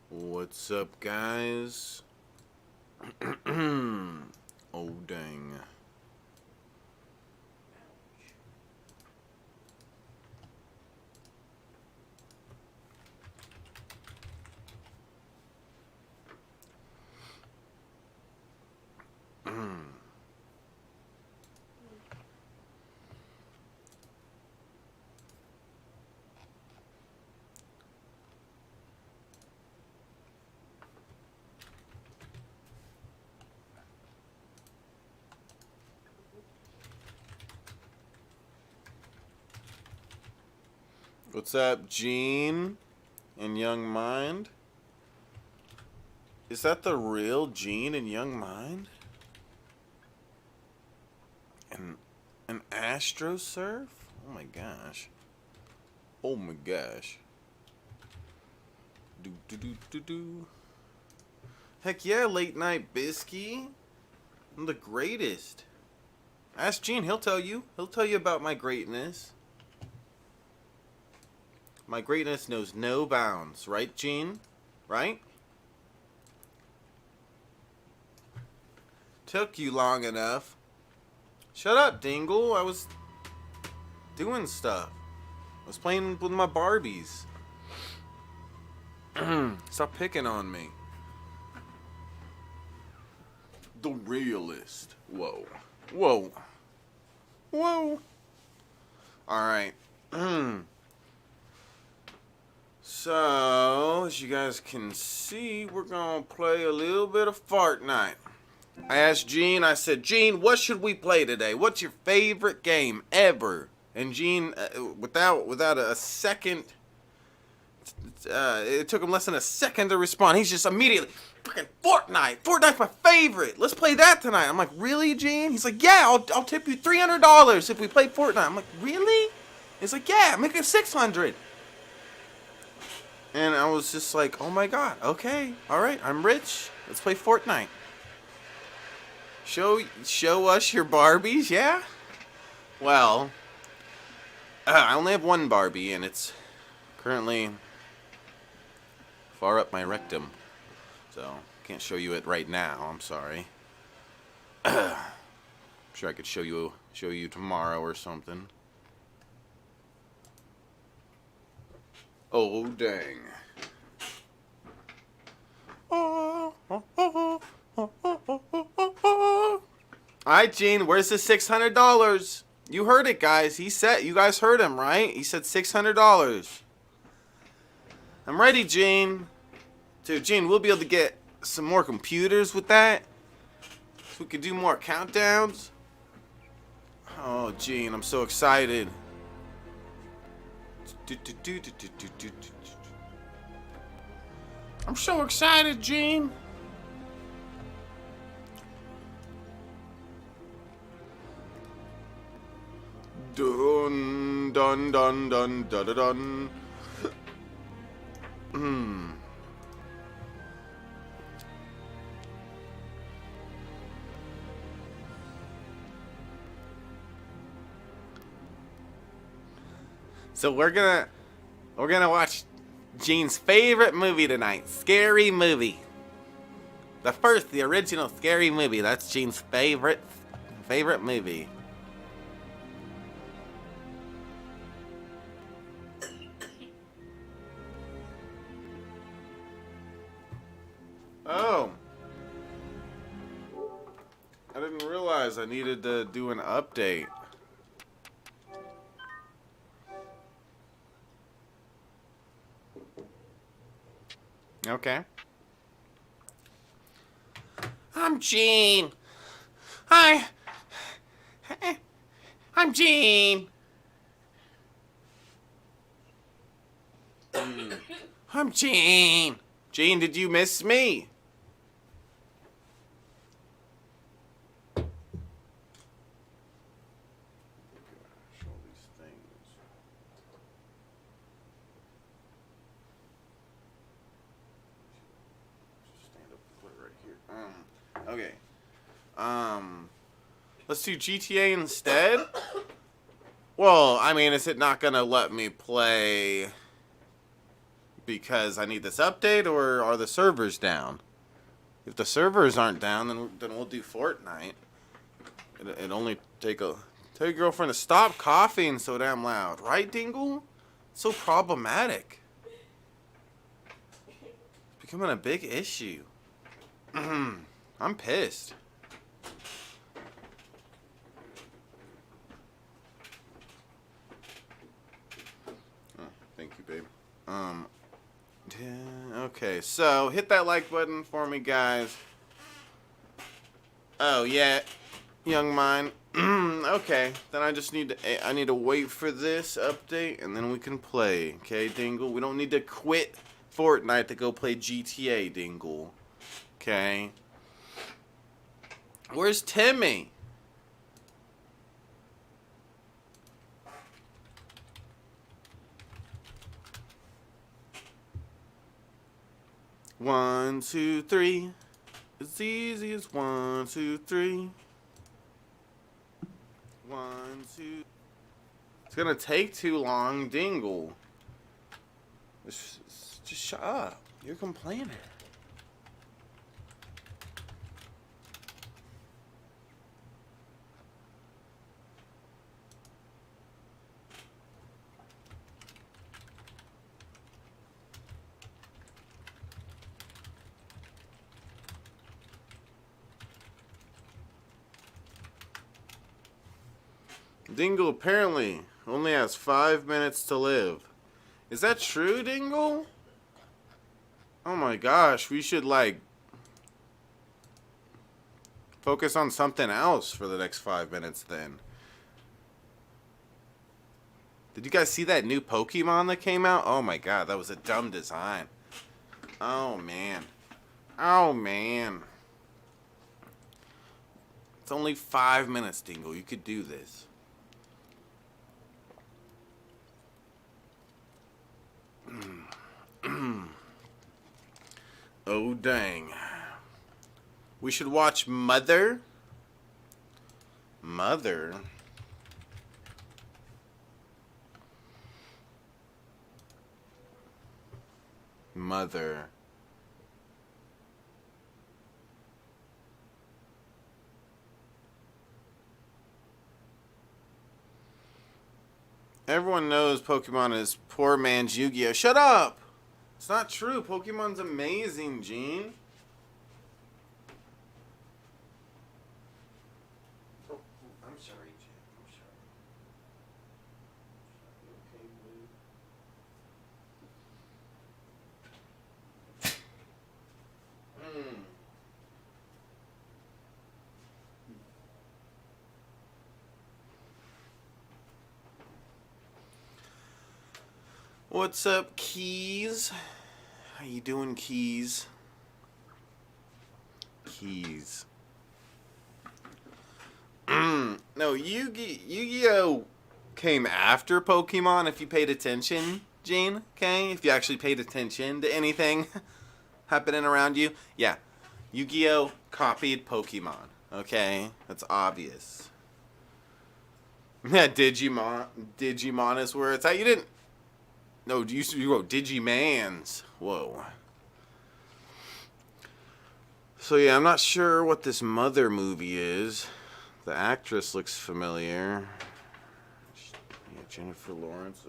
What's up, guys? Oh, dang. What's up, Gene and Young Mind? Is that the real Gene and Young Mind? An Astro Surf? Oh my gosh. Oh my gosh. Do do do do do. Heck yeah, late night bisky. I'm the greatest. Ask Gene, he'll tell you. He'll tell you about my greatness. My greatness knows no bounds, right, Gene? Right? Took you long enough. Shut up, Dingle. I was doing stuff. I was playing with my Barbies. Stop picking on me. The realist. Whoa. Whoa. Whoa. Alright. So, as you guys can see, we're gonna play a little bit of Fortnite. I asked Gene, I said, Gene, what should we play today? What's your favorite game ever? And Gene, without a second, it took him less than a second to respond. He's just immediately, freaking Fortnite. Fortnite's my favorite. Let's play that tonight. I'm like, really, Gene? He's like, yeah, I'll tip you $300 if we play Fortnite. I'm like, really? He's like, yeah, make it 600. And I was just like, oh my god, okay, alright, I'm rich. Let's play Fortnite. Show us your Barbies, yeah? Well, I only have one Barbie, and it's currently far up my rectum. So, can't show you it right now, I'm sorry. I'm sure I could show you tomorrow or something. Oh, dang. Alright, Gene, where's the $600? You heard it, guys. He said, you guys heard him, right? He said $600. I'm ready, Gene. Dude, Gene, we'll be able to get some more computers with that. So we could do more countdowns. Oh, Gene, I'm so excited. I'm so excited, Gene. Dun dun dun dun dun dun dun. So we're gonna watch Gene's favorite movie tonight. Scary movie. The original Scary Movie. That's Gene's favorite movie. Oh. I didn't realize I needed to do an update. Okay. I'm Gene. Hi. I'm Gene. I'm Gene. Gene, did you miss me? Okay. Let's do GTA instead. Well, I mean, is it not gonna let me play because I need this update, or are the servers down? If the servers aren't down, then we'll do Fortnite. It only take your girlfriend to stop coughing so damn loud, right, Dingle? It's so problematic. It's becoming a big issue. I'm pissed. Oh, thank you, babe. Okay, so hit that like button for me, guys. Oh yeah, young mine. Okay, then I just need to wait for this update and then we can play. Okay, Dingle. We don't need to quit Fortnite to go play GTA, Dingle. Okay. Where's Timmy? One, two, three. It's easy as 1, 2, 3. 1, 2. It's gonna take too long, Dingle. Just shut up. You're complaining. Dingle apparently only has 5 minutes to live. Is that true, Dingle? Oh my gosh, we should like focus on something else for the next 5 minutes then. Did you guys see that new Pokemon that came out? Oh my god, that was a dumb design. Oh man. Oh man. It's only 5 minutes, Dingle. You could do this. Oh dang. We should watch Mother. Mother. Mother. Everyone knows Pokemon is poor man's Yu-Gi-Oh! Shut up! It's not true. Pokemon's amazing, Gene. Oh, I'm sorry, Gene. I'm sorry. You okay, Blue? What's up, Keys? How you doing, Keys? Keys. No, Yu-Gi-Oh! Came after Pokemon, if you paid attention, Gene, okay? If you actually paid attention to anything happening around you. Yeah, Yu-Gi-Oh! Copied Pokemon, okay? That's obvious. Yeah, Digimon is where it's at. You didn't... No, you wrote Digimans. Whoa. So yeah, I'm not sure what this Mother movie is. The actress looks familiar. Yeah, Jennifer Lawrence.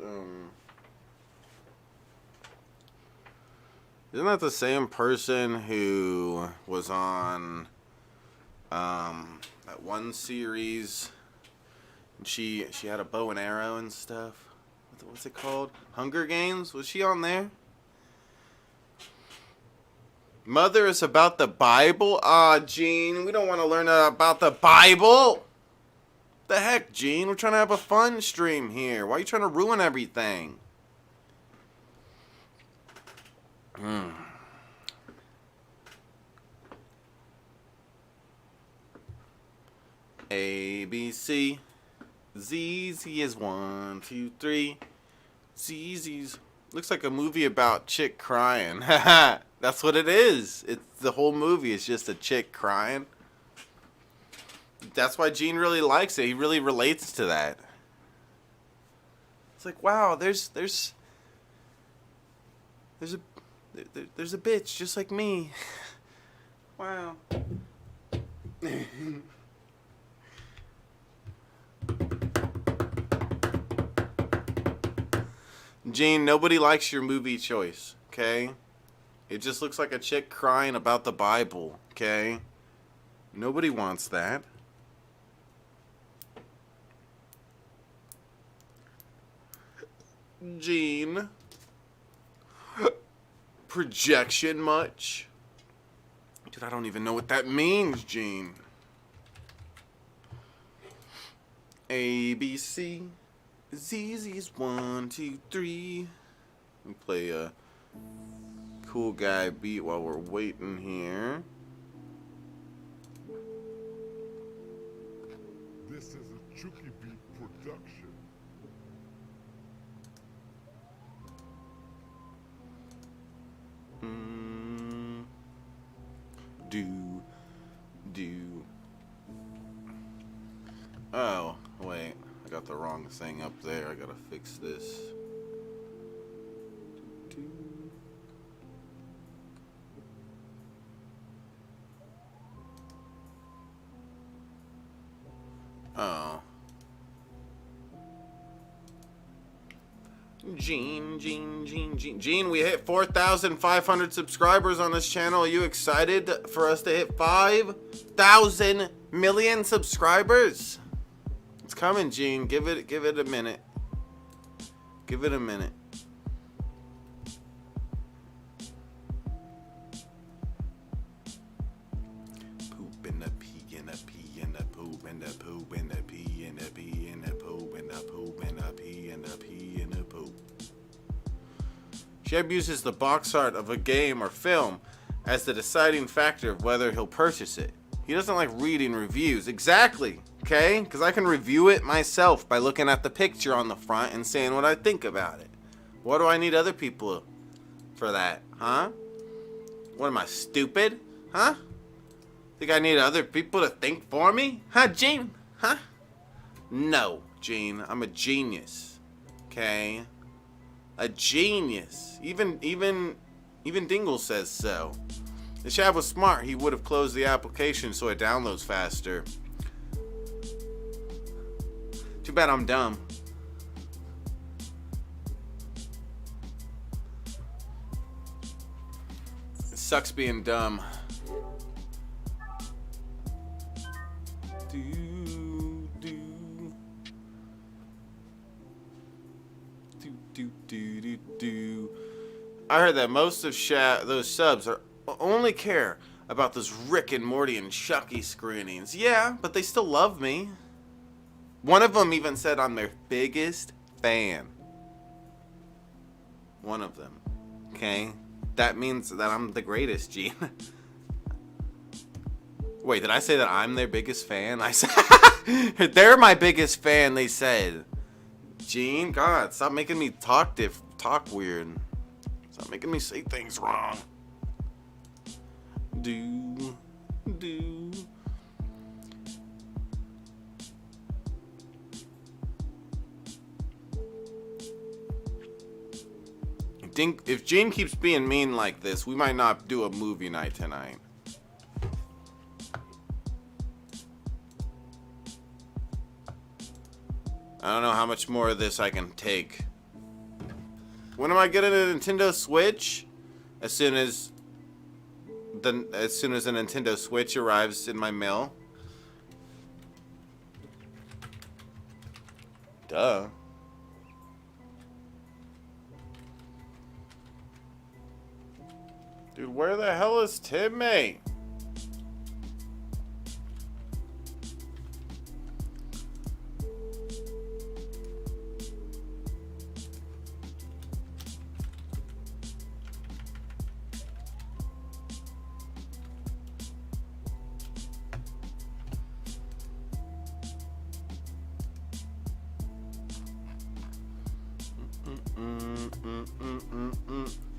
Isn't that the same person who was on that one series? And she had a bow and arrow and stuff. What's it called? Hunger Games? Was she on there? Mother is about the Bible? Ah, Gene, we don't want to learn about the Bible. The heck, Gene? We're trying to have a fun stream here. Why are you trying to ruin everything? A, B, C. Z is 1, 2, 3. ZZ's. Looks like a movie about chick crying. Haha, that's what it is. It's the whole movie is just a chick crying. That's why Gene really likes it. He really relates to that. It's like, wow, there's There's a there's a bitch just like me. Wow. Gene, nobody likes your movie choice, okay? It just looks like a chick crying about the Bible, okay? Nobody wants that. Gene. Projection much? Dude, I don't even know what that means, Gene. A, B, C. ZZ's 1, 2, 3. We play a cool guy beat while we're waiting here. This is a Chuki beat production. Do. Oh, wait. I got the wrong thing up there. I gotta fix this. Oh. Gene, we hit 4,500 subscribers on this channel. Are you excited for us to hit 5,000 million subscribers? It's coming, Gene. Give it a minute. Give it a minute. Poop and the pee and the pee and the poop and the poop and the pee and the pee and the poop and the poop and the pee and the pee and the poop. Shab uses the box art of a game or film as the deciding factor of whether he'll purchase it. He doesn't like reading reviews. Exactly. Okay? Because I can review it myself by looking at the picture on the front and saying what I think about it. What do I need other people for that? Huh? What am I, stupid? Huh? Think I need other people to think for me? Huh, Gene? Huh? No, Gene. I'm a genius. Okay? A genius. Even Dingle says so. If Shab was smart, he would have closed the application so it downloads faster. Too bad I'm dumb. It sucks being dumb. I heard that most of those subs only care about those Rick and Morty and Chucky screenings. Yeah, but they still love me. One of them even said I'm their biggest fan. One of them. Okay? That means that I'm the greatest, Gene. Wait, did I say that I'm their biggest fan? I said they're my biggest fan, they said. Gene, God, stop making me talk weird. Stop making me say things wrong. Do. I think if Gene keeps being mean like this, we might not do a movie night tonight. I don't know how much more of this I can take. When am I getting a Nintendo Switch? As soon as a Nintendo Switch arrives in my mail. Duh. Dude, where the hell is Timmy?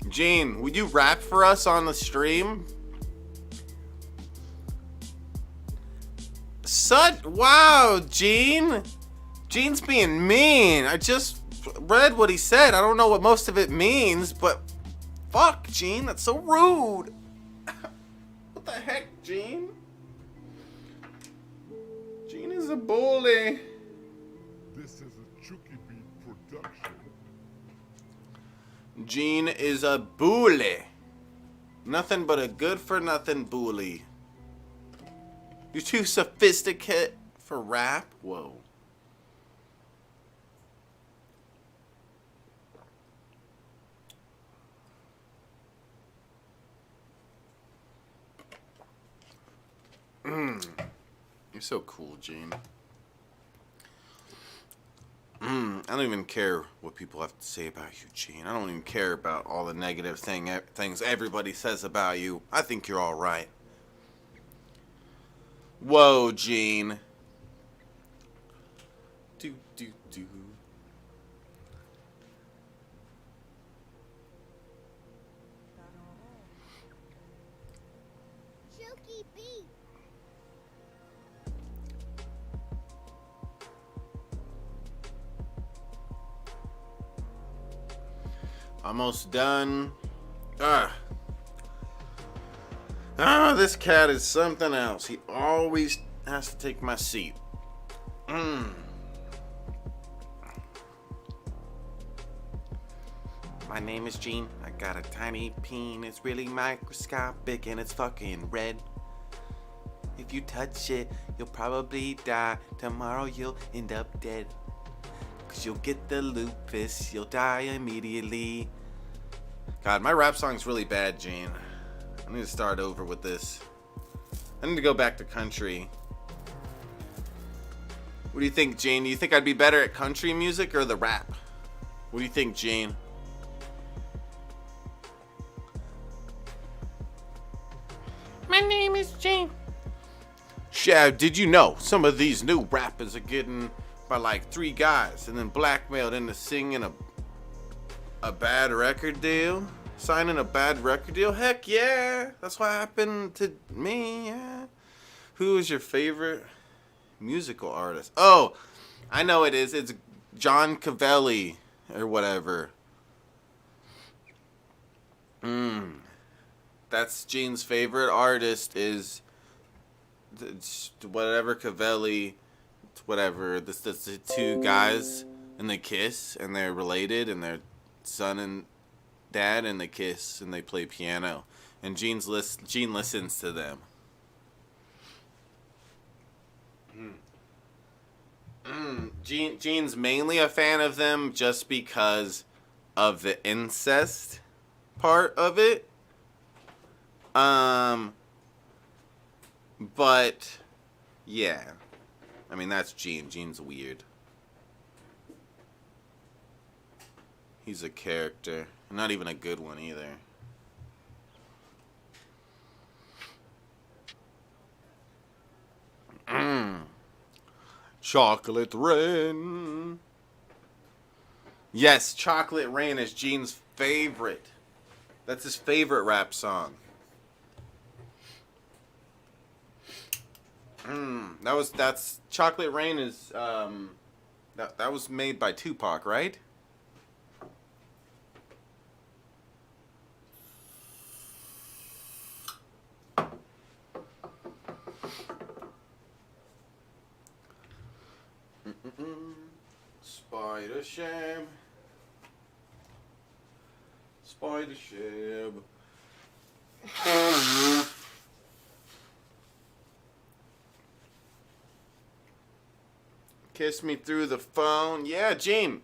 Gene, would you rap for us on the stream? Wow, Gene. Gene's being mean. I just read what he said. I don't know what most of it means, but fuck, Gene? That's so rude. What the heck, Gene? Gene is a bully. This is a Chuki Beat production. Gene is a bully. Nothing but a good-for-nothing bully. You're too sophisticated for rap? Whoa. You're so cool, Gene. I don't even care what people have to say about you, Gene. I don't even care about all the negative things everybody says about you. I think you're all right. Whoa, Gene. Do. Chuki beat. Almost done. This cat is something else. He always has to take my seat. My name is Gene. I got a tiny peen. It's really microscopic and it's fucking red. If you touch it, you'll probably die. Tomorrow you'll end up dead. Cause you'll get the lupus. You'll die immediately. God, my rap song's really bad, Gene. I need to start over with this. I need to go back to country. What do you think, Gene? Do you think I'd be better at country music or the rap? What do you think, Gene? My name is Gene. Shab, did you know some of these new rappers are getting by like 3 guys and then blackmailed into singing a bad record deal? Signing a bad record deal? Heck yeah! That's what happened to me, yeah. Who is your favorite musical artist? Oh, I know it is. It's John Cavelli or whatever. That's Gene's favorite artist is whatever Cavelli, whatever. This the 2 guys and they kiss and they're related and they're son and dad and they kiss and they play piano and Gene listens to them. Gene's mainly a fan of them just because of the incest part of it. But yeah, I mean that's Gene. Gene's weird. He's a character. Not even a good one either. Chocolate Rain. Yes, Chocolate Rain is Gene's favorite. That's his favorite rap song. That's Chocolate Rain is that was made by Tupac, right? Spider Sham. Spider Sham. Kiss me through the phone. Yeah, Gene.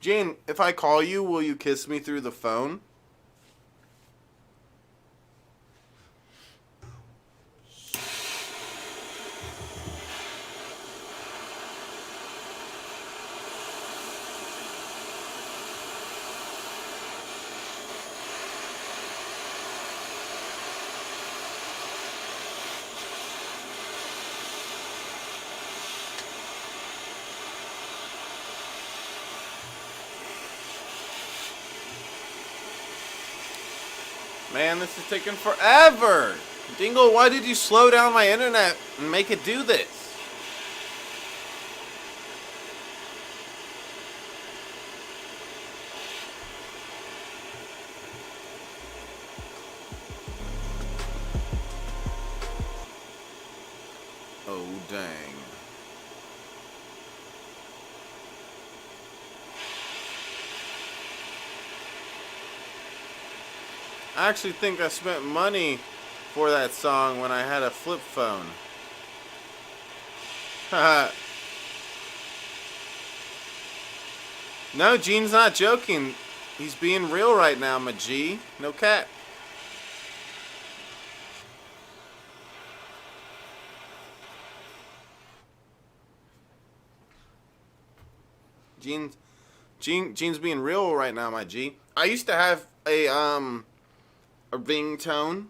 Gene, if I call you, will you kiss me through the phone? Man, this is taking forever. Dingle, why did you slow down my internet and make it do this? Dang. I actually think I spent money for that song when I had a flip phone. Haha. No, Gene's not joking. He's being real right now, my G. No cap. Gene's being real right now, my G. I used to have a ringtone,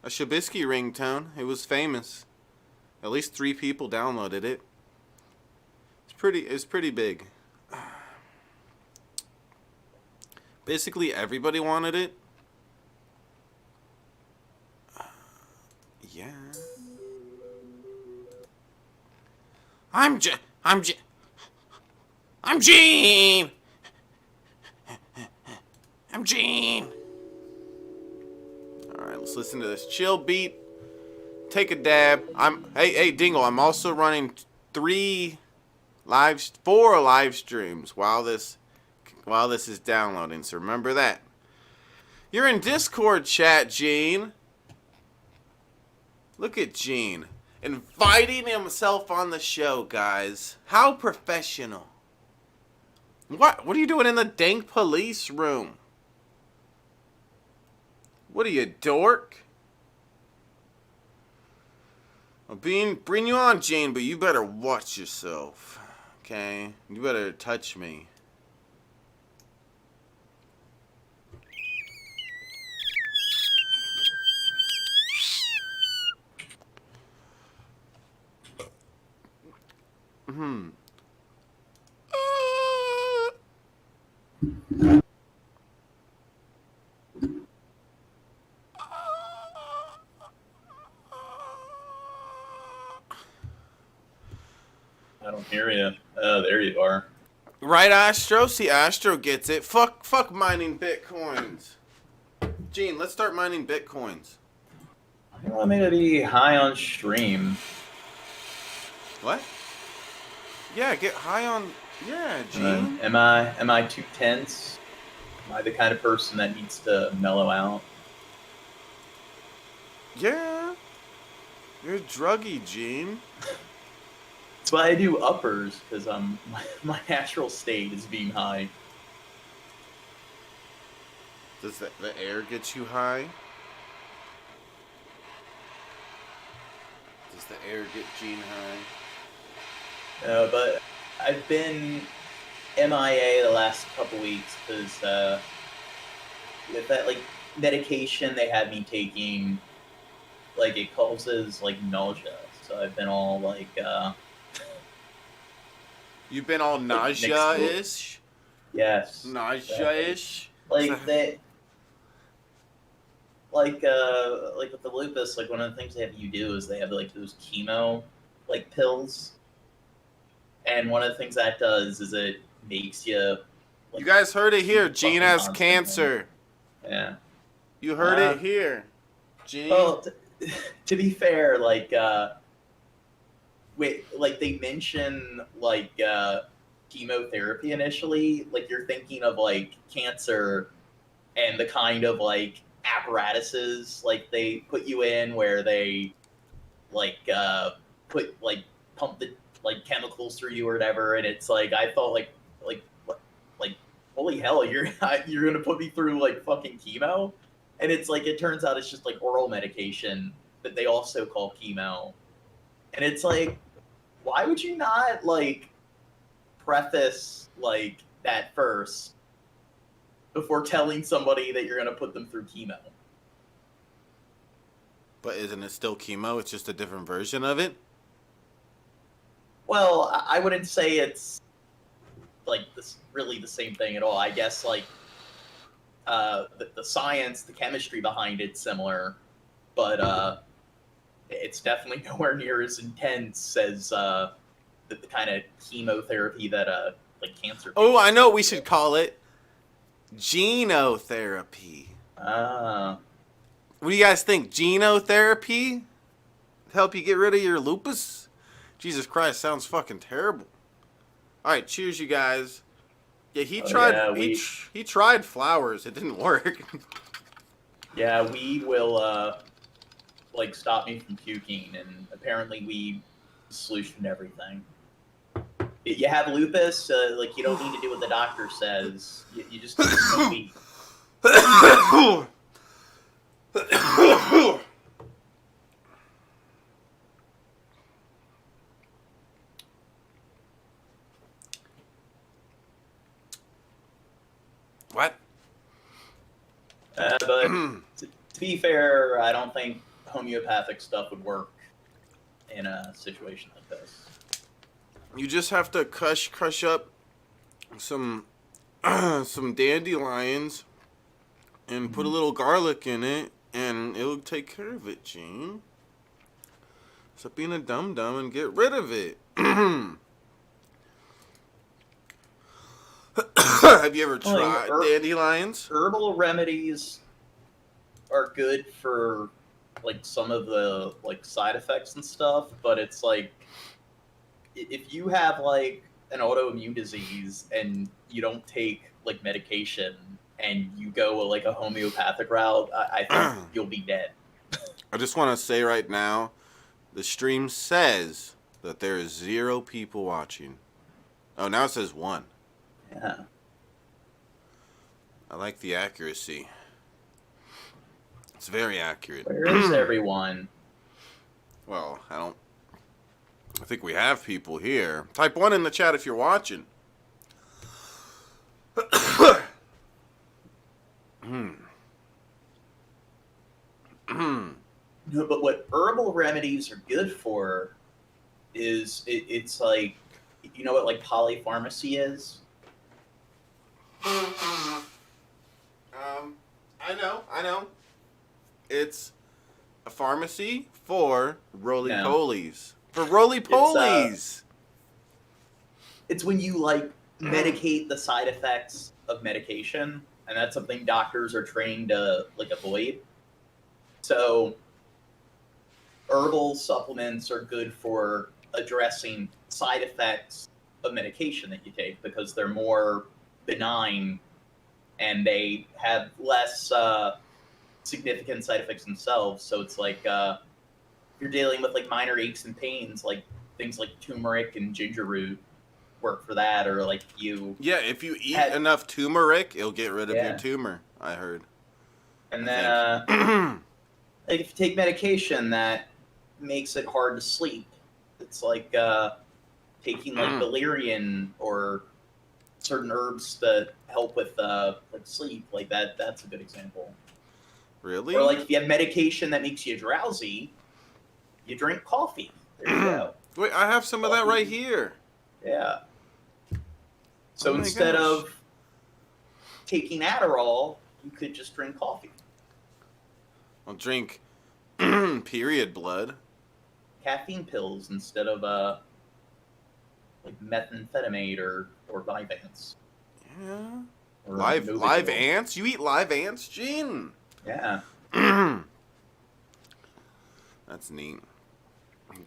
a SHABISKY ringtone. It was famous. At least 3 people downloaded it. It's pretty big. Basically, everybody wanted it. Yeah. I'm Gene. I'm Gene. All right, let's listen to this chill beat. Take a dab. Hey Dingle. I'm also running 4 live streams while this is downloading. So remember that. You're in Discord chat, Gene. Look at Gene inviting himself on the show, guys. How professional. What are you doing in the dank police room? What are you, dork? I'll bring you on, Gene, but you better watch yourself. Okay? You better touch me. I don't hear you. Oh, there you are. Right, Astro? See, Astro gets it. Fuck mining bitcoins. Gene, let's start mining bitcoins. You want me to be high on stream? What? Yeah, get high on... Yeah, Gene. Am I too tense? Am I the kind of person that needs to mellow out? Yeah. You're druggy, Gene. That's why I do uppers, because my natural state is being high. Does the air get you high? Does the air get Gene high? But I've been MIA the last couple weeks because with that medication they had me taking, it causes nausea. So I've been all You've been all nausea-ish? Yes. Nausea-ish? With the lupus, one of the things they have you do is they have those chemo pills. And one of the things that does is it makes you you guys heard it here. Gene has cancer. Yeah. You heard it here. Gene. Well, to be fair, they mention chemotherapy initially, you're thinking of cancer and the kind of apparatuses they put you in where they put pump the chemicals through you or whatever, and it's I thought holy hell, you're gonna put me through fucking chemo, and it's it turns out it's just oral medication that they also call chemo, and it's why would you not preface that first before telling somebody that you're gonna put them through chemo? But isn't it still chemo? It's just a different version of it? Well, I wouldn't say it's this really the same thing at all. I guess the science, the chemistry behind it's similar, but it's definitely nowhere near as intense as the kind of chemotherapy that cancer. Oh, I know what we should call it. Genotherapy. Ah. What do you guys think? Genotherapy? Help you get rid of your lupus? Jesus Christ, sounds fucking terrible. All right, cheers, you guys. Yeah, he Oh, tried. yeah, He tried flowers. It didn't work. Yeah, weed will like stop me from puking, and apparently weed is the solution to everything. You have lupus, like you don't need to do what the doctor says. You just need to smoke weed. What? But to be fair, I don't think homeopathic stuff would work in a situation like this. You just have to crush up some some dandelions and put a little garlic in it, and it'll take care of it, Gene. Stop being a dum-dum and get rid of it. Have you ever tried dandelions? Herbal remedies are good for like some of the like side effects and stuff, but it's like if you have like an autoimmune disease and you don't take like medication and you go like a homeopathic route, I think you'll be dead. I just want to say right now, the stream says that there is 0 people watching. Oh, now it says 1. Yeah. I like the accuracy. It's very accurate. Where is everyone? Well, I think we have people here. Type 1 in the chat if you're watching. No, but what herbal remedies are good for is it's like, you know what like polypharmacy is? I know. It's a pharmacy for roly-polies. For roly-polies! It's when you like medicate the side effects of medication, and that's something doctors are trained to like avoid. So herbal supplements are good for addressing side effects of medication that you take because they're more benign and they have less significant side effects themselves. So it's like if you're dealing with like minor aches and pains, like things like turmeric and ginger root work for that, or like if you eat enough turmeric, it'll get rid of your tumor, I heard. And then like if you take medication that makes it hard to sleep, it's like taking like valerian or certain herbs that help with like sleep, like that's a good example. Really? Or like if you have medication that makes you drowsy, you drink coffee. There you go. Wait, I have some of that right here. Yeah. So instead of taking Adderall, you could just drink coffee. I'll drink period blood. Caffeine pills instead of like methamphetamine or Vyvanse. Yeah. Or live ants? You eat live ants, Gene? Yeah. That's neat.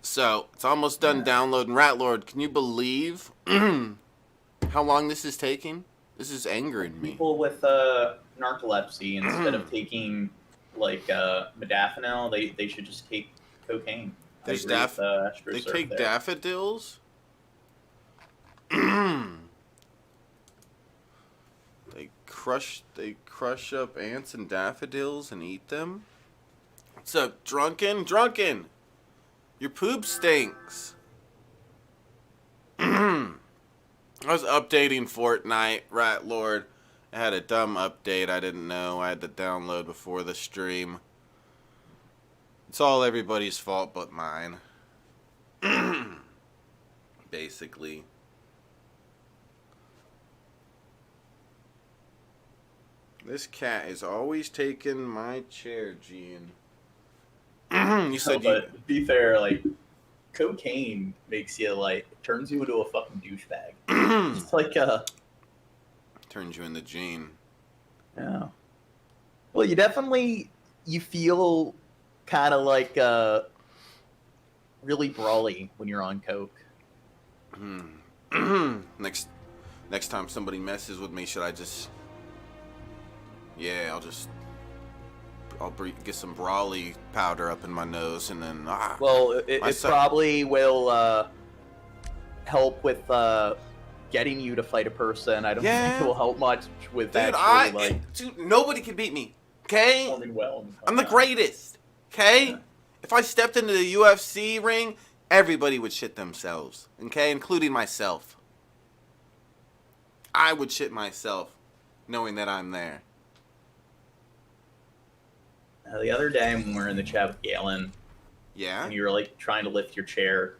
So, it's almost done downloading. Ratlord, can you believe how long this is taking? This is angering me. People with narcolepsy, instead of taking like modafinil, they should just take cocaine. They take daffodils? They crush up ants and daffodils and eat them? What's up, drunken? Drunken! Your poop stinks. I was updating Fortnite, Ratlord. I had a dumb update I didn't know. I had to download before the stream. It's all everybody's fault but mine. Basically. This cat is always taking my chair, Gene. You said but to be fair, like cocaine makes you like turns you into a fucking douchebag. It's like turns you into Gene. Yeah. Well, you feel kind of like really brawly when you're on coke. Next time somebody messes with me, should I just? Yeah, I'll get some brawly powder up in my nose and then Well, it probably will help with getting you to fight a person. I don't think it will help much with dude, actually, dude, nobody can beat me. Okay, performing well. I'm the greatest. Okay, Yeah. if I stepped into the UFC ring, everybody would shit themselves. Okay, including myself. I would shit myself, knowing that I'm there. The other day when we were in the chat with Galen, Yeah. and you were like trying to lift your chair.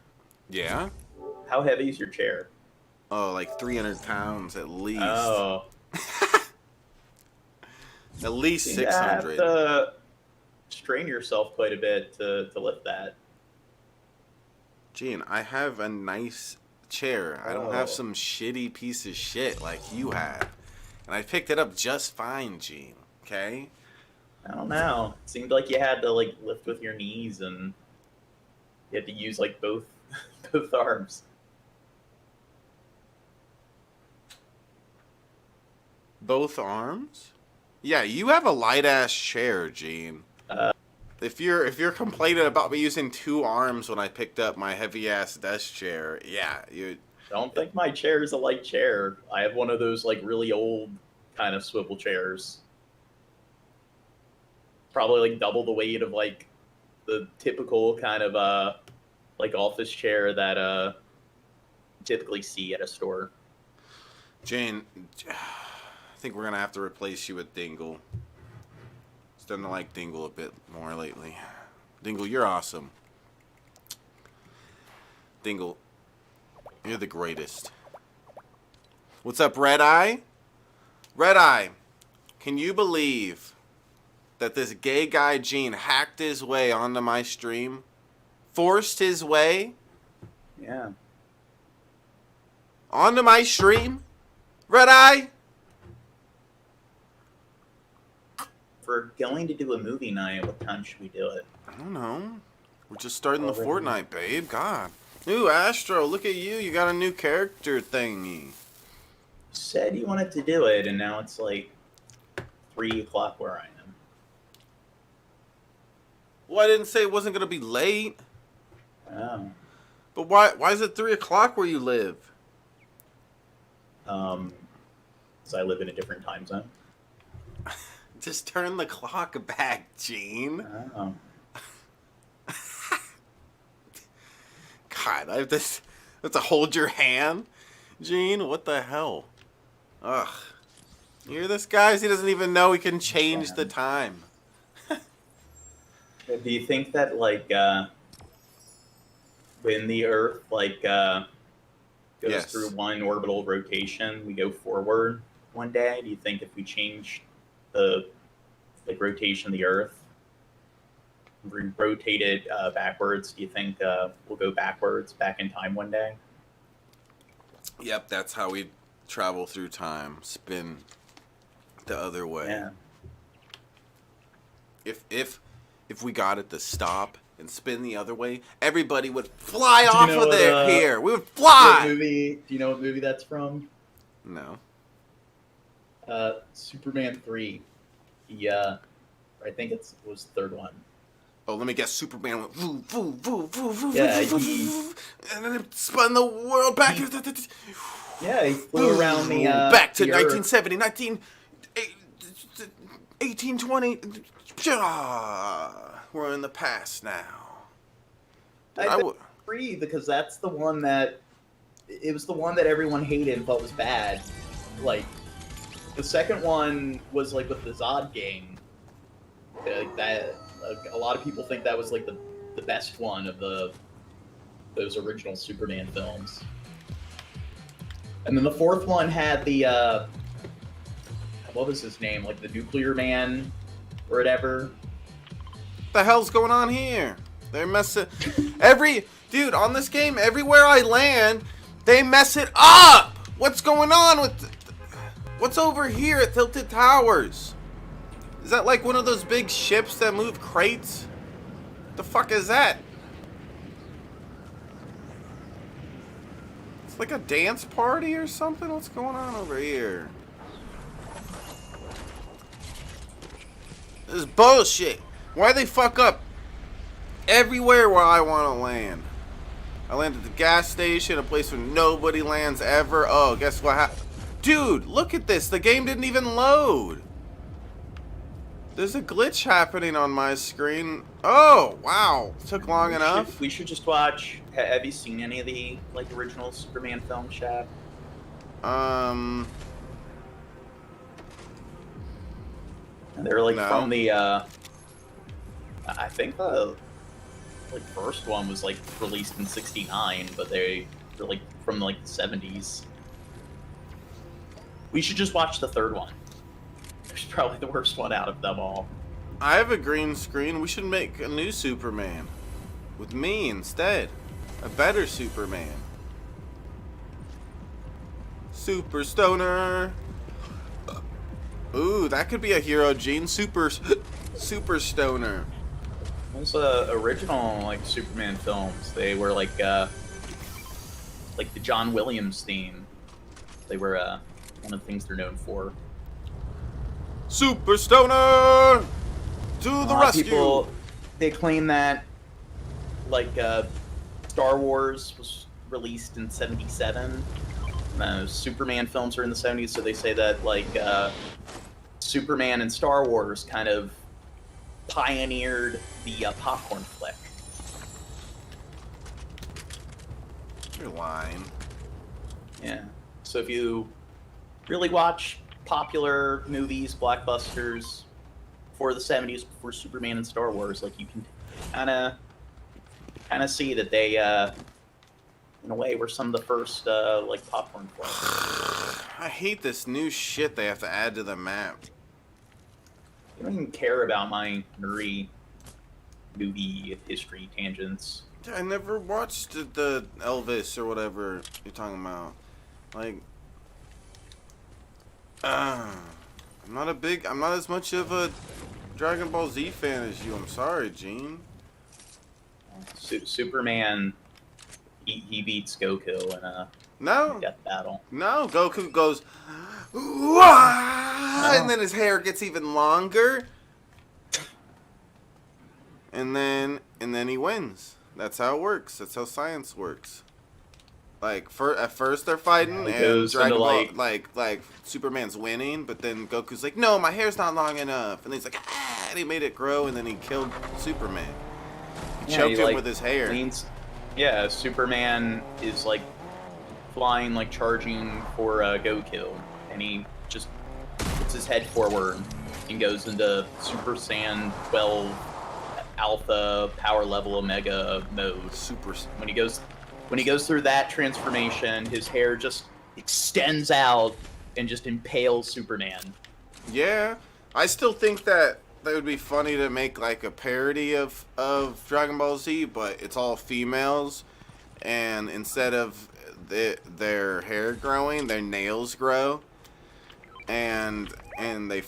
Yeah. How heavy is your chair? Oh, like 300 pounds at least. Oh, At least you 600. have to strain yourself quite a bit to lift that. Gene, I have a nice chair. I don't have Oh. some shitty piece of shit like you have. And I picked it up just fine, Gene. Okay? I don't know. It seemed like you had to like lift with your knees, and you had to use like both both arms. Both arms? Yeah, you have a light ass chair, Gene. If you're complaining about me using 2 arms when I picked up my heavy ass desk chair, yeah, you. I don't think my chair is a light chair. I have one of those like really old kind of swivel chairs. Probably like double the weight of like the typical kind of like office chair that you typically see at a store. Jane, I think we're gonna have to replace you with Dingle. Starting to like Dingle a bit more lately. Dingle, you're awesome. Dingle, you're the greatest. What's up, Red Eye? Red Eye, can you believe that this gay guy Gene hacked his way onto my stream? Forced his way Yeah. onto my stream? Red Eye? If we're going to do a movie night, what time should we do it? I don't know. We're just starting the Already. Fortnite, babe. God. Ooh, Astro, look at you. You got a new character thingy. Said you wanted to do it, and now it's like 3 o'clock where I am. Well, I didn't say it wasn't going to be late. Oh. But why is it 3 o'clock where you live? Because I live in a different time zone. Just turn the clock back, Gene. Oh. God, I have to hold your hand. Gene, what the hell? Ugh. You hear this, guys? He doesn't even know he can change the time. Do you think that, like, when the Earth, like, goes Yes. through one orbital rotation, we go forward one day? Do you think if we change the, like, rotation of the Earth, rotate it backwards, do you think we'll go backwards, back in time one day? Yep, that's how we travel through time. Spin the other way. Yeah. If we got it to stop and spin the other way, everybody would fly Do you off know of what, there. Here, we would What fly. movie? Do you know what movie that's from? No. Superman 3. Yeah, I think it was the third one. Oh, let me guess. Superman went voo, voo, voo, voo, voo, Yeah, voo, he- voo, voo, and then it spun the world back. Yeah, he flew around the back to the Earth. 1970, 1820. We're in the past now. I I would. agree, because that's the one that it was the one that everyone hated and thought was bad. Like the second one was like with the Zod gang. Like that, a lot of people think that was like the best one of those original Superman films. And then the fourth one had the what was his name? Like the Nuclear Man or whatever. What the hell's going on here? They're messing. Dude, on this game, everywhere I land, they mess it up. What's going on with? What's over here at Tilted Towers? Is that like one of those big ships that move crates? The fuck is that? like a dance party or something? What's going on over here? This is bullshit. Why they fuck up everywhere where I want to land? I landed at the gas station, a place where nobody lands ever. Oh, guess what Dude, look at this. The game didn't even load. There's a glitch happening on my screen. Oh, wow. Took long enough. We should just watch. Have you seen any of the like original Superman films, Shab? They're like No. from the. I think the like first one was like released in '69, but they're like from like the '70s. We should just watch the third one. It's probably the worst one out of them all. I have a green screen. We should make a new Superman. With me instead. A better Superman. Super Stoner. Ooh, that could be a hero, Gene. Super Stoner. Those original like Superman films, they were like the John Williams theme. They were one of the things they're known for. Super Stoner to the rescue. People, they claim that like Star Wars was released in '77. Superman films are in the '70s, so they say that like Superman and Star Wars kind of pioneered the popcorn flick. You're lying. Yeah. So if you really watch popular movies, blockbusters for the '70s, before Superman and Star Wars, like you can kind of see that they, in a way, were some of the first like popcorn flicks. I hate this new shit they have to add to the map. I don't even care about my nerdy movie history tangents. I never watched the Elvis or whatever you're talking about. Like, I'm not as much of a Dragon Ball Z fan as you. I'm sorry, Gene. Superman, he beats Goku in a No, death battle. no. Goku goes, "Wah!" and then his hair gets even longer, and then he wins. That's how it works. That's how science works. Like, at first they're fighting, It and goes Dragon Ball, into, like Superman's winning, but then Goku's like, no, my hair's not long enough, and he's like, ah, and he made it grow, and then he killed Superman. He choked him with his hair. Superman is like flying, like charging for Goku, and he just puts his head forward and goes into Super Saiyan 12 Alpha Power Level Omega mode. When he goes through that transformation, his hair just extends out and just impales Superman. Yeah, I still think that would be funny to make like a parody of Dragon Ball Z, but it's all females, and instead of their hair growing, their nails grow, and they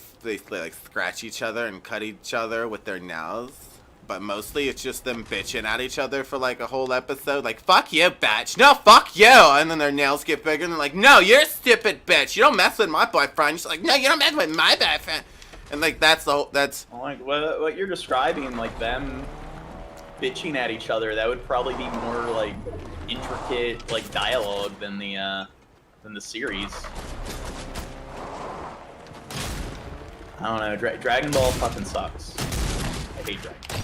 like scratch each other and cut each other with their nails. But mostly it's just them bitching at each other for like a whole episode. Like, fuck you, bitch. No, fuck you. And then their nails get bigger and they're like, no, you're a stupid bitch. You don't mess with my boyfriend. She's like, no, you don't mess with my boyfriend. And like, that's Like, what you're describing, like them bitching at each other, that would probably be more like intricate like dialogue than the series. I don't know. Dragon Ball fucking sucks. I hate Dragon Ball.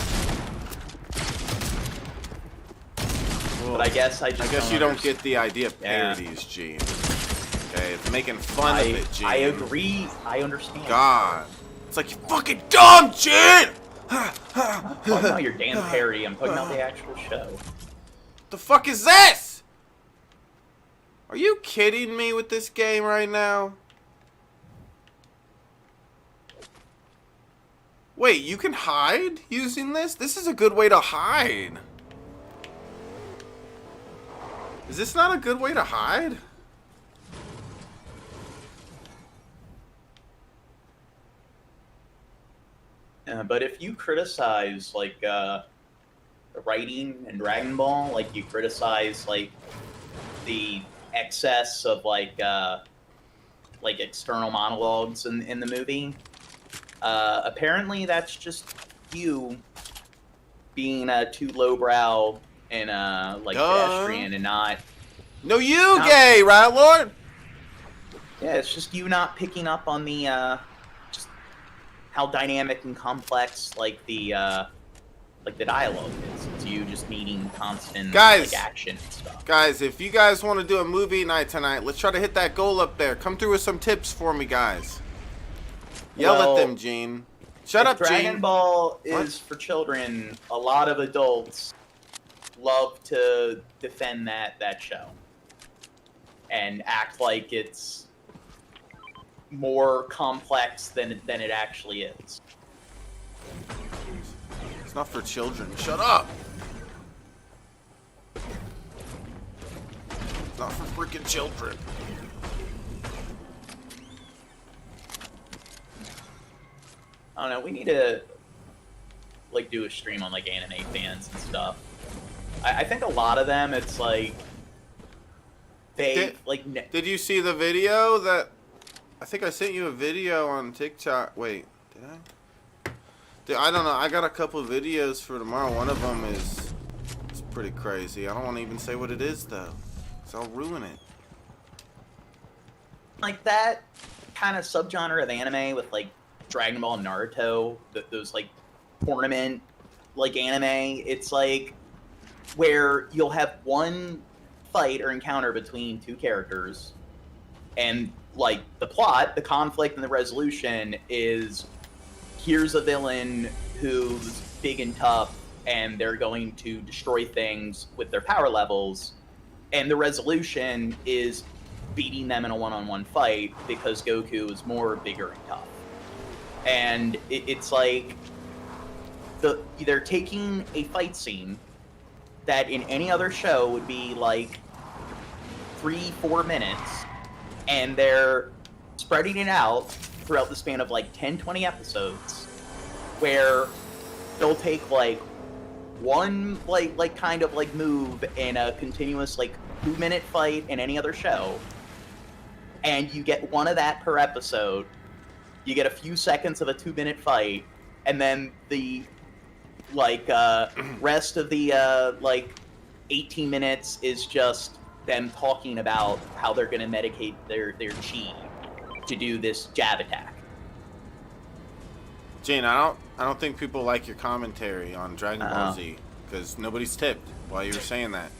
But I guess you don't get the idea of parodies, Gene. Okay, it's making fun of it, Gene. I agree. I understand. God. It's like, you fucking dumb, Gene! I'm talking about your Dan Perry. I'm talking about the actual show. The fuck is this? Are you kidding me with this game right now? Wait, you can hide using this? This is a good way to hide. Is this not a good way to hide? But if you criticize like the writing in Dragon Ball, like you criticize like the excess of like external monologues in the movie. Apparently, that's just you being too lowbrow and like pedestrian and not. No, you gay, right, Lord? Yeah, it's just you not picking up on the just how dynamic and complex like the dialogue is. It's you just needing constant Guys, like action and stuff. Guys, if you guys want to do a movie night tonight, let's try to hit that goal up there. Come through with some tips for me, guys. Yell at them, Gene. Shut up, Gene. Dragon Ball is for children. A lot of adults love to defend that show and act like it's more complex than it actually is. It's not for children. Shut up. It's not for freaking children. I don't know. We need to like do a stream on like anime fans and stuff. I think a lot of them, it's like they Did you see the video that? I think I sent you a video on TikTok. Wait, did I? I don't know. I got a couple of videos for tomorrow. One of them is it's pretty crazy. I don't want to even say what it is though, so I'll ruin it. Like that kind of subgenre of anime with like Dragon Ball and Naruto, those like tournament like anime. It's like where you'll have one fight or encounter between two characters, and like the plot, the conflict, and the resolution is here's a villain who's big and tough, and they're going to destroy things with their power levels, and the resolution is beating them in a one-on-one fight because Goku is more bigger and tough. And it's like they're taking a fight scene that in any other show would be like 3-4 minutes, and they're spreading it out throughout the span of like 10-20 episodes, where they'll take like one like kind of like move in a continuous like 2-minute fight in any other show, and you get one of that per episode. You get a few seconds of a 2-minute fight, and then the like rest of the like 18 minutes is just them talking about how they're going to medicate their chi to do this jab attack. Gene, I don't think people like your commentary on Dragon Ball Z because nobody's tipped while you were saying that.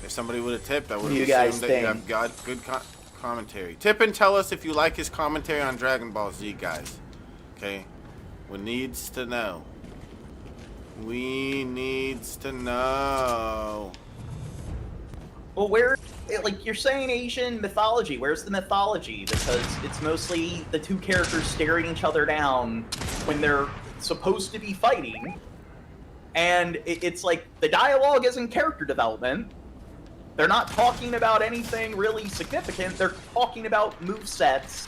If somebody would have tipped, I would have assumed that you have got good commentary. Tip and tell us if you like his commentary on Dragon Ball Z, guys. Okay? We needs to know. We needs to know. Well, where, like, you're saying Asian mythology. Where's the mythology? Because it's mostly the two characters staring each other down when they're supposed to be fighting. And it's like, the dialogue isn't character development. They're not talking about anything really significant. They're talking about movesets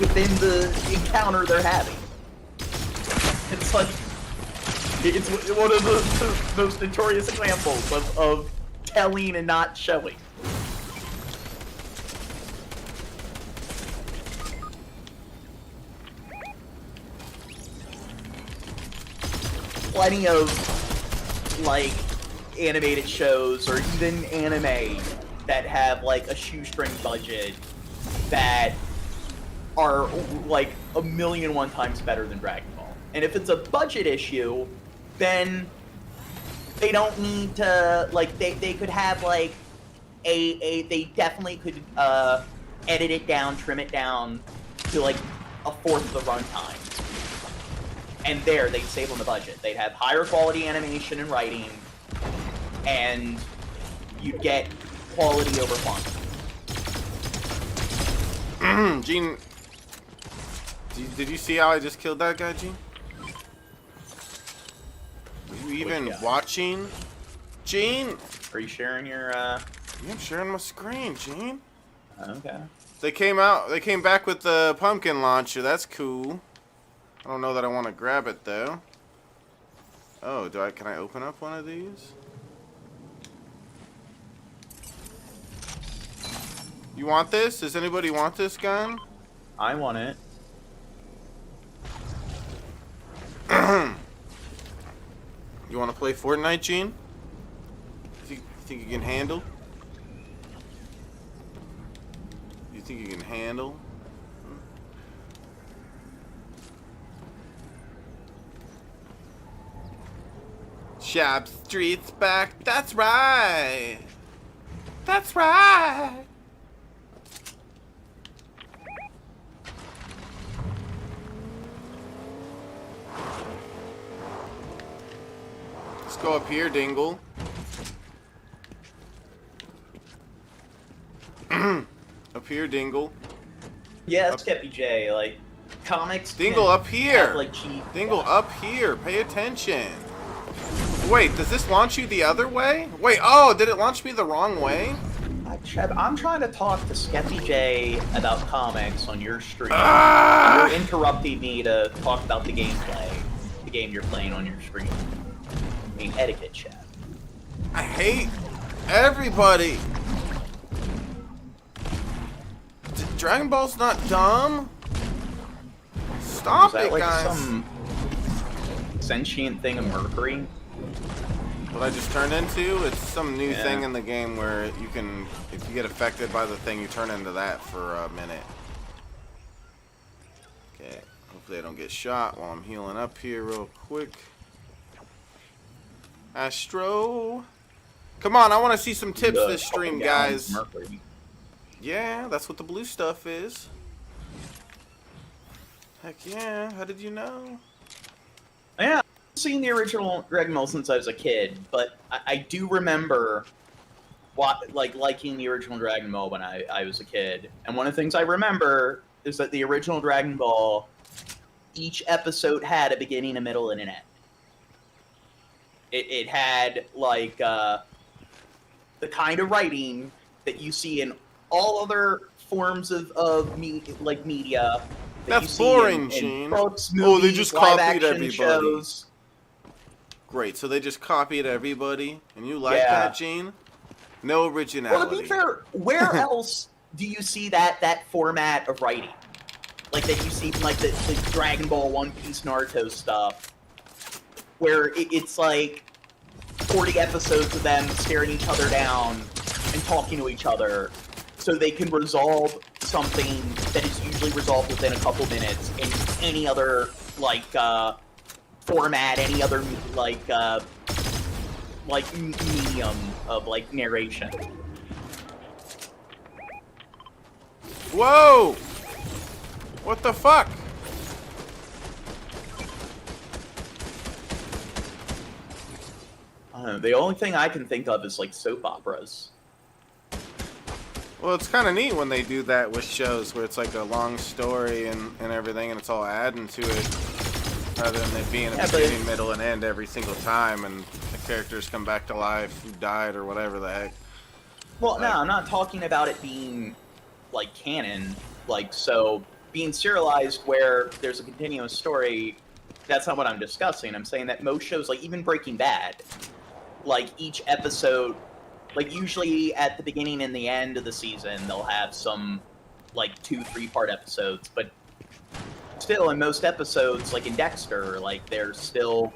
within the encounter they're having. It's like, it's one of the most notorious examples of telling and not showing. Plenty of, like, animated shows or even anime that have, like, a shoestring budget that are, like, 1,000,001 times better than Dragon Ball. And if it's a budget issue, then they don't need to, like, they could have, like, they definitely could edit it down, trim it down to, like, a fourth of the runtime. And there, they'd save on the budget. They'd have higher quality animation and writing, and you'd get quality over quantity. Gene, did you see how I just killed that guy, Gene? Were you even watching? Gene? Are you sharing your, Yeah, I'm sharing my screen, Gene. Okay. They came back with the pumpkin launcher. That's cool. I don't know that I want to grab it, though. Oh, can I open up one of these? You want this? Does anybody want this gun? I want it. You want to play Fortnite, Gene? You think you can handle? You think you can handle? Shab Street's back. That's right. That's right. Let's go up here, Dingle. Up here, Dingle. Yeah, it's Kepi J. Like, comics. Dingle can up here. have, like, cheap. Dingle up here. Pay attention. Wait, does this launch you the other way? Wait, oh, did it launch me the wrong way? I'm trying to talk to Skeppy J about comics on your stream. Ah! You're interrupting me to talk about the gameplay, the game you're playing on your stream. I mean, etiquette, chat. I hate everybody. Dragon Ball's not dumb. Stop Is that it, like guys. some sentient thing of Mercury? What I just turned into? It's some new Yeah. thing in the game where you can, if you get affected by the thing, you turn into that for a minute. Okay, hopefully I don't get shot while I'm healing up here real quick. Astro. Come on, I want to see some tips The this stream, couple gallons guys. of Mercury. Yeah, that's what the blue stuff is. Heck yeah, how did you know? Yeah, I've seen the original Dragon Ball since I was a kid, but I do remember liking the original Dragon Ball when I was a kid. And one of the things I remember is that the original Dragon Ball, each episode had a beginning, a middle, and an end. It had, like, the kind of writing that you see in all other forms of media. That you That's see boring, in Gene. books, Oh, they movies, just live copied action everybody. shows. Great, so they just copied everybody, and you like Yeah. that, Gene? No originality. Well, to be fair, where else do you see that format of writing? Like that you see in like the Dragon Ball, One Piece, Naruto stuff, where it's like 40 episodes of them staring each other down and talking to each other, so they can resolve something that is usually resolved within a couple minutes in any other format, any other medium of like narration. Whoa! What the fuck? I don't know, the only thing I can think of is like soap operas. Well, it's kind of neat when they do that with shows where it's like a long story and everything, and it's all adding to it, rather than it being a beginning, middle, and end every single time, and the characters come back to life who died or whatever the heck. Well, no, I'm not talking about it being like canon, like so being serialized where there's a continuous story. That's not what I'm discussing. I'm saying that most shows, like even Breaking Bad, like each episode, like usually at the beginning and the end of the season, they'll have some like 2-3 part episodes, but still in most episodes, like in Dexter, like there's still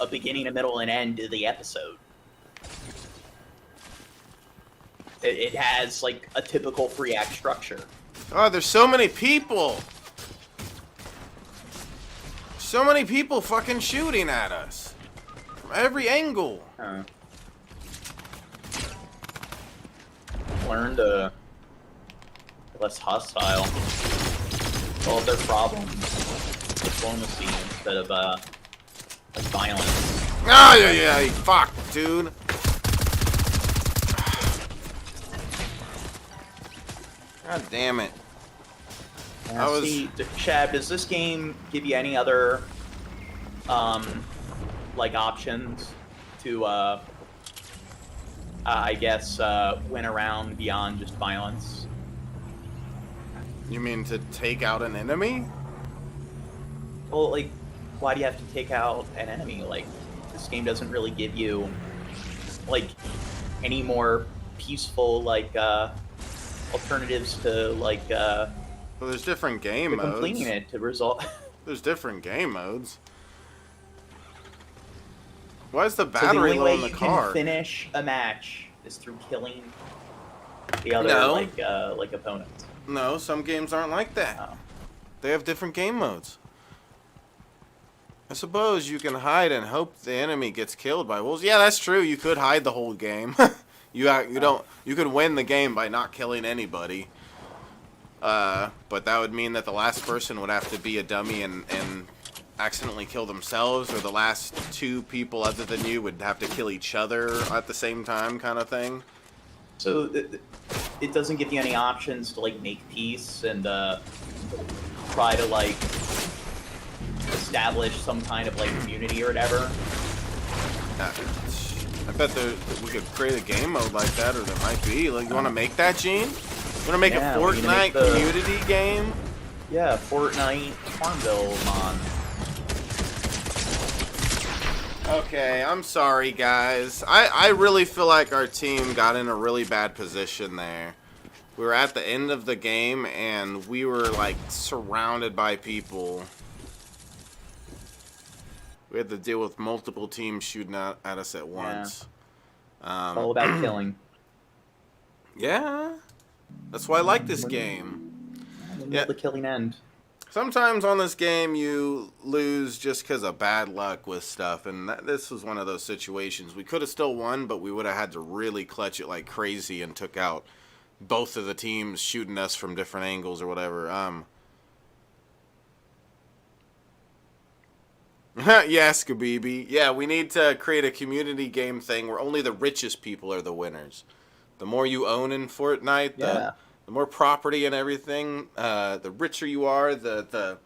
a beginning, a middle, and end to the episode. It has like a typical 3-act structure. Oh, there's so many people! So many people fucking shooting at us! From every angle! Learn to be less hostile. Solve their problems. Diplomacy instead of like violence. Oh, yeah, fuck, dude. God damn it. I was... See, Shab, does this game give you any other, like options to, I guess, win around beyond just violence? You mean to take out an enemy? Well, like, why do you have to take out an enemy? Like, this game doesn't really give you, like, any more peaceful, like, alternatives to like Well, there's different game to modes. completing it to resolve. There's different game modes. Why is the So the battery only low way in the you car? can finish a match is through killing the other No. like opponents. No, some games aren't like that. Oh. They have different game modes. I suppose you can hide and hope the enemy gets killed by wolves. Yeah, that's true. You could hide the whole game. you could win the game by not killing anybody. But that would mean that the last person would have to be a dummy and accidentally kill themselves, or the last two people other than you would have to kill each other at the same time, kind of thing. So it doesn't give you any options to like make peace and try to like establish some kind of like community or whatever. I bet we could create a game mode like that, or there might be. Like, you want to make that, Gene? You want to make a Fortnite community game? Yeah, Fortnite Farmville mod. Okay, I'm sorry, guys. I really feel like our team got in a really bad position there. We were at the end of the game, and we were, like, surrounded by people. We had to deal with multiple teams shooting at us at once. It's all about killing. Yeah. That's why I like this game. When will the killing end? Sometimes on this game you lose just because of bad luck with stuff, and this was one of those situations. We could have still won, but we would have had to really clutch it like crazy and took out both of the teams shooting us from different angles or whatever. Yes, Kabibi. Yeah, we need to create a community game thing where only the richest people are the winners. The more you own in Fortnite, the more property and everything, the richer you are, the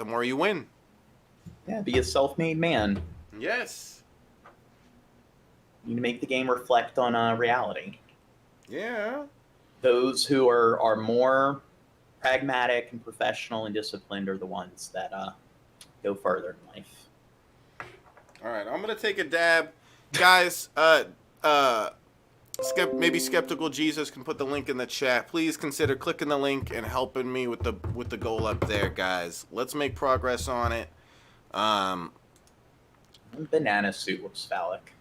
more you win. Yeah, be a self-made man. Yes. You need to make the game reflect on reality. Yeah. Those who are more pragmatic and professional and disciplined are the ones that go further in life. All right, I'm gonna take a dab, guys. Maybe Skeptical Jesus can put the link in the chat. Please consider clicking the link and helping me with the goal up there, guys. Let's make progress on it. Banana suit looks phallic.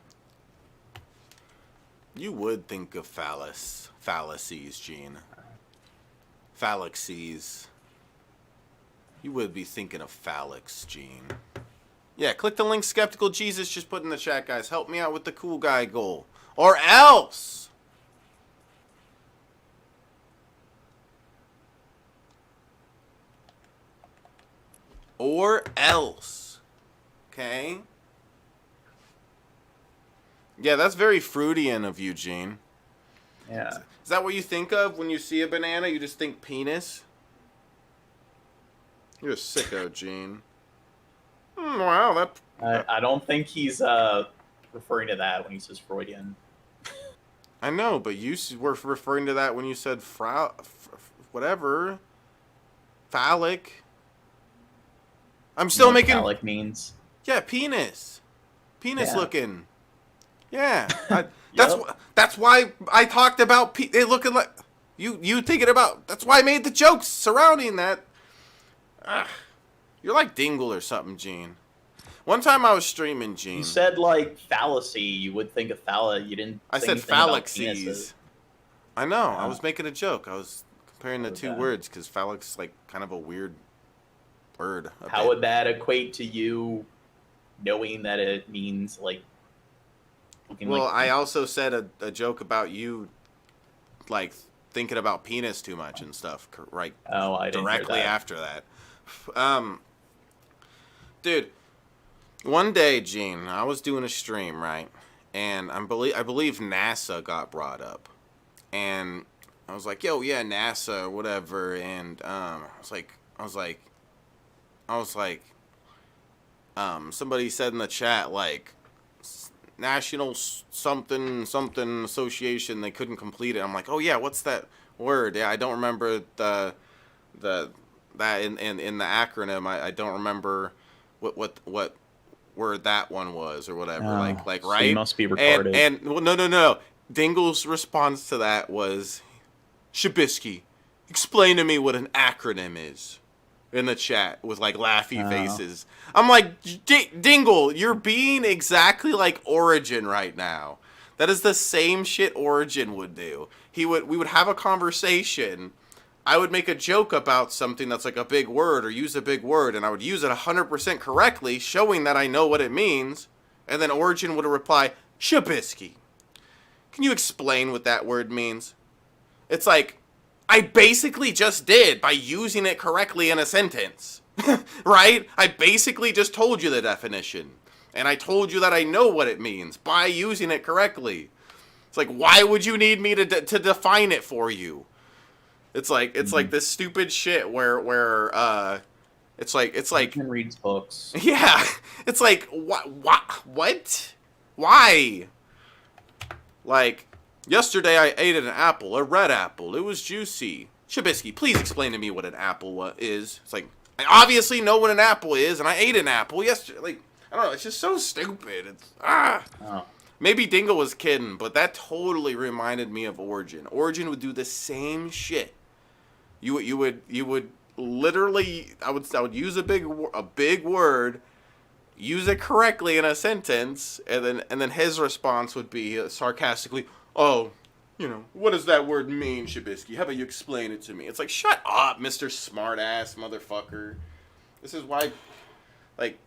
You would think of fallacies, Gene. Phallaxies. You would be thinking of phallics, Gene. Yeah, click the link Skeptical Jesus just put in the chat, guys. Help me out with the cool guy goal. Or else! Or else. Okay? Yeah, that's very Freudian of you, Gene. Yeah. Is that what you think of when you see a banana? You just think penis? You're a sicko, Gene. Wow, that... I don't think he's referring to that when he says Freudian. I know, but you were referring to that when you said whatever. Phallic. I'm still making... Phallic means? Yeah, penis. Penis Yeah. looking. Yeah. Yep. That's why I talked about they looking like... You thinking about... That's why I made the jokes surrounding that. You're like Dingle or something, Gene. One time I was streaming, Gene. You said like fallacy. You would think of phallic. You didn't. I say said anything about phallaxies. penises. I know. I was making a joke. I was comparing the two Okay. words because phallic's like kind of a weird word. How would that equate to you knowing that it means like? Well, like, I also said a joke about you, like thinking about penis too much and stuff. Right. Oh, I didn't hear directly that. after that. Dude, one day, Gene, I was doing a stream, right, and I believe NASA got brought up, and I was like, yo, yeah, NASA or whatever, and I was like, somebody said in the chat like National something Association, they couldn't complete it. I'm like, oh yeah, what's that word? Yeah, I don't remember that in the acronym. I don't remember what word that one was or whatever. Like so right? you must be retarded. And well, no. Dingle's response to that was Shabisky, explain to me what an acronym is. In the chat with like laughy faces. I'm like, Dingle, you're being exactly like Origin right now. That is the same shit Origin would do. We would have a conversation. I would make a joke about something that's like a big word or use a big word, and I would use it 100% correctly, showing that I know what it means. And then Origin would reply, Shabisky, can you explain what that word means? It's like, I basically just did by using it correctly in a sentence, right? I basically just told you the definition, and I told you that I know what it means by using it correctly. It's like, why would you need me to define it for you? It's like this stupid shit where it's like He reads books. Yeah, it's like what? Why? Like, yesterday I ate an apple, a red apple. It was juicy. Shabisky, please explain to me what an apple is. It's like, I obviously know what an apple is, and I ate an apple yesterday. Like, I don't know, it's just so stupid. It's, Maybe Dingle was kidding, but that totally reminded me of Origin. Origin would do the same shit. You would literally, I would use a big word, use it correctly in a sentence, and then his response would be sarcastically, oh, you know, what does that word mean, Shabisky? How about you explain it to me? It's like, shut up, Mr. Smartass motherfucker. This is why, like,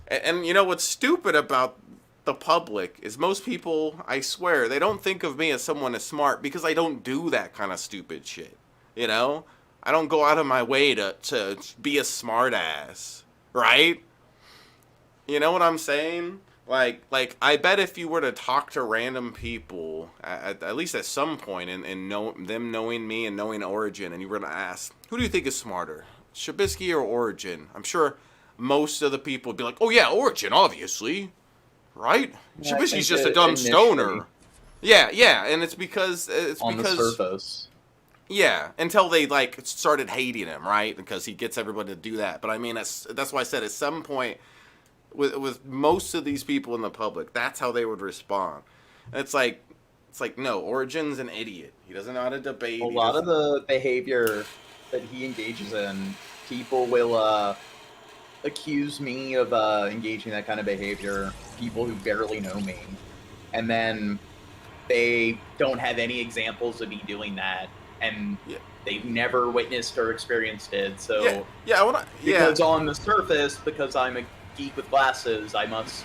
and you know what's stupid about the public is most people, I swear, they don't think of me as someone as smart because I don't do that kind of stupid shit. You know? I don't go out of my way to be a smartass, right? You know what I'm saying? Like I bet if you were to talk to random people, at least at some point, and them knowing me and knowing Origin, and you were to ask, who do you think is smarter, Shabisky or Origin? I'm sure most of the people would be like, oh yeah, Origin, obviously, right? Yeah, Shabisky's just a dumb stoner. Yeah, and it's because on the surface. Yeah, until they like started hating him, right? Because he gets everybody to do that. But I mean, that's why I said at some point, with most of these people in the public, that's how they would respond. And it's like no, Origin's an idiot. He doesn't know how to debate. A lot of the behavior that he engages in, people will accuse me of engaging in that kind of behavior. People who barely know me, and then they don't have any examples of me doing that. And they've never witnessed or experienced it. So because on the surface, because I'm a geek with glasses, I must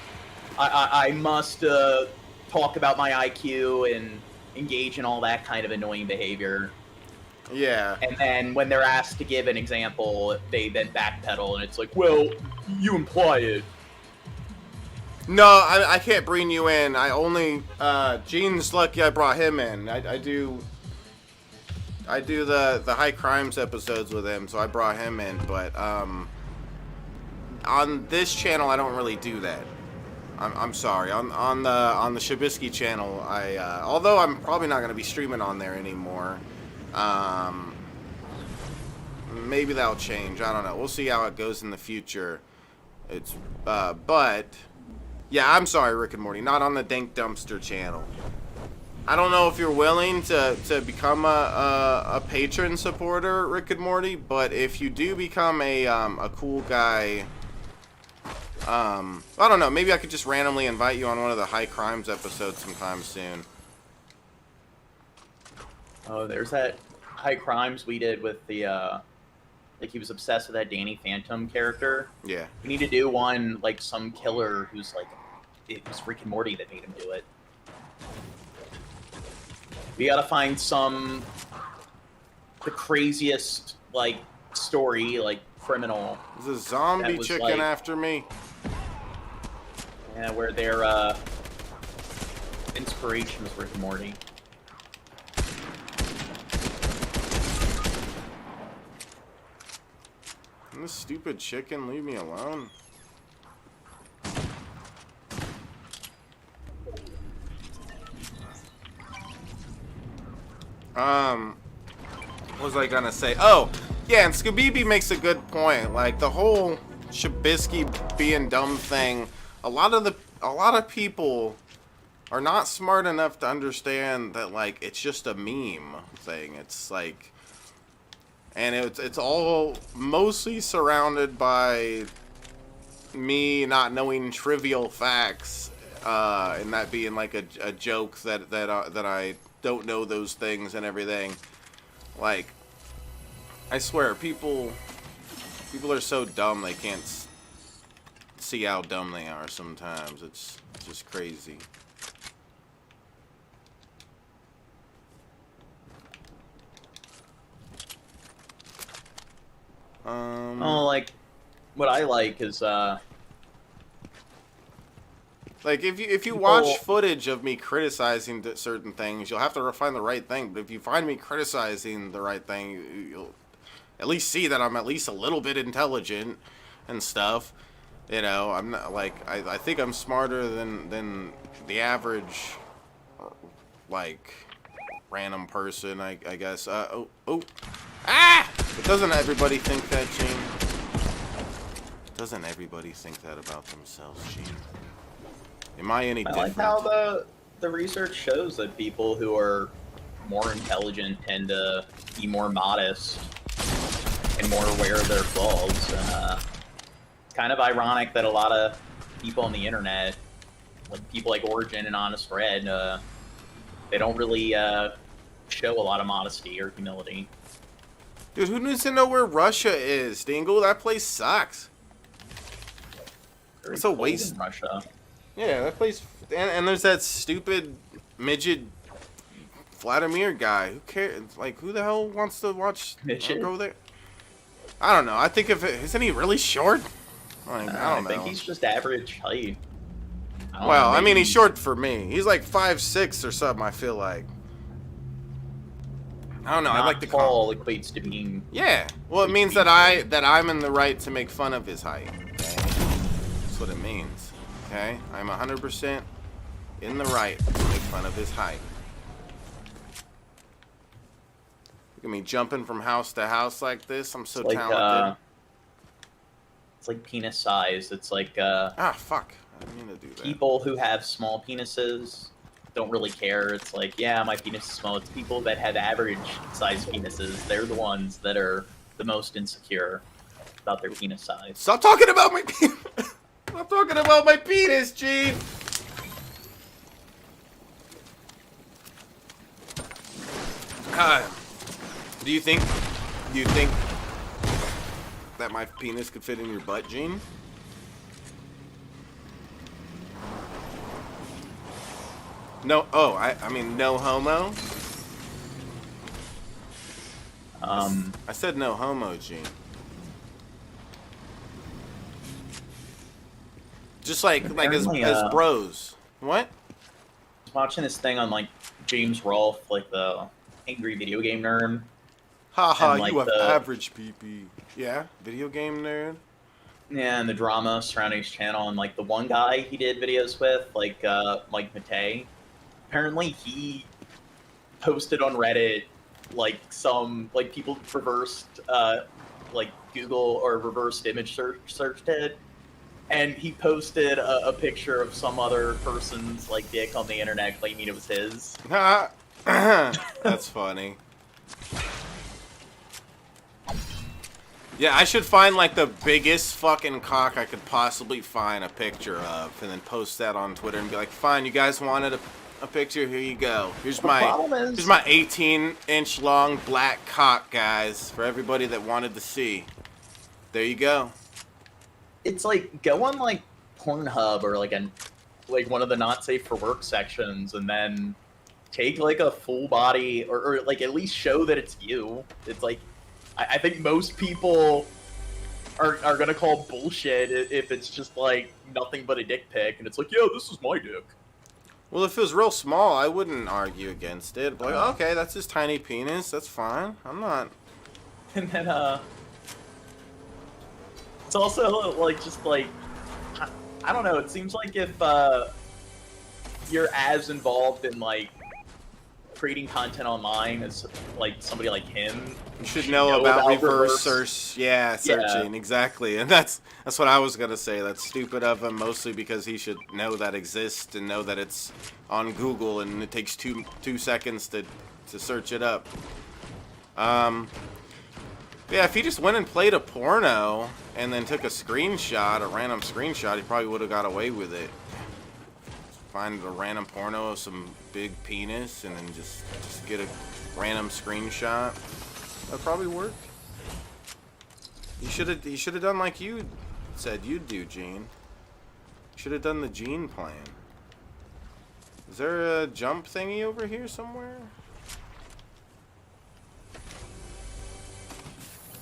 talk about my IQ and engage in all that kind of annoying behavior. Yeah. And then when they're asked to give an example, they then backpedal, and it's like, well, you imply it. No, I can't bring you in. I only Gene's lucky I brought him in. I do the high crimes episodes with him, so I brought him in. But on this channel, I don't really do that. I'm sorry. On the Shabisky channel, although I'm probably not going to be streaming on there anymore. Maybe that'll change. I don't know. We'll see how it goes in the future. But yeah, I'm sorry, Rick and Morty. Not on the Dank Dumpster channel. I don't know if you're willing to become a patron supporter, Rick and Morty, but if you do become a cool guy, I don't know, maybe I could just randomly invite you on one of the high crimes episodes sometime soon. Oh, there's that high crimes we did with the like he was obsessed with that Danny Phantom character. Yeah. We need to do one like some killer who's like it was Rick and Morty that made him do it. We gotta find the craziest, like, story, like, criminal. There's a zombie chicken like, after me. Yeah, where their, inspiration was Rick and Morty. This stupid chicken, leave me alone. What was I gonna say? Oh, yeah, and Scooby makes a good point. Like the whole Shabisky being dumb thing. A lot of people are not smart enough to understand that, like, it's just a meme thing. It's like, and it's all mostly surrounded by me not knowing trivial facts, and that being like a joke that I don't know those things and everything. Like, I swear, people are so dumb they can't see how dumb they are sometimes. It's just crazy. Oh, like, what I like is, like, if you people... watch footage of me criticizing certain things, you'll have to find the right thing. But if you find me criticizing the right thing, you'll at least see that I'm at least a little bit intelligent and stuff. You know, I'm not, like, I think I'm smarter than the average, like, random person, I guess. Oh. Ah! But doesn't everybody think that, Gene? Doesn't everybody think that about themselves, Gene? Am I any different? I like how the research shows that people who are more intelligent tend to be more modest and more aware of their flaws. And it's kind of ironic that a lot of people on the internet, like people like Origin and Honest Red, they don't really show a lot of modesty or humility. Dude, who needs to know where Russia is, Dingle? That place sucks. It's a waste. In Russia. Yeah, that place. And there's that stupid midget Vladimir guy. Who cares? Like, who the hell wants to watch? Midget? Go there? I don't know. I think if it isn't he really short? Like, I don't know. I think he's just average height. Well, I mean, he's short for me. He's like 5'6" or something. I feel like. I don't know. I like the tall equates to being. Yeah. Well, it means that I'm in the right to make fun of his height. Okay? That's what it means. Okay? I'm 100% in the right to make fun of his height. Look at me jumping from house to house like this. I'm so talented. It's like penis size. It's like fuck. I didn't mean to do that. People who have small penises don't really care. It's like, yeah, my penis is small. It's people that have average sized penises. They're the ones that are the most insecure about their penis size. Stop talking about my penis. Stop talking about my penis, Gene. Do you think that my penis could fit in your butt, Gene? No. Oh, I mean, no homo. I said no homo, Gene. Just like as bros. What? I was watching this thing on like James Rolfe, like the angry video game nerd. Haha, like you have average PP. Yeah, video game nerd. Yeah, and the drama surrounding his channel, and like the one guy he did videos with, like Mike Matei. Apparently, he posted on Reddit like some like people reversed like Google or reversed image searched it, and he posted a picture of some other person's like dick on the internet, claiming it was his. That's funny. Yeah, I should find like the biggest fucking cock I could possibly find a picture of, and then post that on Twitter and be like, "Fine, you guys wanted a picture. Here you go. Here's my 18-inch long black cock, guys, for everybody that wanted to see. There you go." It's like go on like Pornhub or like one of the not safe for work sections, and then take like a full body or like at least show that it's you. It's like I think most people are gonna call bullshit if it's just like nothing but a dick pic, and it's like, yeah, this is my dick. Well, if it was real small, I wouldn't argue against it. Like, okay, that's his tiny penis. That's fine. I'm not. And then it's also like just like I don't know. It seems like if you're as involved in like creating content online as like somebody like him. You should know about reverse search. Yeah, searching, Yeah. exactly. And that's what I was gonna say. That's stupid of him, mostly because he should know that exists and know that it's on Google and it takes two seconds to search it up. Yeah, if he just went and played a porno and then took a screenshot, a random screenshot, he probably would have got away with it. Find a random porno of some big penis and then just get a random screenshot. That'd probably work. He should have done like you said you'd do, Gene. Should have done the Gene plan. Is there a jump thingy over here somewhere?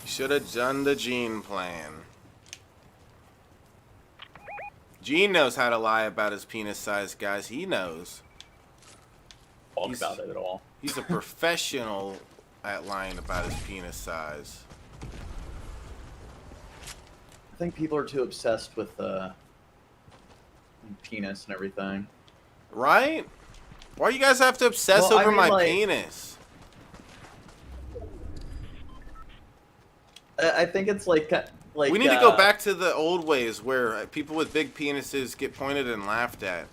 Should have done the Gene plan. Gene knows how to lie about his penis size, guys. He knows. Talk about it at all. He's a professional at lying about his penis size. I think people are too obsessed with penis and everything. Right? Why do you guys have to obsess Well, I over mean, my like- penis? I think it's like We need to go back to the old ways where people with big penises get pointed and laughed at.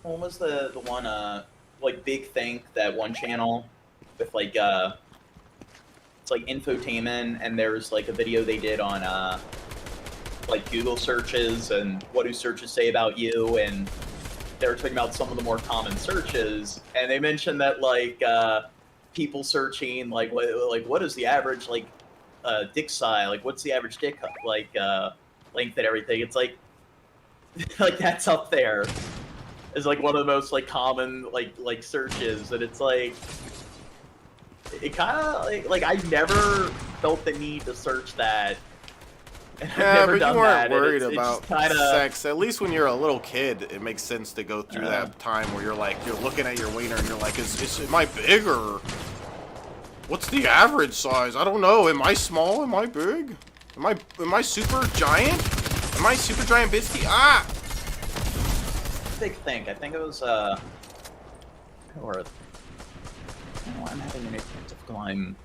What was the one like Big Think, that one channel with like it's like infotainment, and there's like a video they did on like Google searches and what do searches say about you, and they were talking about some of the more common searches, and they mentioned that like people searching like what is the average like dick size, like what's the average dick like length and everything. It's like like that's up there is like one of the most like common like searches, and it's like it kind of like I never felt the need to search that. And I've Yeah, never but done you weren't that, and worried it's about just kinda, sex. At least when you're a little kid, it makes sense to go through that time where you're like, you're looking at your wiener and you're like, am I big or what's the average size? I don't know. Am I small? Am I big? Am I super giant? Am I super giant biscuit? Ah! Big Think. I think it was or oh, I'm having a difficult time.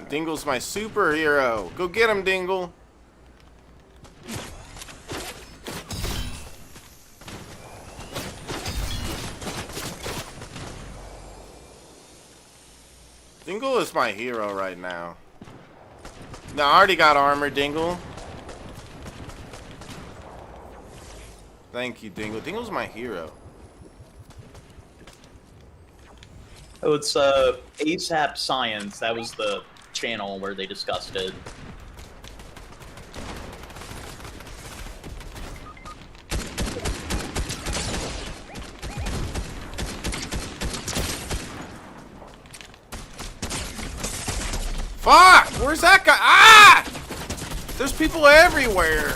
Dingle's my superhero. Go get him, Dingle. Dingle is my hero right now. No, I already got armor, Dingle. Thank you, Dingle. Dingle's my hero. Oh, it's ASAP Science. That was the channel where they discussed it. Fuck! Where's that guy? Ah! There's people everywhere.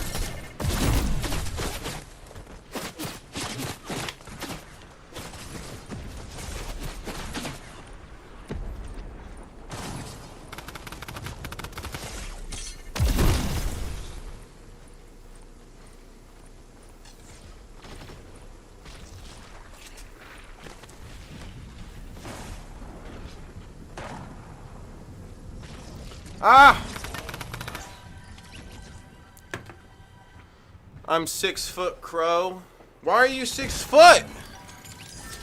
Ah! I'm 6 foot, Crow. Why are you 6 foot?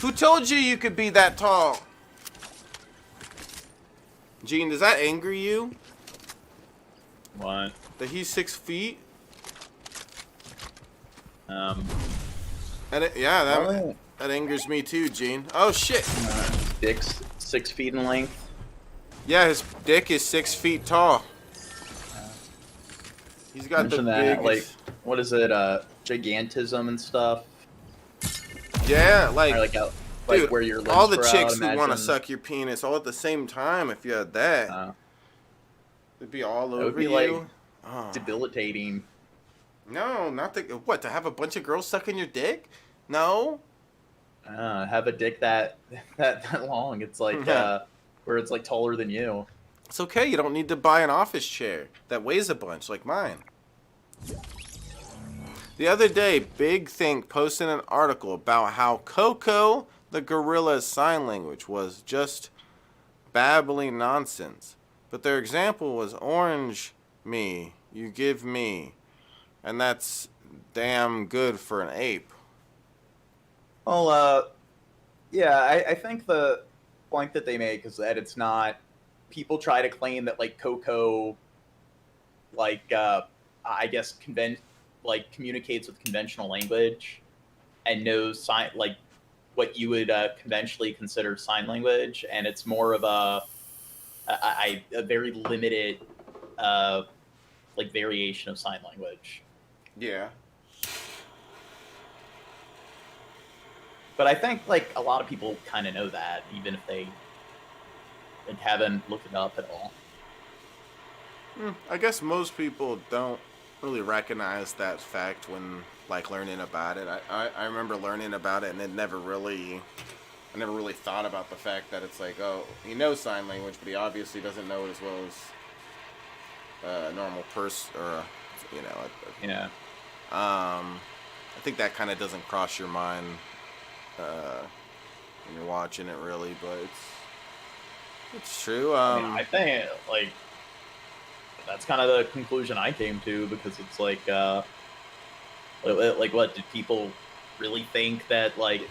Who told you you could be that tall? Gene, does that anger you? What? That he's 6 feet? Really? That angers me too, Gene. Oh shit! Dick's 6 feet in length. Yeah, his dick is 6 feet tall. He's got the Mention that, biggest. like, what is it? Gigantism and stuff. Yeah, like, Or like, out, like dude, where your limbs all the grow out, chicks who want to imagine. suck your penis all at the same time. If you had that, it'd be all That over would be you. like Oh. debilitating. No, not the what? To have a bunch of girls sucking your dick? No. Have a dick that long. It's like where it's like taller than you. It's okay. You don't need to buy an office chair that weighs a bunch like mine. The other day, Big Think posted an article about how Coco the gorilla's sign language was just babbling nonsense. But their example was orange me, you give me. And that's damn good for an ape. Well, yeah, I think the point that they make is that it's not. People try to claim that like Coco, like I guess communicates with conventional language, and knows sign like what you would conventionally consider sign language, and it's more of a very limited like variation of sign language. Yeah. But I think like a lot of people kind of know that, even if they like, haven't looked it up at all. I guess most people don't really recognize that fact when like learning about it. I remember learning about it and I never really thought about the fact that it's like, oh, he knows sign language, but he obviously doesn't know it as well as a normal person or Yeah. I think that kind of doesn't cross your mind when you're watching it really, but it's true. I think like that's kind of the conclusion I came to, because it's like what did people really think that like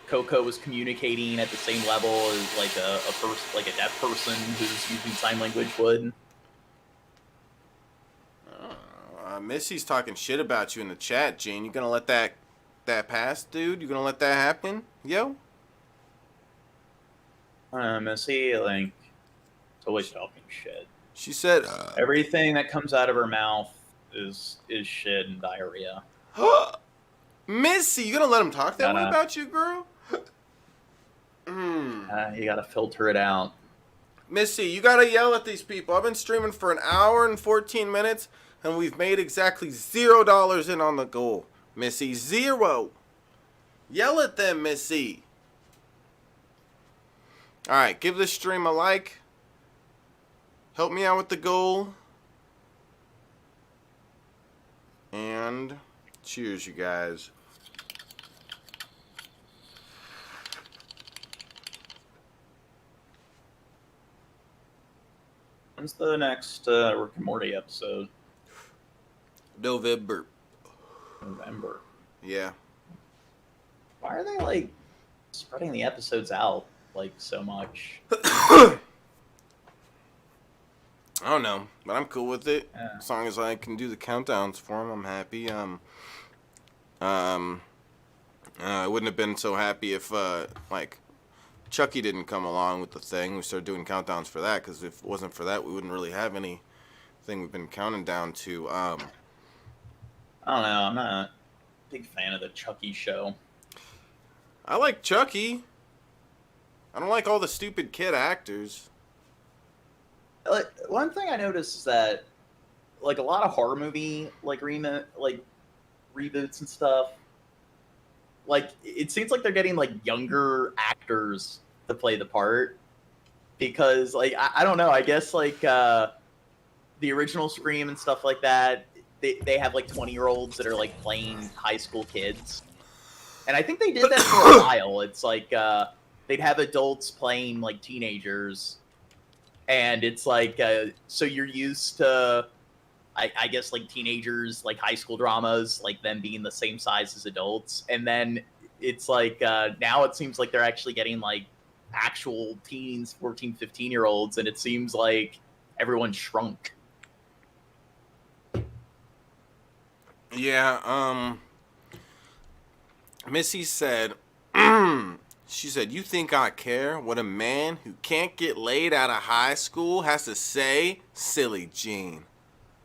Coco was communicating at the same level as like a deaf person who's using sign language would? Missy's talking shit about you in the chat, Gene. You gonna let that pass, dude? You gonna let that happen, yo? Missy, like, it's always talking shit. She said Everything that comes out of her mouth is shit and diarrhea. Missy, you gonna let him talk that way Gotta- about you, girl? You gotta filter it out. Missy, you gotta yell at these people. I've been streaming for an hour and 14 minutes, and we've made exactly $0 in on the goal. Missy, 0. Yell at them, Missy. Alright, give this stream a like. Help me out with the goal. And cheers, you guys. When's the next Rick and Morty episode? November. November. Yeah. Why are they like spreading the episodes out like so much? I don't know, but I'm cool with it. Yeah. As long as I can do the countdowns for them, I'm happy. I wouldn't have been so happy if like Chucky didn't come along with the thing. We started doing countdowns for that, because if it wasn't for that, we wouldn't really have anything we've been counting down to. I don't know. I'm not a big fan of the Chucky show. I like Chucky. I don't like all the stupid kid actors. Like, one thing I noticed is that like a lot of horror movie like reboots and stuff, like it seems like they're getting like younger actors to play the part, because like I don't know, I guess like the original Scream and stuff like that, they have like 20-year-olds that are like playing high school kids, and I think they did that for a while. It's like they'd have adults playing like teenagers, and it's like so you're used to I guess like teenagers, like high school dramas, like them being the same size as adults, and then it's like now it seems like they're actually getting like actual teens, 14, 15-year-olds, and it seems like everyone's shrunk. Yeah, Missy said, she said, you think I care what a man who can't get laid out of high school has to say? Silly Gene.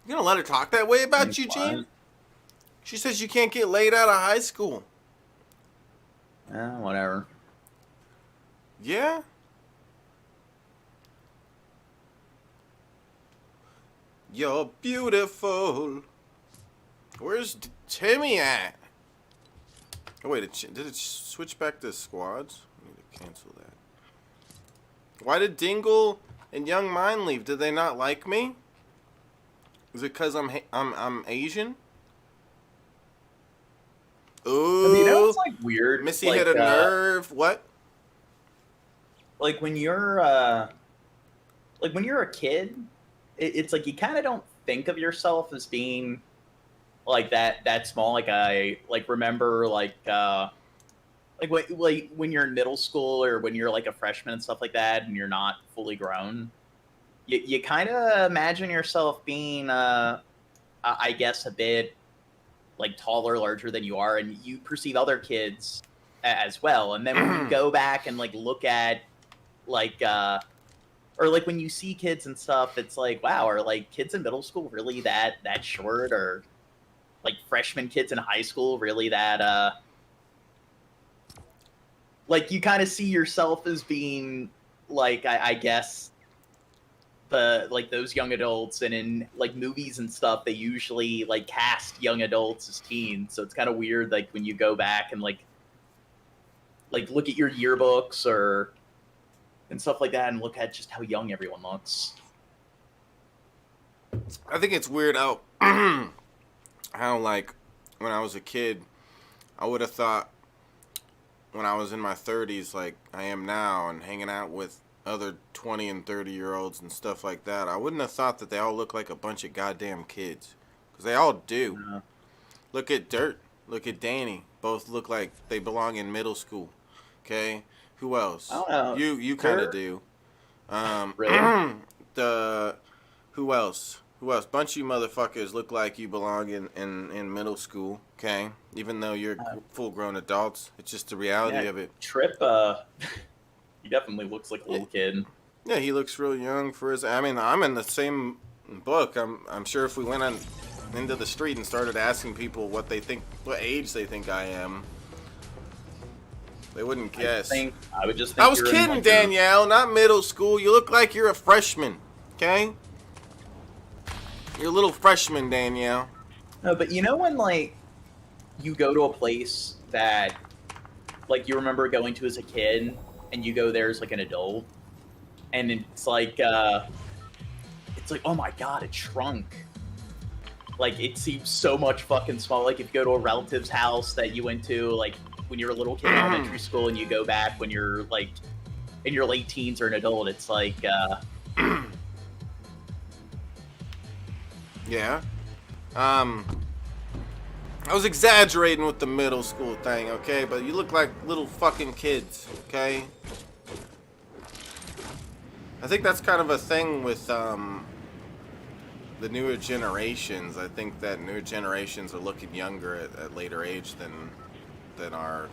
You gonna let her talk that way about you, Gene? She says you can't get laid out of high school. Whatever. Yeah? You're beautiful. Where's Timmy at? Oh, wait, did it switch back to squads? I need to cancel that. Why did Dingle and Young Mine leave? Did they not like me? Is it because I'm Asian? Ooh. I mean, you know, it's like weird. Missy like, hit a nerve. What? Like when you're a kid, it's like you kind of don't think of yourself as being like that small. Like I like remember when you're in middle school or when you're like a freshman and stuff like that, and you're not fully grown. You kind of imagine yourself being, I guess, a bit like taller, larger than you are, and you perceive other kids as well. And then when you go back and like look at like or like when you see kids and stuff, it's like, wow, are like kids in middle school really that short, or like freshman kids in high school really that like you kind of see yourself as being like I guess the like those young adults, and in like movies and stuff they usually like cast young adults as teens, so it's kind of weird like when you go back and like look at your yearbooks or and stuff like that and look at just how young everyone looks. I think it's weird how how like when I was a kid, I would have thought when I was in my 30s like I am now and hanging out with other 20 and 30-year-olds and stuff like that, I wouldn't have thought that they all look like a bunch of goddamn kids, because they all do. Yeah. Look at Dirt, look at Danny, both look like they belong in middle school. Okay, who else? I don't know. You kind of Dirt? do. Really? Who else? Bunch of you motherfuckers look like you belong in middle school, okay? Even though you're full-grown adults. It's just the reality of it. Trip, he definitely looks like a little kid. Yeah, he looks real young for his... I mean, I'm in the same book. I'm sure if we went into the street and started asking people what age they think I am, they wouldn't guess. I would just think I was kidding, Danielle, not middle school. You look like you're a freshman, okay? You're a little freshman, Danielle. No, but you know when, like, you go to a place that, like, you remember going to as a kid, and you go there as, like, an adult, and it's like, oh my god, it shrunk. Like, it seems so much fucking small. Like, if you go to a relative's house that you went to, like, when you were a little kid in elementary school, and you go back when you're, like, in your late teens or an adult, it's like, Yeah. I was exaggerating with the middle school thing, okay? But you look like little fucking kids, okay? I think that's kind of a thing with the newer generations. I think that newer generations are looking younger at later age than our,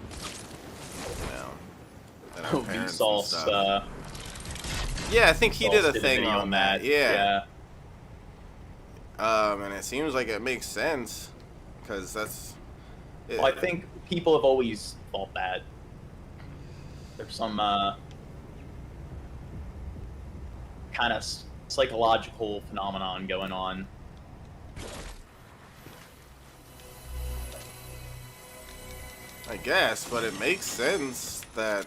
than our parents and stuff. Yeah, I think he did a thing on that. Yeah. And it seems like it makes sense, because that's... Well, I think people have always thought that. There's some kind of psychological phenomenon going on. I guess, but it makes sense that...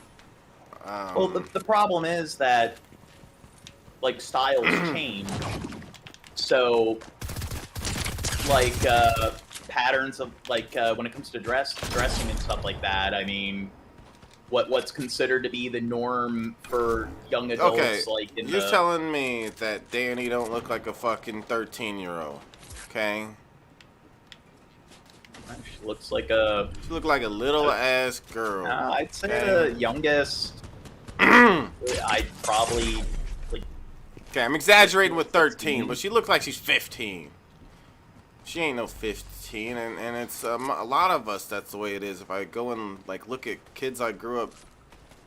Well, the problem is that, like, styles change. So, like, patterns of, like, when it comes to dressing and stuff like that, I mean, what's considered to be the norm for young adults, okay, like, you're telling me that Danny don't look like a fucking 13-year-old, okay? She looks like a... She look like a little-ass girl. I'd say the youngest, I'd probably... Okay, I'm exaggerating with 13, but she looked like she's 15. She ain't no 15, and it's a lot of us, that's the way it is. If I go and, like, look at kids I grew up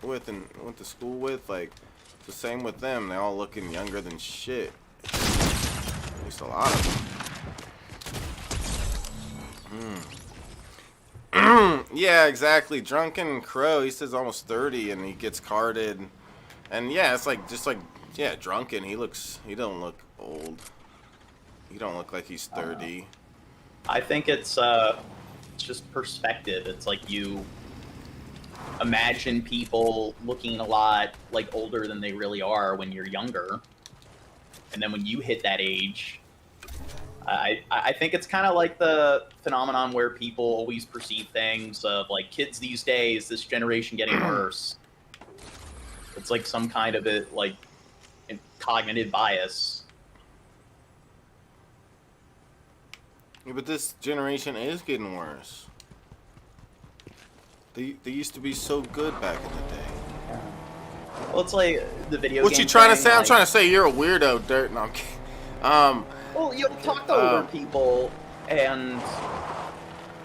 with and went to school with, like, it's the same with them. They're all looking younger than shit. At least a lot of them. Yeah, exactly. Drunken Crow, he says almost 30, and he gets carded. And, yeah, it's like, just like... Yeah, drunken. He don't look old. He don't look like he's 30. I think it's just perspective. It's like you imagine people looking a lot like older than they really are when you're younger, and then when you hit that age, I think it's kind of like the phenomenon where people always perceive things of like kids these days, this generation getting worse. It's like some kind of it like cognitive bias. Yeah, but this generation is getting worse. They used to be so good back in the day. Well, it's like the video. What game you trying to thing, say? I'm like, trying to say you're a weirdo, Dirt. No, I'm kidding. Well, you talk to older people, and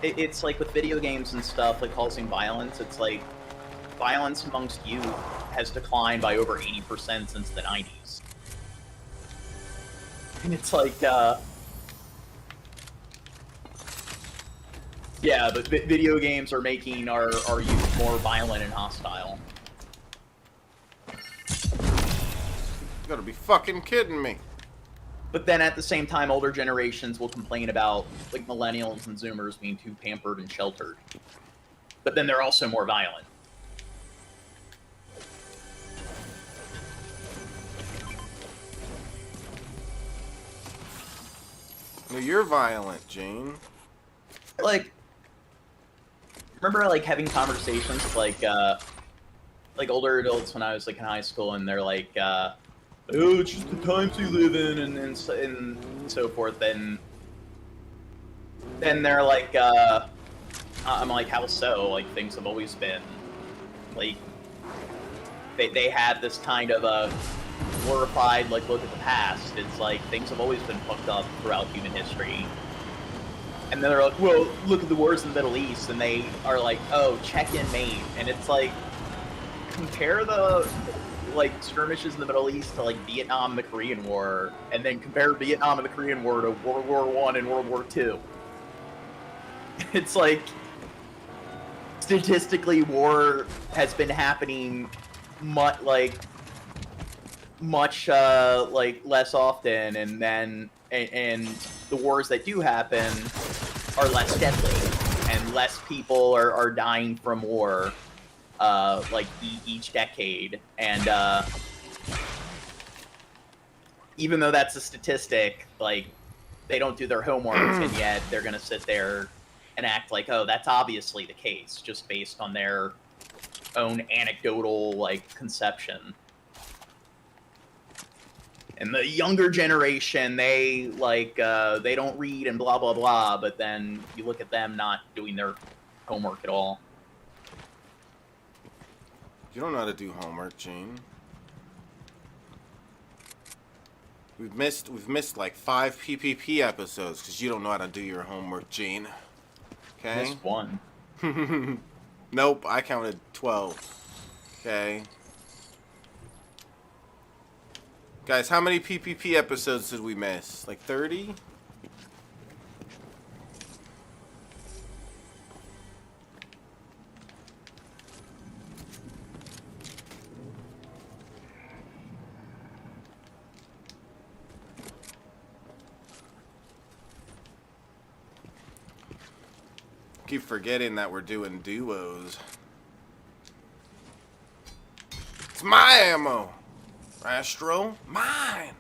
it's like with video games and stuff, like causing violence. It's like violence amongst youth has declined by over 80% since the 90s. And it's like, yeah, but video games are making our youth more violent and hostile. You gotta be fucking kidding me. But then at the same time, older generations will complain about like millennials and Zoomers being too pampered and sheltered. But then they're also more violent. No, you're violent, Gene. Like, remember like having conversations with like older adults when I was like in high school, and they're like, "Oh, it's just the times we live in," and so forth. And then they're like, I'm like, "How so? Like things have always been like." They have this kind of a glorified like look at the past. It's like things have always been fucked up throughout human history. And then they're like, well, look at the wars in the Middle East, and they are like, oh, check in Maine. And it's like, compare the like skirmishes in the Middle East to like Vietnam and the Korean War, and then compare Vietnam and the Korean War to World War I and World War II. It's like, statistically, war has been happening much less often, and then and the wars that do happen are less deadly, and less people are dying from war like each decade. And even though that's a statistic, like they don't do their homework, and yet they're gonna sit there and act like, oh, that's obviously the case, just based on their own anecdotal like conception. And the younger generation, they like they don't read and blah blah blah, but then you look at them not doing their homework at all. You don't know how to do homework, Gene. We've missed like 5 PPP episodes because you don't know how to do your homework, Gene. Okay? Missed one. Nope, I counted 12. Okay? Guys, how many PPP episodes did we miss? Like 30? Keep forgetting that we're doing duos. It's my ammo! Astro, mine!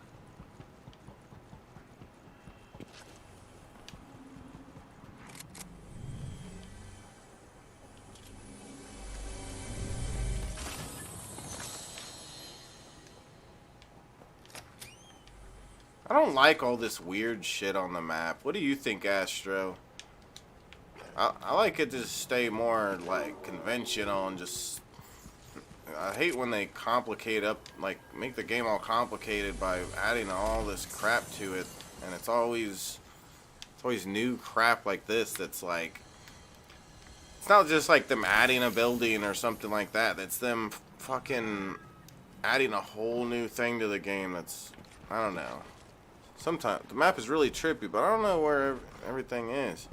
I don't like all this weird shit on the map. What do you think, Astro? I like it to stay more, like, conventional and just... I hate when they complicate up, like, make the game all complicated by adding all this crap to it. And it's always new crap like this that's like... It's not just like them adding a building or something like that. It's them fucking adding a whole new thing to the game that's... I don't know. Sometimes the map is really trippy, but I don't know where everything is.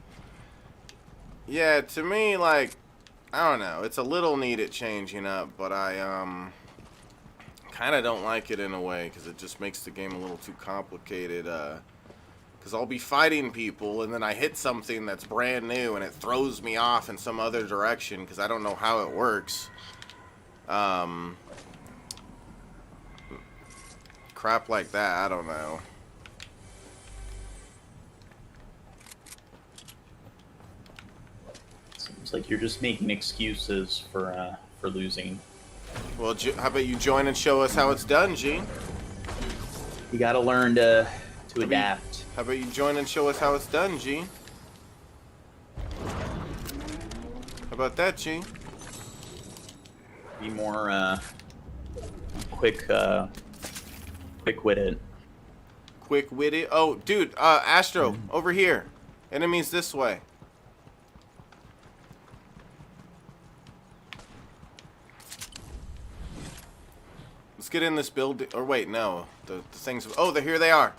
Yeah, to me, like, I don't know. It's a little needed changing up, but I kind of don't like it in a way because it just makes the game a little too complicated. Because I'll be fighting people and then I hit something that's brand new and it throws me off in some other direction because I don't know how it works. Crap like that, I don't know. It's like you're just making excuses for losing. Well, how about you join and show us how it's done, Gene? You gotta learn to adapt. How about you join and show us how it's done, Gene? How about that, Gene? Be more quick-witted. Quick-witted? Oh, dude, Astro, over here. Enemies this way. Let's get in this building. Or wait, no. The things... Oh, here they are.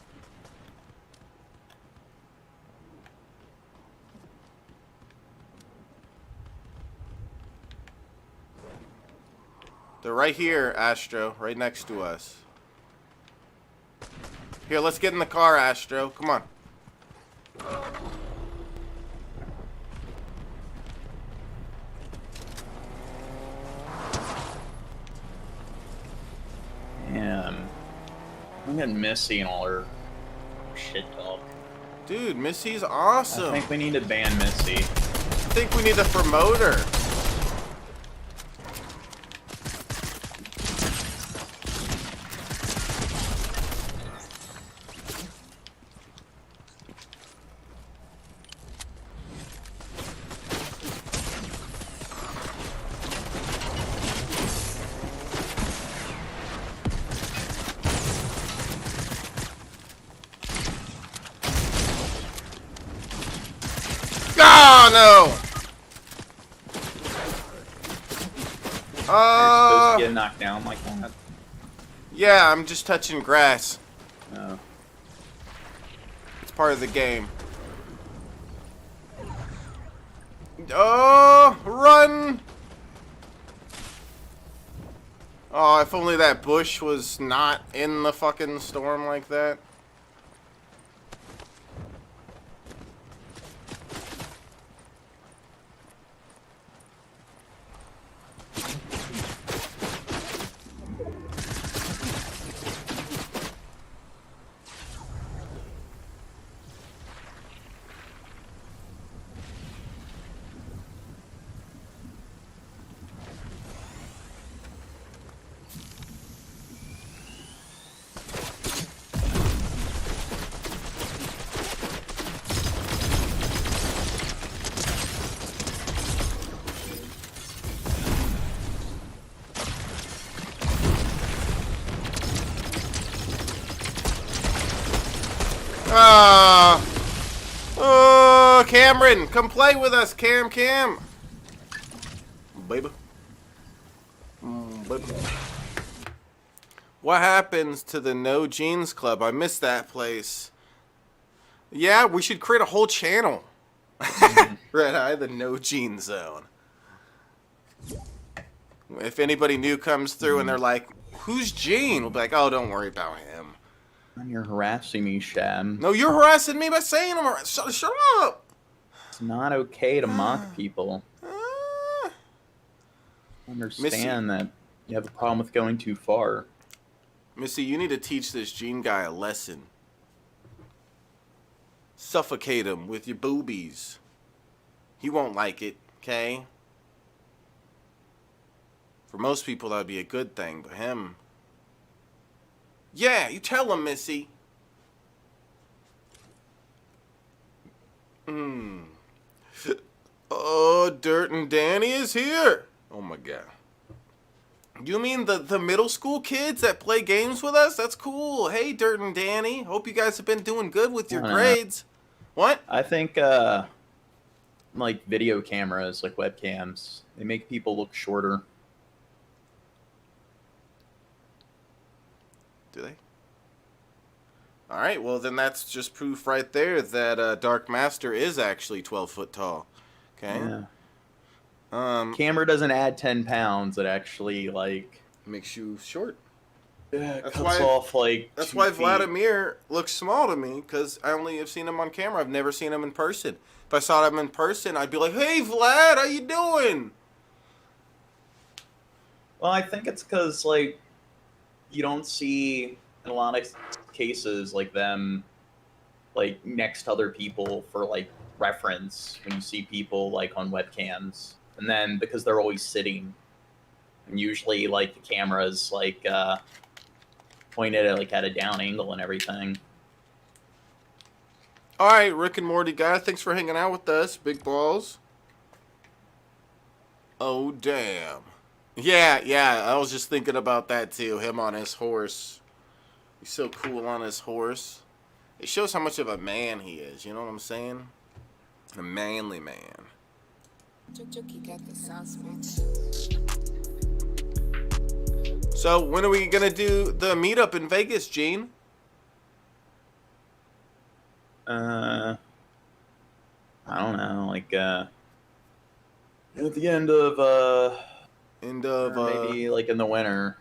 They're right here, Astro. Right next to us. Here, let's get in the car, Astro. Come on. Man, I'm getting Missy and all her shit talk. Dude, Missy's awesome. I think we need to ban Missy. I think we need to promote her. Oh, no! You're supposed to get knocked down like that? Yeah, I'm just touching grass. No. It's part of the game. Oh, run! Oh, if only that bush was not in the fucking storm like that. Oh, Cameron, come play with us, Cam. Baby. Baby. What happens to the No Jeans Club? I missed that place. Yeah, we should create a whole channel. Red Eye, the No Jeans Zone. If anybody new comes through and they're like, who's Gene? We'll be like, oh, don't worry about him. You're harassing me, Shab. No, you're harassing me by saying I'm shut up. It's not okay to mock people. Understand that you have a problem with going too far. Missy, you need to teach this Gene guy a lesson. Suffocate him with your boobies. He won't like it, okay? For most people, that would be a good thing, but him... Yeah, you tell him, Missy. Oh, Dirt and Danny is here. Oh, my God. You mean the middle school kids that play games with us? That's cool. Hey, Dirt and Danny. Hope you guys have been doing good with your grades. What? I think, like, video cameras, like webcams, they make people look shorter. Do they? Alright, well then that's just proof right there that Dark Master is actually 12 foot tall. Okay? Yeah. Camera doesn't add 10 pounds, it actually, like... makes you short. Yeah, cuts off, like, That's 2 why feet. Vladimir looks small to me, because I only have seen him on camera. I've never seen him in person. If I saw him in person, I'd be like, hey, Vlad, how you doing? Well, I think it's because, like, you don't see... in a lot of cases, like them, like next to other people for like reference when you see people like on webcams, and then because they're always sitting, and usually like the camera's like pointed at like at a down angle and everything. All right, Rick and Morty guy, thanks for hanging out with us, big balls. Oh damn. Yeah, I was just thinking about that too. Him on his horse. He's so cool on his horse. It shows how much of a man he is, you know what I'm saying? A manly man. Chuki got the sauce, bitch. So, when are we going to do the meetup in Vegas, Gene? I don't know, like at the end of maybe like in the winter.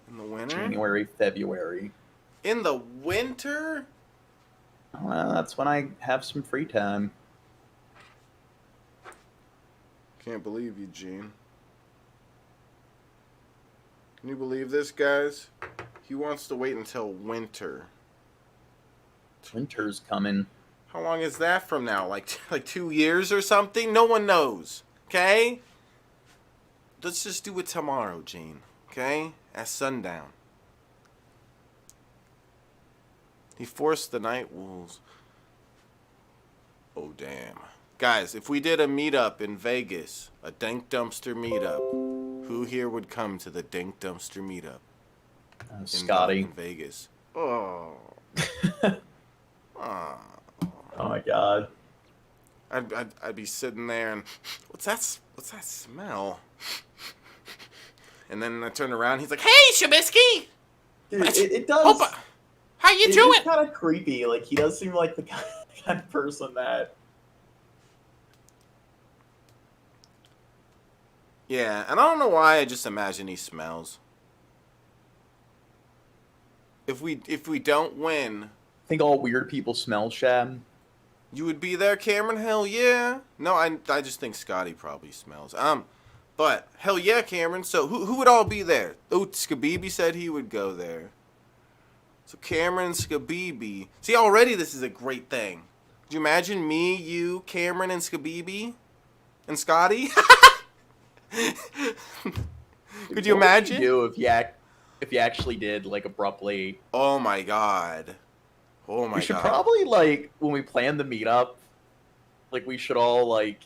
In the winter? January, February. In the winter? Well, that's when I have some free time. Can't believe you, Gene. Can you believe this, guys? He wants to wait until winter. Winter's coming. How long is that from now? Like 2 years or something? No one knows. Okay? Let's just do it tomorrow, Gene. Okay? At sundown. He forced the night wolves. Oh, damn. Guys, if we did a meetup in Vegas, a Dank Dumpster meetup, who here would come to the Dank Dumpster meetup? Scotty. In Vegas. Oh. Oh. Oh my god. I'd be sitting there and what's that smell? And then I turn around, he's like, "Hey, Shabisky!" Dude, it does. Opa, how you It's doing? kind of creepy. Like he does seem like the kind of person that. Yeah, and I don't know why. I just imagine he smells. If we don't win, I think all weird people smell, Shab. you would be there, Cameron. Hell yeah. No, I just think Scotty probably smells. But hell yeah, Cameron. So who would all be there? Oh, Skabibi said he would go there. So Cameron, Skabibi. See, already this is a great thing. Could you imagine me, you, Cameron, and Skabibi, and Scotty? Could you imagine? What would you do if you actually did like abruptly? Oh my god. Oh my We should god. probably like when we plan the meetup, like we should all like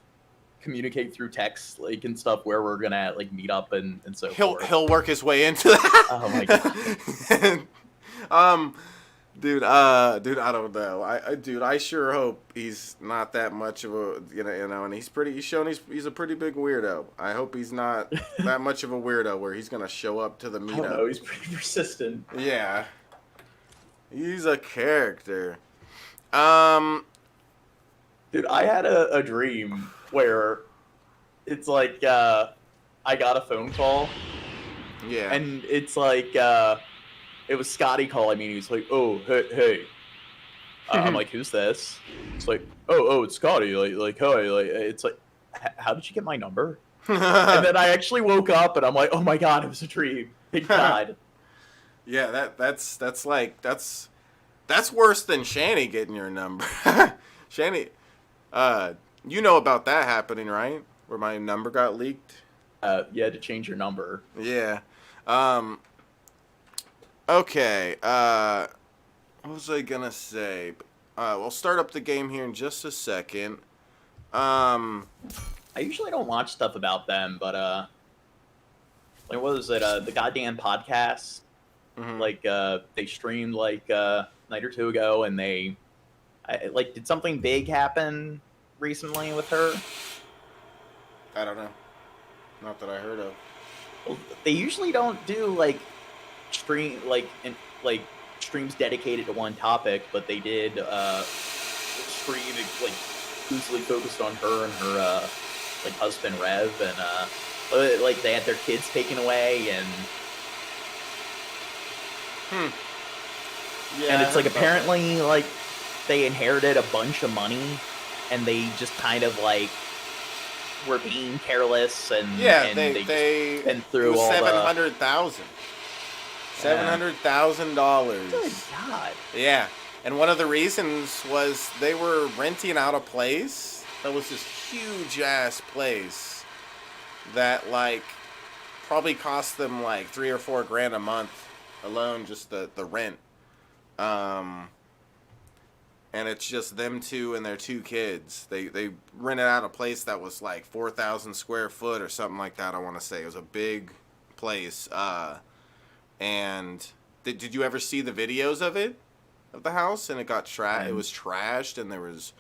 communicate through text like and stuff where we're gonna like meet up and so forth. He'll work his way into that. Oh my god. Dude, I don't know. I sure hope he's not that much of a, you know, and he's shown he's a pretty big weirdo. I hope he's not that much of a weirdo where he's gonna show up to the I don't meetup. know, he's pretty persistent. Yeah. He's a character. Dude, I had a dream where it's like I got a phone call Yeah. and it's like it was Scotty calling me and he was like, "Oh, hey." I'm like, "Who's this?" It's like, "Oh, it's Scotty." Like, "Hi." Like, it's like, "How did you get my number?" And then I actually woke up and I'm like, "Oh my god, it was a dream." Thank God. Yeah, that's worse than Shani getting your number. Shani, you know about that happening, right? Where my number got leaked. You had to change your number. Yeah. Okay. What was I gonna say? We'll start up the game here in just a second. I usually don't watch stuff about them, but like what was it? The goddamn podcast. Mhm. Like they streamed like a night or two ago, and did something big happen recently with her? I don't know. Not that I heard of. Well, they usually don't do like streams dedicated to one topic, but they did stream like loosely focused on her and her like husband Rev, and like they had their kids taken away, and Yeah. and I it's like heard about apparently like they inherited a bunch of money, and they just kind of like were being careless, and Yeah, and they just went through all $700,000. $700,000. Good God. Yeah, And one of the reasons was they were renting out a place that was this huge ass place that like probably cost them like $3 or $4 a month alone, just the rent. And it's just them two and their two kids. They rented out a place that was like 4,000 square foot or something like that. I want to say it was a big place. And did you ever see the videos of it, of the house? And it got it was trashed, and there was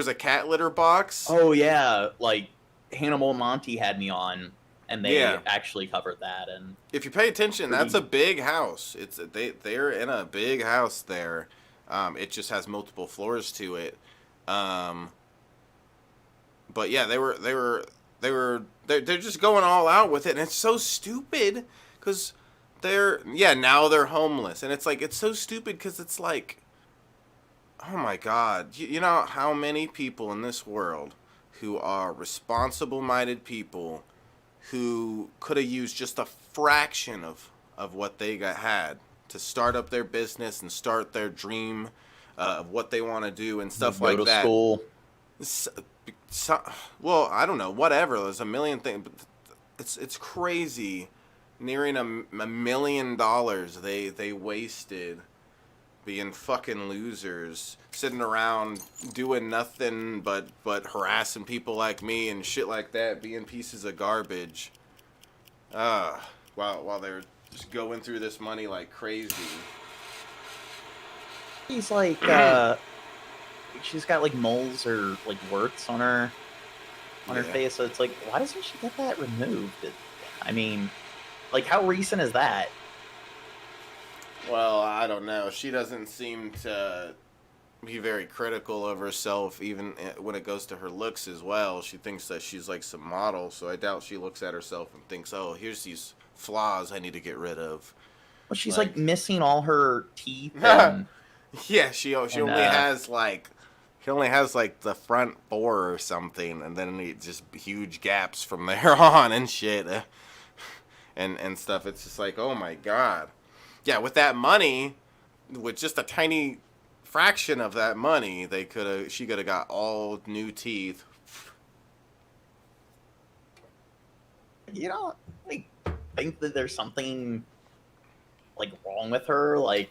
a cat litter box. Oh yeah, like Hannibal and Monty had me on, and they actually covered that. And if you pay attention, that's a big house. They're in a big house there. It just has multiple floors to it. But yeah, they're just going all out with it, and it's so stupid because now they're homeless, and it's like it's so stupid because it's like, oh my God, you know how many people in this world who are responsible-minded people who could have used just a fraction of what they had to start up their business and start their dream of what they want to do and stuff like that. Go to school. Well, I don't know, whatever. There's a million things, but it's crazy. Nearing $1 million they wasted being fucking losers, sitting around doing nothing but harassing people like me and shit like that, being pieces of garbage. While they're just going through this money like crazy. She's like, she's got like moles or like warts on her face. So it's like, why doesn't she get that removed? I mean, like, how recent is that? Well, I don't know. She doesn't seem to be very critical of herself, even when it goes to her looks as well. She thinks that she's like some model, so I doubt she looks at herself and thinks, oh, here's these flaws I need to get rid of. Well, she's like missing all her teeth. And, yeah, she only has like the front 4 or something, and then just huge gaps from there on and shit, and stuff. It's just like, oh my God. Yeah, with that money, with just a tiny fraction of that money, she could have got all new teeth. You don't like think that there's something like wrong with her, like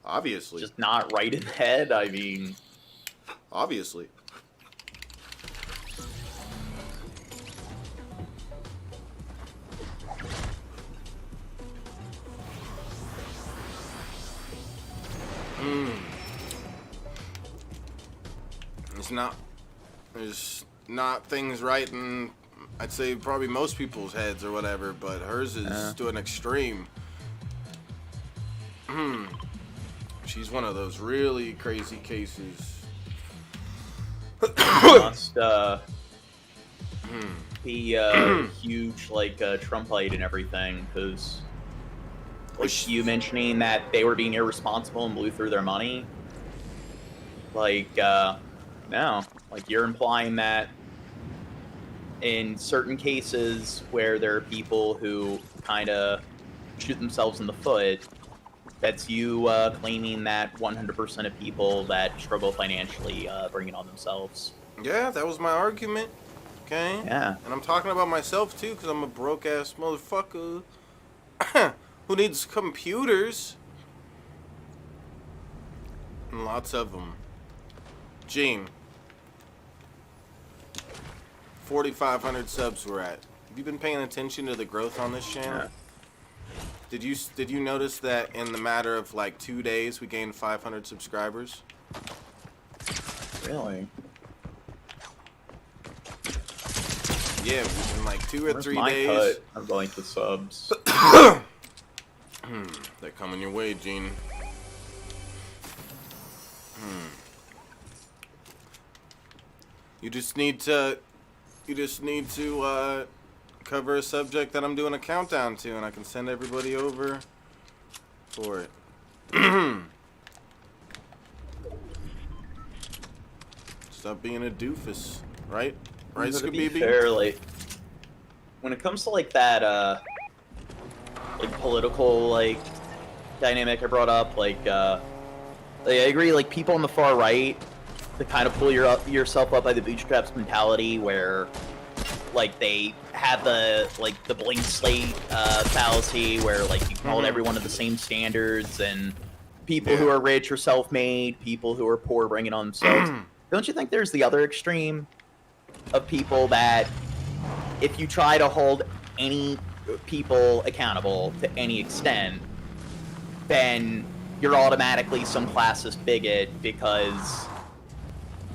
obviously just not right in the head? I mean, obviously. There's not things right in, I'd say, probably most people's heads or whatever, but hers is to an extreme. She's one of those really crazy cases. Must be huge, like Trumpite and everything, because like you mentioning that they were being irresponsible and blew through their money. Like, no, like you're implying that in certain cases where there are people who kind of shoot themselves in the foot, that's you claiming that 100% of people that struggle financially bring it on themselves. Yeah, that was my argument. Okay. Yeah. And I'm talking about myself too, because I'm a broke ass motherfucker who needs computers. And lots of them. Gene. 4,500 subs we're at. Have you been paying attention to the growth on this channel? Yeah. Did you notice that in the matter of like 2 days we gained 500 subscribers? Really? Yeah, in like 2 or 3 my days. Cut of like the subs. They're coming your way, Gene. You just need to cover a subject that I'm doing a countdown to, and I can send everybody over for it. Stop being a doofus, right? Right, To be Scooby? fair, like when it comes to like that like political like dynamic I brought up, like I agree. Like people on the far right, to kind of pull yourself up by the bootstraps mentality, where like they have the blank slate fallacy, where like you can hold everyone to the same standards, and people who are rich are self-made, people who are poor bring it on themselves. Don't you think there's the other extreme of people that if you try to hold any people accountable to any extent, then you're automatically some classist bigot because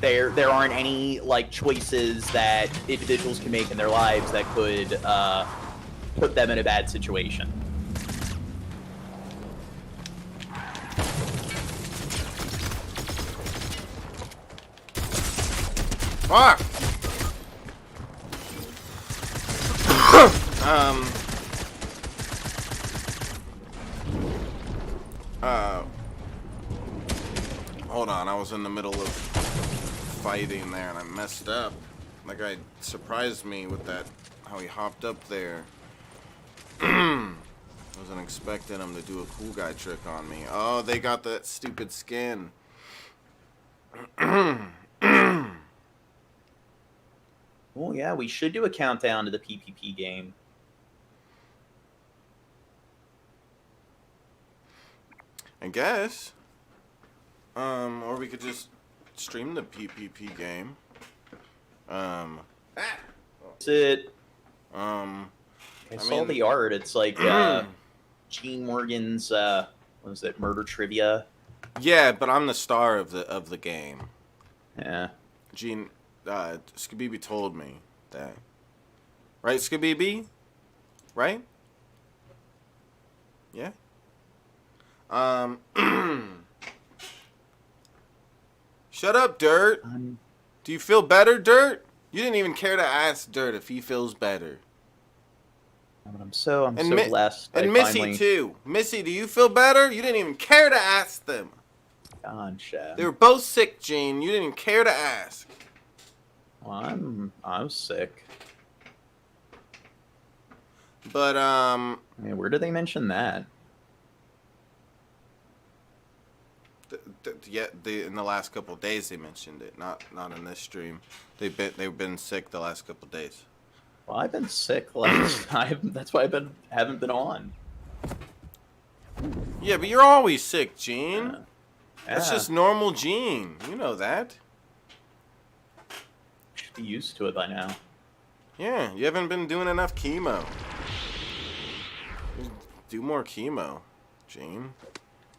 there aren't any like choices that individuals can make in their lives that could put them in a bad situation. Fuck! Hold on, I was in the middle of fighting there and I messed up. That guy surprised me with that, how he hopped up there. Wasn't expecting him to do a cool guy trick on me. Oh, they got that stupid skin. Well, yeah, we should do a countdown to the PPP game. I guess. Or we could just stream the PPP game. Is it? I saw mean- the art. It's like Gene Morgan's what was it? Murder Trivia. Yeah, but I'm the star of the game. Yeah. Gene, Skabibi told me that. Right, Skabibi? Right? Yeah? Shut up, Dirt. Do you feel better, Dirt? You didn't even care to ask Dirt if he feels better. I'm so Mi- blessed. And I Missy, finally... too. Missy, do you feel better? You didn't even care to ask them. God, Shab. They were both sick, Gene. You didn't even care to ask. Well, I'm sick. But, I mean, where did they mention that? in the last couple of days they mentioned it, not in this stream. They've been sick the last couple of days. Well, I've been sick last time. That's why haven't been on. Yeah, but you're always sick, Gene. Yeah. That's just normal Gene. You know that. Should be used to it by now. Yeah, you haven't been doing enough chemo. Do more chemo, Gene.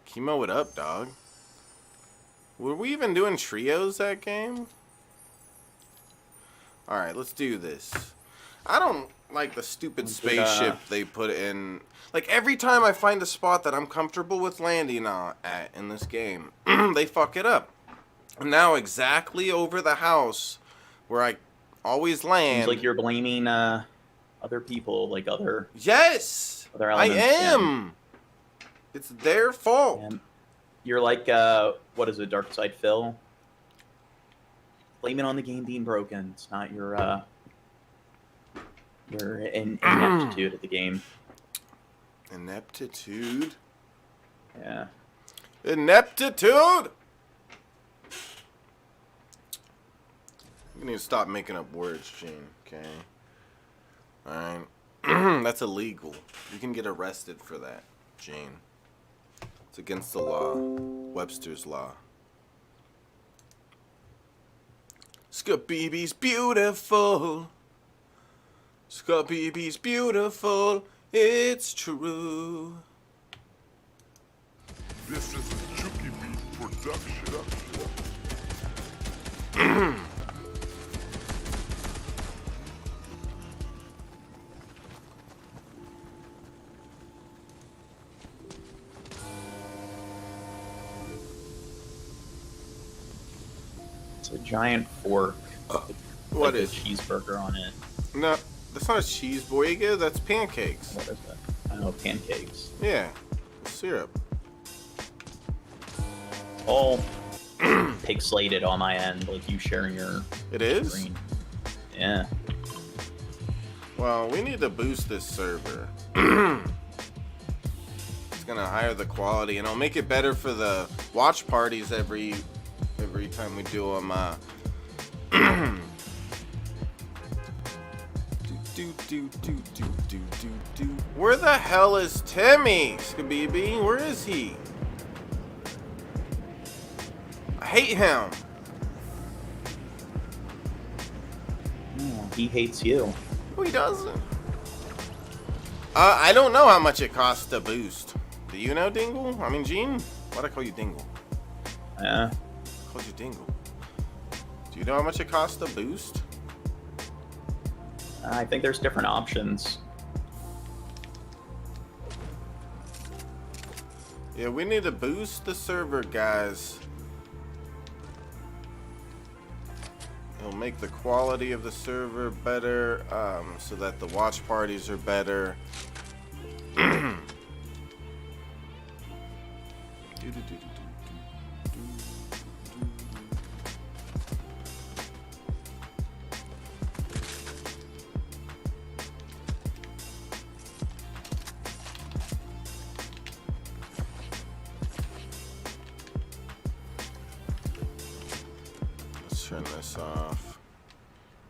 Chemo it up, dog. Were we even doing trios that game? Alright, let's do this. I don't like the stupid spaceship they put in. Like, every time I find a spot that I'm comfortable with landing at in this game, they fuck it up. And now exactly over the house where I always land. Seems like you're blaming other people, like other... Yes! Other I elements, am! It's their fault. And you're like, what is it, Dark Side Phil? Blame it on the game being broken. It's not your ineptitude at the game. Ineptitude? Yeah. Ineptitude! You need to stop making up words, Gene, okay? Alright? That's illegal. You can get arrested for that, Gene. It's against the law. Webster's law. Skabibi's beautiful. Skabibi's beautiful. It's true. This is a Chuki Beat production. It's a giant fork. What with is? a cheeseburger on it? No, that's not a cheese boyga. That's pancakes. What is that? I don't know, pancakes. Yeah, syrup. All pixelated on my end, like you sharing your It is? screen. Yeah. Well, we need to boost this server. gonna higher the quality, and it'll make it better for the watch parties every time we do them. Where the hell is Timmy, Skabibi? Where is he? I hate him. He hates you. No, he doesn't. I don't know how much it costs to boost. Do you know, Dingle? I mean, Gene? Why'd I call you Dingle? Yeah. I called you Dingle. Do you know how much it costs to boost? I think there's different options. Yeah, we need to boost the server, guys. It'll make the quality of the server better, so that the watch parties are better. Let's turn this off.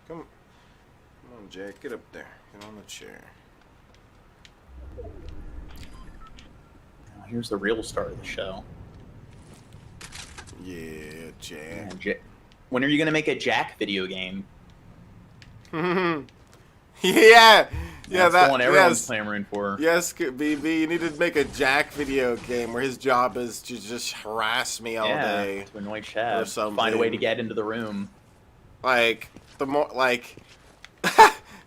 Come on, Jack, get up there. Get on the chair. Now, here's the real star of the show. Yeah, Jack. When are you gonna make a Jack video game? Yeah, That's the one everyone's clamoring for. Yes, BB, you need to make a Jack video game where his job is to just harass me all day. To annoy Chad. Or something. Find a way to get into the room. Like, the more, like...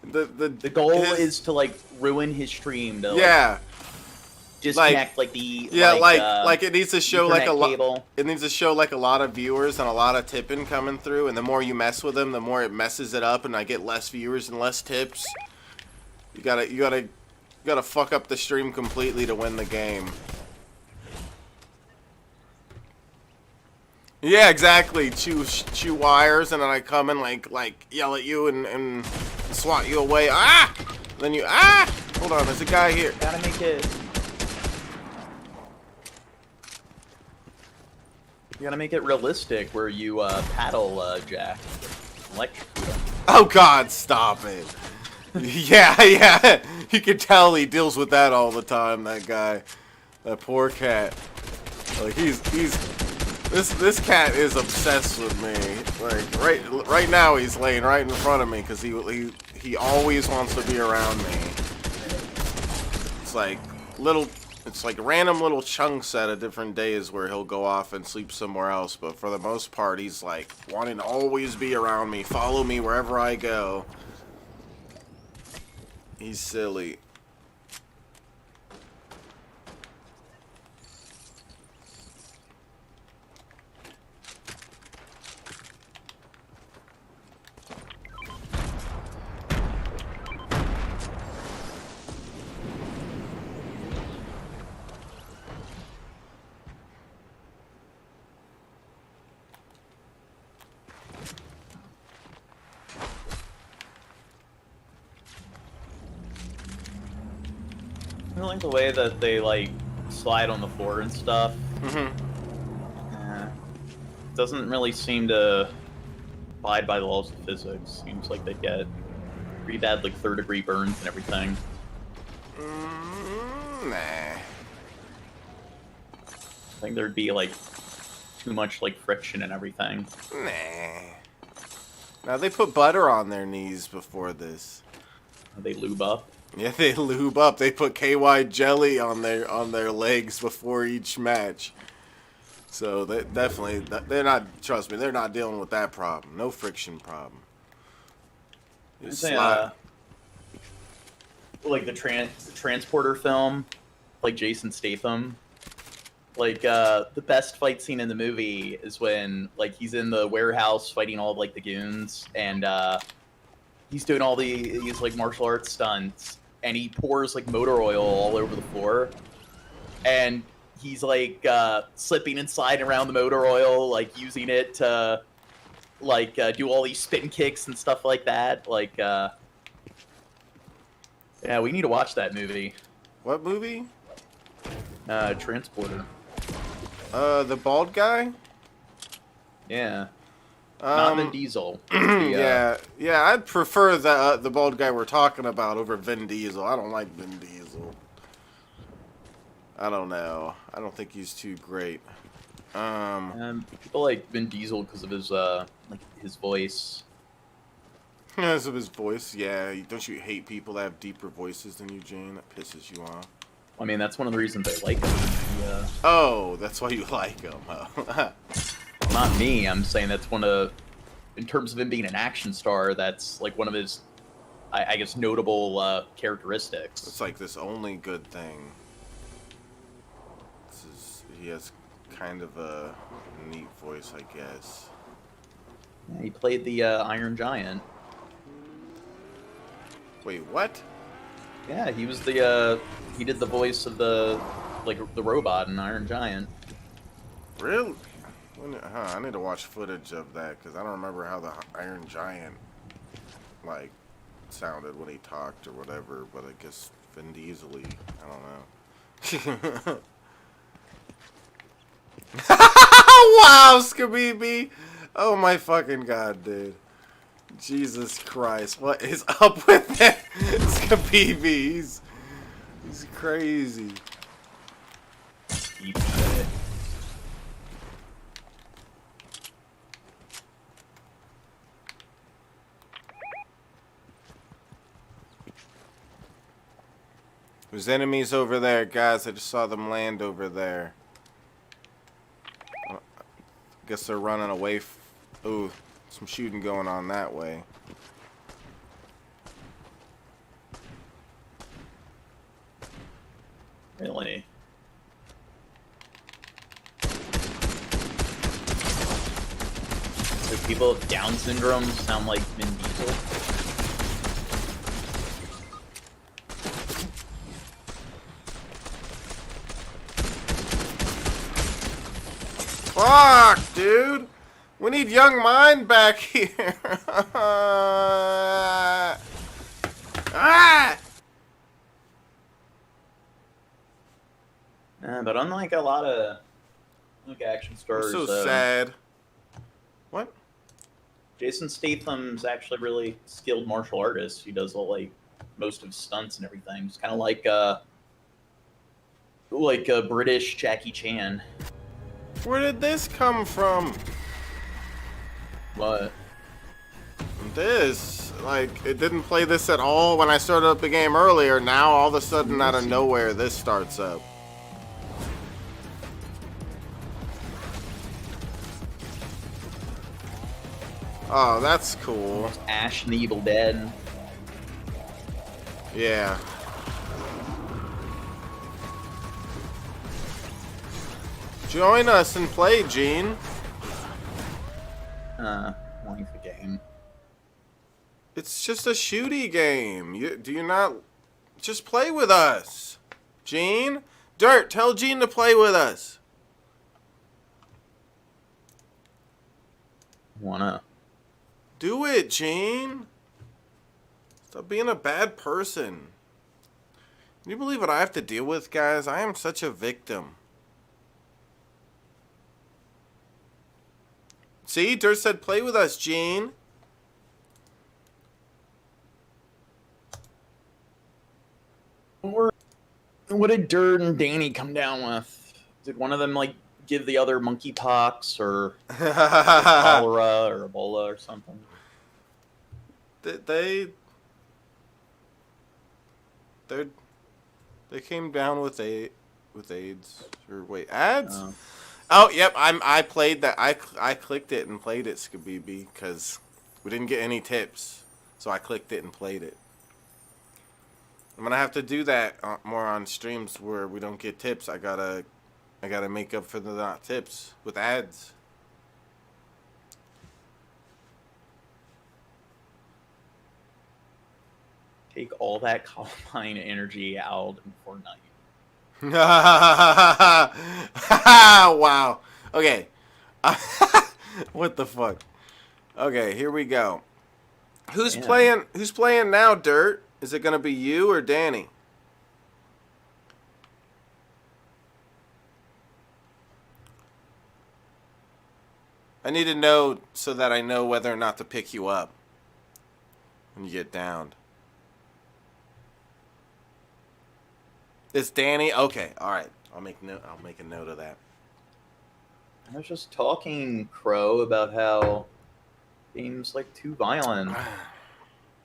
The goal is to, like, ruin his stream. To, yeah. Disconnect, like the... Yeah, like it needs to show, like, a lot... It needs to show, like, a lot of viewers and a lot of tipping coming through, and the more you mess with them, the more it messes it up, and I get less viewers and less tips. You gotta fuck up the stream completely to win the game. Yeah, exactly. Chew wires, and then I come and like yell at you and swat you away. Ah! Then you Hold on, there's a guy here. Gotta make it. You gotta make it realistic, where you paddle Jack, electrocute him. Oh God, stop it. Yeah. You can tell he deals with that all the time, that guy. That poor cat. Like, this cat is obsessed with me. Like, right now he's laying right in front of me because he always wants to be around me. It's like random little chunks at a different days where he'll go off and sleep somewhere else, but for the most part he's like wanting to always be around me, follow me wherever I go. He's silly. I like the way that they like slide on the floor and stuff. Doesn't really seem to abide by the laws of physics. Seems like they get pretty bad, like third-degree burns and everything. Nah. I think there'd be like too much like friction and everything. Nah. Now they put butter on their knees before this. They lube up. Yeah, they lube up. They put KY jelly on their legs before each match. So they definitely, they're not. Trust me, they're not dealing with that problem. No friction problem. Like the transporter film, like Jason Statham. Like the best fight scene in the movie is when like he's in the warehouse fighting all of like the goons, and he's doing all these like martial arts stunts, and he pours like motor oil all over the floor, and he's like slipping and sliding around the motor oil, like using it to like do all these spin kicks and stuff like that. Like yeah, we need to watch that movie. What movie? Transporter. The bald guy? Yeah. Not Vin Diesel. The, yeah, I'd prefer the bald guy we're talking about over Vin Diesel. I don't like Vin Diesel. I don't know. I don't think he's too great. People like Vin Diesel because of his like his voice. Because of his voice, yeah. Don't you hate people that have deeper voices than you, Jane? That pisses you off. I mean, that's one of the reasons I like him. Yeah. Oh, that's why you like him. Oh. Not me. I'm saying that's one of, in terms of him being an action star, that's like one of his, I guess, notable characteristics. It's like this only good thing. He has kind of a neat voice, I guess. Yeah, he played the Iron Giant. Wait, what? Yeah, he was the he did the voice of the robot in Iron Giant. Really? I need to watch footage of that because I don't remember how the Iron Giant like sounded when he talked or whatever. But I guess Vin Diesel-y, I don't know. Wow, Scabby! Oh my fucking god, dude! Jesus Christ, what is up with that Scabby? He's crazy. Keep it. There's enemies over there, guys. I just saw them land over there. Guess they're running away. Ooh, some shooting going on that way. Really? So people with Down syndrome sound like Vin Diesel? Fuck, dude! We need Young Mind back here. Ah! But unlike a lot of action I'm stars, so sad. What? Jason Statham's actually a really skilled martial artist. He does all most of his stunts and everything. It's kind of like a British Jackie Chan. Where did this come from? What? This, like, it didn't play this at all when I started up the game earlier. Now, all of a sudden, out of nowhere, this starts up. Oh, that's cool. Ash and the Evil Dead. Yeah. Join us and play, Gene. Wanting the game. It's just a shooty game. Do you not... Just play with us. Gene? Dirt, tell Gene to play with us. Wanna? Do it, Gene. Stop being a bad person. Can you believe what I have to deal with, guys? I am such a victim. See, Dirt said play with us, Gene. What did Dirt and Danny come down with? Did one of them give the other monkeypox or cholera or Ebola or something? They came down with AIDS or wait, ads? Oh, yep, I played that. I clicked it and played it, Skabibi, because we didn't get any tips. So I clicked it and played it. I'm gonna have to do that more on streams where we don't get tips. I gotta make up for the not tips with ads. Take all that Columbine energy out in Fortnite. Wow. Okay. What the fuck? Okay, here we go. Who's playing now, Dirt? Is it gonna be you or Danny? I need to know so that I know whether or not to pick you up when you get downed. It's Danny? Okay, alright. I'll make a note of that. I was just talking, Crow, about how games like too violent.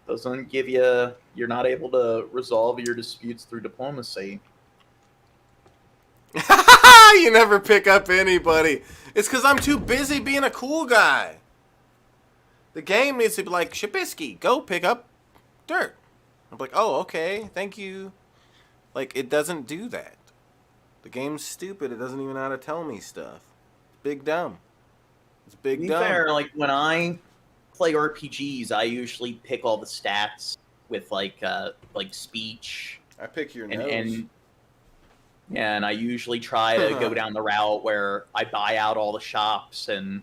Doesn't give you, you're not able to resolve your disputes through diplomacy. You never pick up anybody. It's because I'm too busy being a cool guy. The game needs to be like, Shabisky, go pick up dirt. I'm like, oh, okay, thank you. Like, it doesn't do that. The game's stupid. It doesn't even know how to tell me stuff. It's big dumb. It's big To be dumb. fair, like when I play RPGs, I usually pick all the stats with like speech I pick your nose. and yeah, and I usually try to go down the route where I buy out all the shops and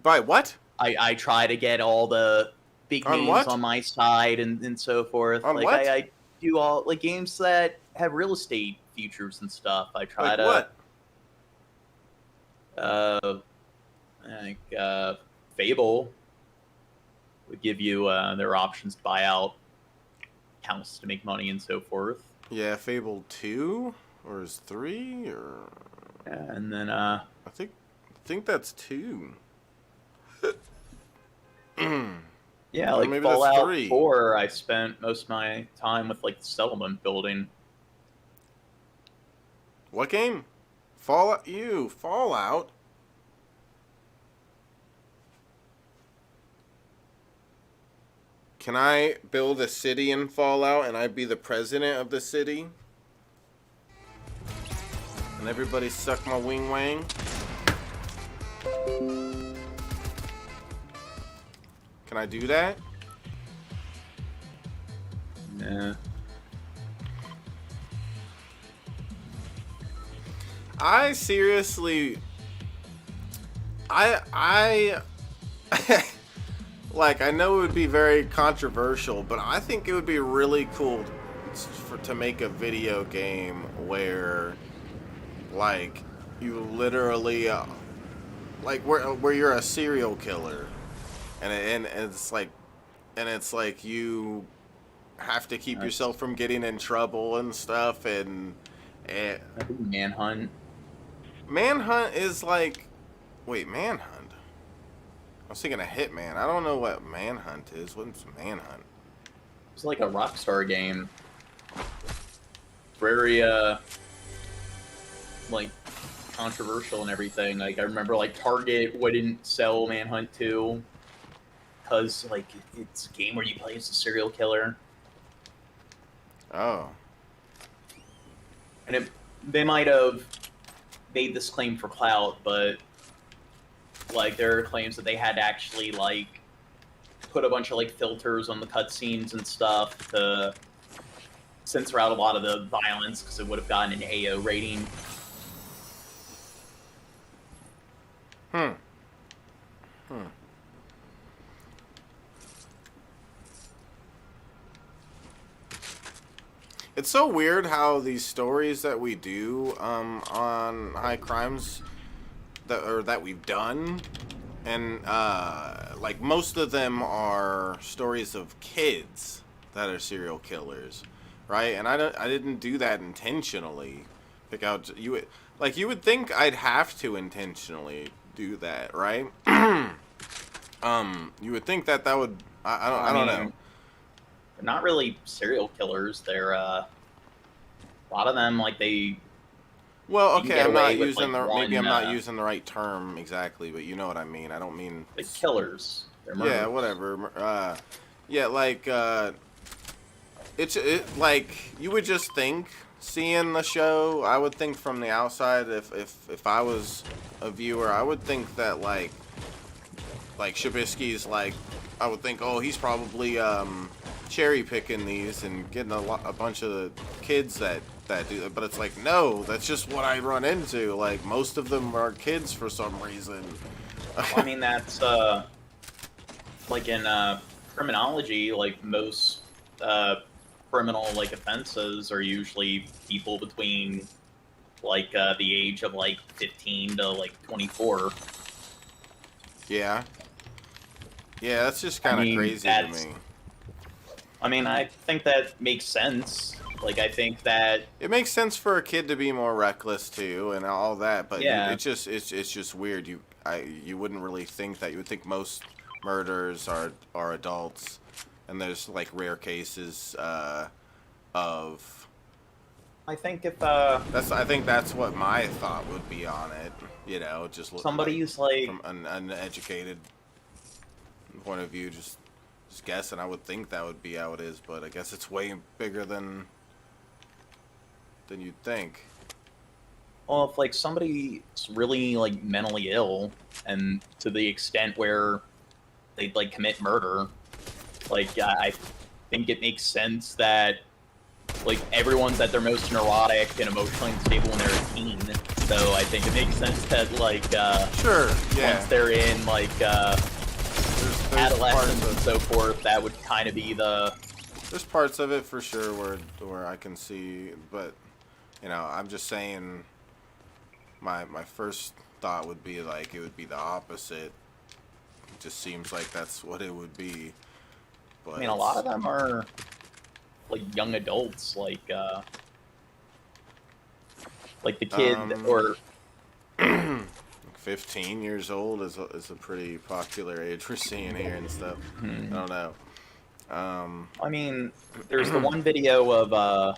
By what? I try to get all the big On names what? on my side and so forth. On like what? I do all like games that have real estate features and stuff. I try Like to what? Fable would give you their options to buy out accounts to make money and so forth. Yeah, Fable 2? Or is 3? Or And then I think that's 2. yeah, Or like maybe that's Fallout 3. 4, I spent most of my time with like settlement building. What game? Fallout? Fallout? Can I build a city in Fallout and I be the president of the city? And everybody suck my wing wang? Can I do that? Yeah. I seriously, I like, I know it would be very controversial, but I think it would be really cool to make a video game where, like, you literally, like, where you're a serial killer, and it's like you have to keep yourself from getting in trouble and stuff, and I think Manhunt. Manhunt is like, wait, Manhunt? I was thinking of Hitman. I don't know what Manhunt is. What's Manhunt? It's like a Rockstar game. Very like controversial and everything. Like I remember like Target wouldn't sell Manhunt 2 because like it's a game where you play as a serial killer. Oh. And they might have made this claim for clout, but like there are claims that they had to actually like put a bunch of like filters on the cutscenes and stuff to censor out a lot of the violence because it would have gotten an AO rating. It's so weird how these stories that we do on high crimes that we've done, and like most of them are stories of kids that are serial killers, right? And I didn't do that intentionally. Pick out you would think I'd have to intentionally do that, right? You would think that would I don't know. They're not really serial killers. They're a lot of them like they. Well, You can okay, get I'm not away with, using like, maybe I'm one, not using the right term exactly, but you know what I mean. I don't mean Like killers. They're yeah, murderers. whatever. Yeah, like it's like you would just think seeing the show. I would think from the outside, if I was a viewer, I would think that like Shabisky's like, I would think, oh, he's probably cherry picking these and getting a bunch of the kids that do that. But it's like, no, that's just what I run into. Like most of them are kids for some reason. Well, I mean that's like in criminology, like most criminal like offenses are usually people between like the age of like 15 to like 24. Yeah. Yeah, that's just kind of crazy to me. I mean, I think that makes sense. Like, I think that It makes sense for a kid to be more reckless too, and all that. But Yeah. it's just weird. You wouldn't really think that. You would think most murderers are adults, and there's like rare cases of. I think if I think that's what my thought would be on it. You know, just somebody's like from an uneducated point of view, just guessing. I would think that would be how it is, but I guess it's way bigger than you'd think. well, if like somebody's really like mentally ill and to the extent where they'd like commit murder, like I think it makes sense that like everyone's at their most neurotic and emotionally unstable when they're a teen. So I think it makes sense that like Sure, yeah. once they're in like There's adolescence parts and so forth, that would kind of be the there's parts of it for sure where I can see, but you know, I'm just saying my first thought would be like it would be the opposite. It just seems like that's what it would be. But I mean, a lot of them are like young adults, like the kid or 15 years old is a pretty popular age we're seeing here and stuff. I don't know. I mean, there's the one video of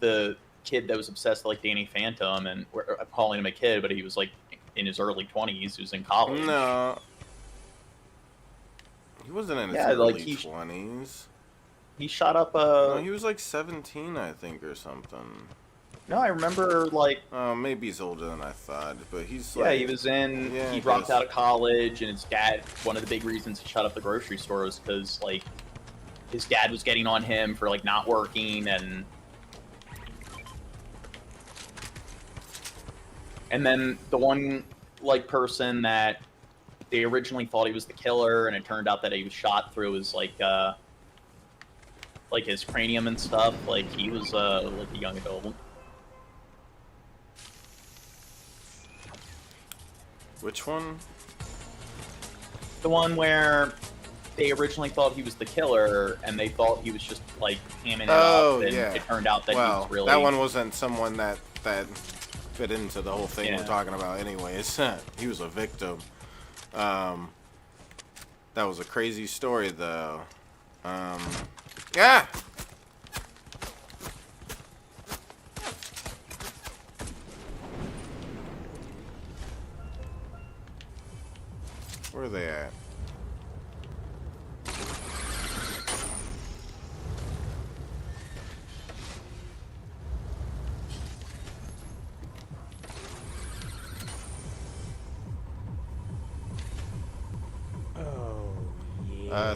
the kid that was obsessed with like Danny Phantom, and I'm calling him a kid, but he was like in his early 20s. He was in college. No, he wasn't in his early 20s. He shot up No, he was like 17, I think, or something. No, I remember like. Oh, maybe he's older than I thought, but he's Yeah, like, he was in. Yeah, he I dropped guess. out of college, and his dad. One of the big reasons he shut up the grocery store was because like his dad was getting on him for like not working, and then the one like person that they originally thought he was the killer, and it turned out that he was shot through his like his cranium and stuff. Like he was like a young adult. Which one? The one where they originally thought he was the killer, and they thought he was just like hamming it up, and yeah. it turned out that he Well, was really. that one wasn't someone that fit into the whole thing Yeah. we're talking about anyways. He was a victim. That was a crazy story, though. Yeah! Where are they at?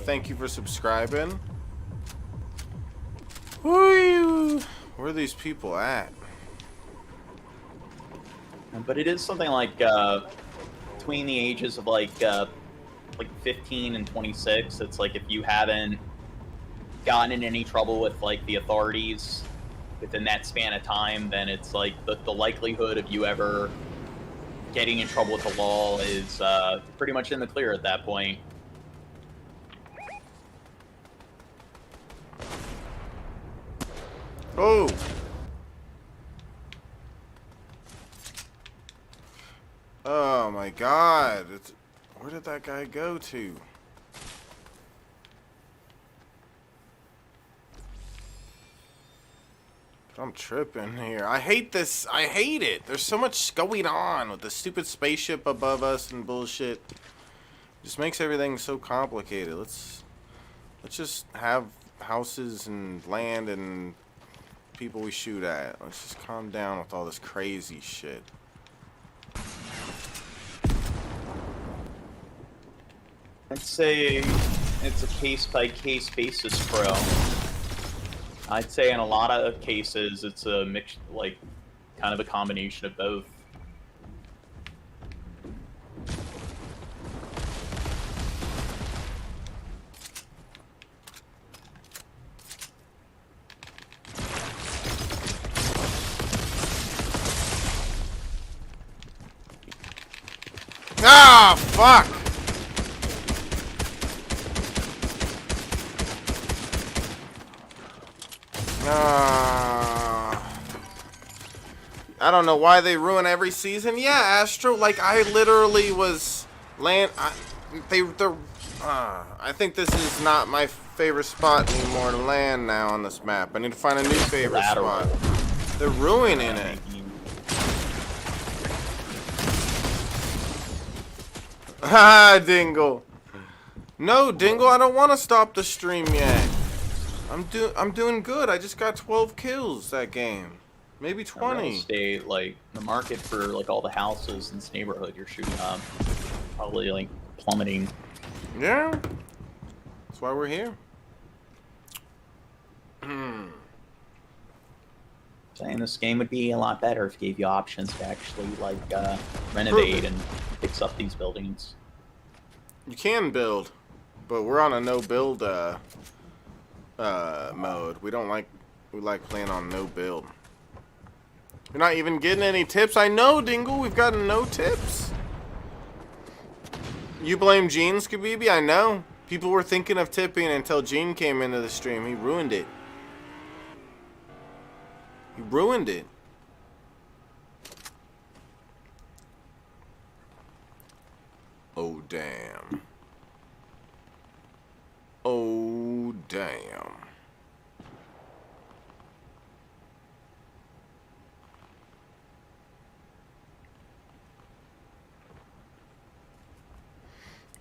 Thank you for subscribing. Where are these people at? But it is something like between the ages of like 15 and 26. It's like if you haven't gotten in any trouble with like the authorities within that span of time, then it's like the likelihood of you ever getting in trouble with the law is pretty much in the clear at that point. Oh! Oh my god. Where did that guy go to? I'm tripping here. I hate this. I hate it. There's so much going on with the stupid spaceship above us and bullshit. Just makes everything so complicated. Let's just have houses and land and people we shoot at. Let's just calm down with all this crazy shit. I'd say it's a case-by-case basis, bro. I'd say in a lot of cases it's a mix, like, kind of a combination of both. Oh Ah, fuck! I don't know why they ruin every season. Yeah, Astro, like, I literally was I think this is not my favorite spot anymore to land now on this map. I need to find a new favorite spot. They're ruining it. Ha, Dingle. No, Dingle, I don't want to stop the stream yet. I'm doing good. I just got 12 kills that game. Maybe 20. Real estate, like the market for like all the houses in this neighborhood you're shooting up, probably like plummeting. Yeah. That's why we're here. Saying this game would be a lot better if it gave you options to actually like renovate and fix up these buildings. You can build, but we're on a no build mode. We like playing on no build. You're not even getting any tips. I know, Dingle. We've gotten no tips. You blame Gene, Skabibi? I know. People were thinking of tipping until Gene came into the stream. He ruined it. He ruined it. Oh, damn. Oh, damn.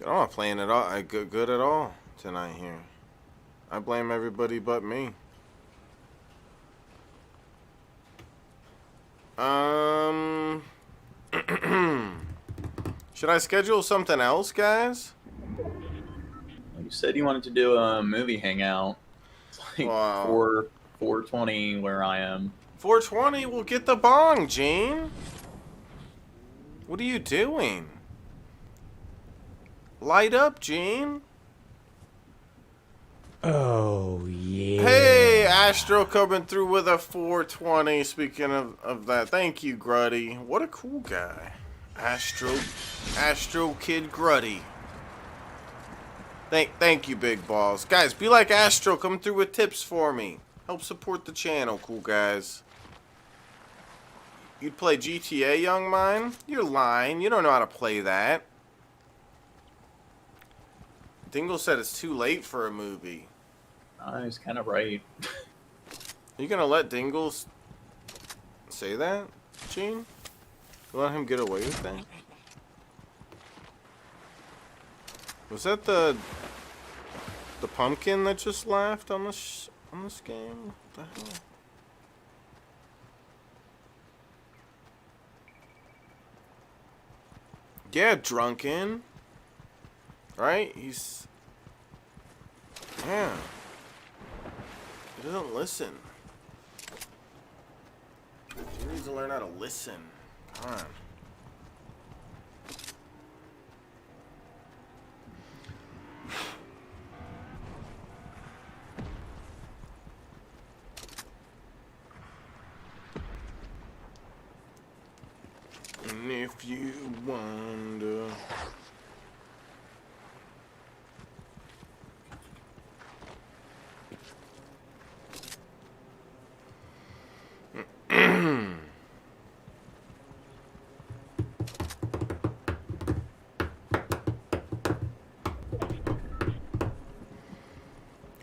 I'm not playing at all. Good at all tonight here. I blame everybody but me. Should I schedule something else, guys? You said you wanted to do a movie hangout. It's like Wow. 4:20 where I am. 420. We'll get the bong, Gene. What are you doing? Light up, Gene. Oh, yeah. Hey, Astro coming through with a 420. Speaking of that, thank you, Gruddy. What a cool guy. Astro Kid Gruddy. Thank you, big balls. Guys, be like Astro. Come through with tips for me. Help support the channel, cool guys. You'd play GTA, young mine? You're lying. You don't know how to play that. Dingle said it's too late for a movie. He's kind of right. Are you gonna let Dingle say that, Gene? You let him get away with that? Was that the pumpkin that just laughed on this game? What the hell? Yeah, drunken. Right? Yeah. He doesn't listen. He needs to learn how to listen. Come on. And if you wonder...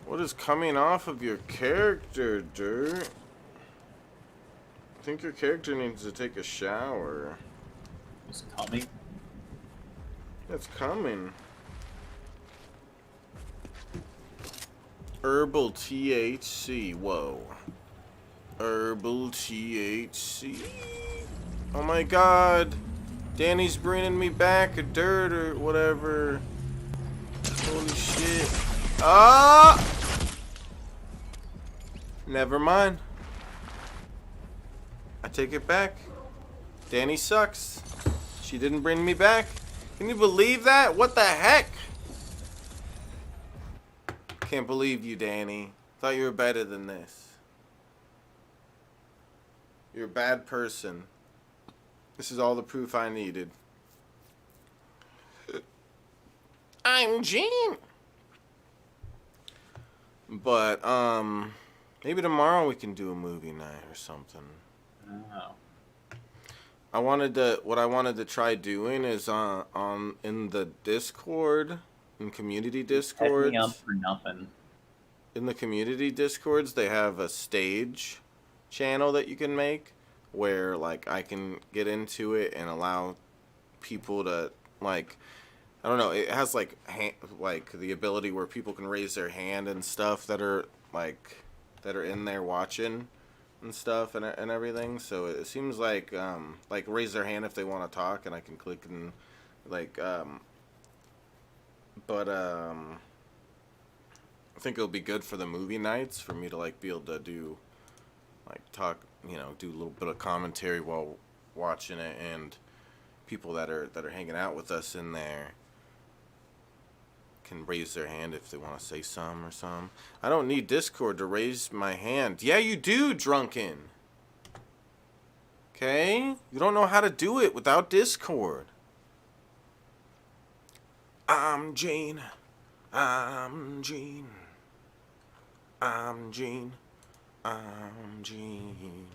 What is coming off of your character, Dirt? I think your character needs to take a shower. It's coming. It's coming. Herbal THC. Whoa. Herbal THC. Oh my god. Danny's bringing me back a dirt or whatever. Holy shit. Ah! Never mind. I take it back. Danny sucks. She didn't bring me back. Can you believe that? What the heck? Can't believe you, Danny. Thought you were better than this. You're a bad person. This is all the proof I needed. I'm Gene. But maybe tomorrow we can do a movie night or something. Oh. What I wanted to try doing is on in the Discord, in community Set me up Discords. for nothing. In the community Discords, they have a stage channel that you can make where like I can get into it and allow people to like I don't know, it has like like the ability where people can raise their hand and stuff that are in there watching and stuff and everything. So it seems like raise their hand if they want to talk and I can click and like but I think it'll be good for the movie nights for me to like be able to do like talk, do a little bit of commentary while watching it, and people that are hanging out with us in there can raise their hand if they want to say some or some. I don't need Discord to raise my hand. Yeah, you do, Drunken. Okay? You don't know how to do it without Discord. I'm Gene. I'm Gene. I'm Gene. I'm Gene.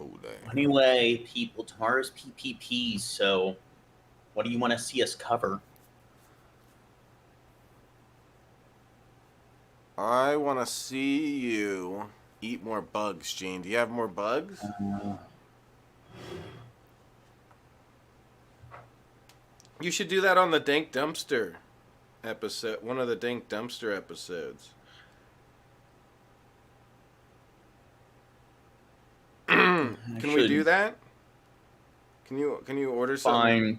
Oh, dang. Anyway, people, tomorrow's PPP, so what do you want to see us cover? I want to see you eat more bugs, Gene. Do you have more bugs? You should do that on the Dank Dumpster episode. One of the Dank Dumpster episodes. Can we do that? Can you order something?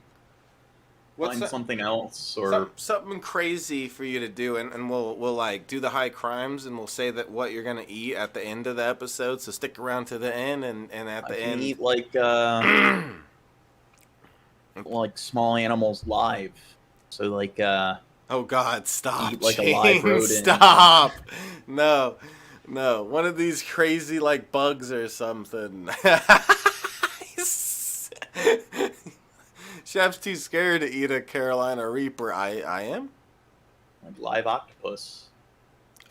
Find something else, or something crazy for you to do, and we'll like do the high crimes, and we'll say that what you're gonna eat at the end of the episode. So stick around to the end, and at the end eat like like small animals live. So like oh God, stop! Eat like a live rodent. Stop! No, one of these crazy like bugs or something. Chef's too scared to eat a Carolina Reaper. I am? Like live octopus.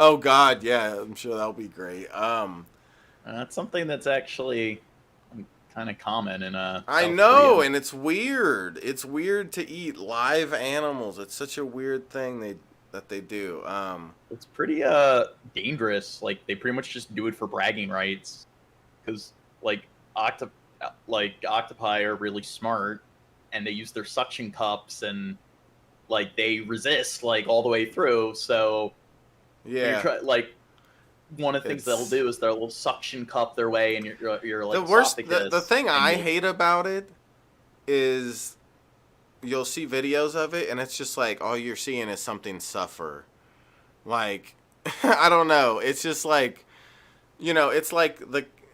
Oh God, yeah, I'm sure that'll be great. That's something that's actually kind of common in I South know, Korea. and it's weird. It's weird to eat live animals. It's such a weird thing that they do. It's pretty dangerous. Like they pretty much just do it for bragging rights, because like octopi are really smart, and they use their suction cups, and like they resist like all the way through. So yeah, one of the things they'll do is they'll suction cup their way, and you're like the worst. The thing I hate about it is you'll see videos of it, and it's just like all you're seeing is something suffer. Like I don't know. It's just like it's like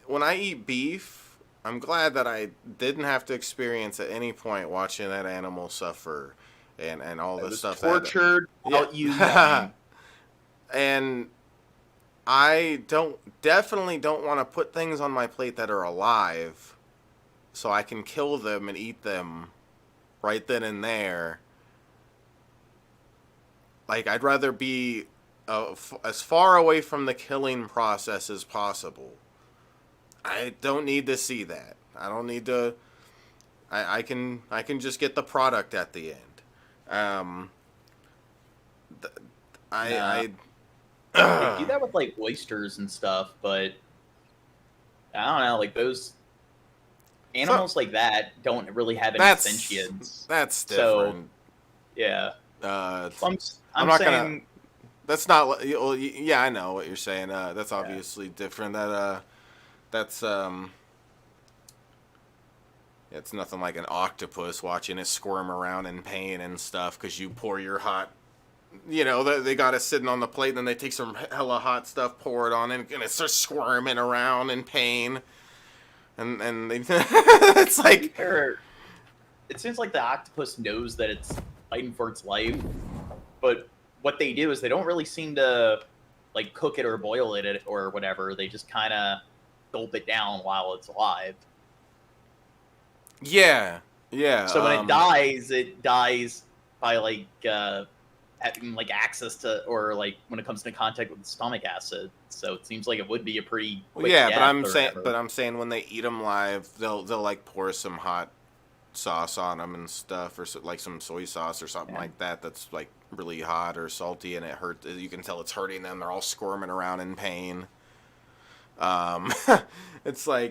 when I eat beef. I'm glad that I didn't have to experience at any point watching that animal suffer and all this stuff. Tortured without you. And I definitely don't want to put things on my plate that are alive so I can kill them and eat them right then and there. Like, I'd rather be as far away from the killing process as possible. I don't need to see that. I don't need to. I can just get the product at the end. They do that with like oysters and stuff, but I don't know. Like those animals like that don't really have any sentience. That's different. So, yeah. I'm not gonna. That's not. Well, yeah, I know what you're saying. That's obviously different. That's it's nothing like an octopus watching it squirm around in pain and stuff because you pour your hot, they got it sitting on the plate, and then they take some hella hot stuff, pour it on it, and it starts squirming around in pain, and they, it's like it seems like the octopus knows that it's fighting for its life, but what they do is they don't really seem to like cook it or boil it or whatever. They just kind of gulp it down while it's alive. Yeah. So when it dies probably like having like access to, or like when it comes into contact with stomach acid. So it seems like it would be a pretty quick Yeah, but death I'm or saying, whatever. when they eat them live, they'll like pour some hot sauce on them and stuff, or like some soy sauce or something Yeah. like that. That's like really hot or salty, and it hurts. You can tell it's hurting them. They're all squirming around in pain. It's uh,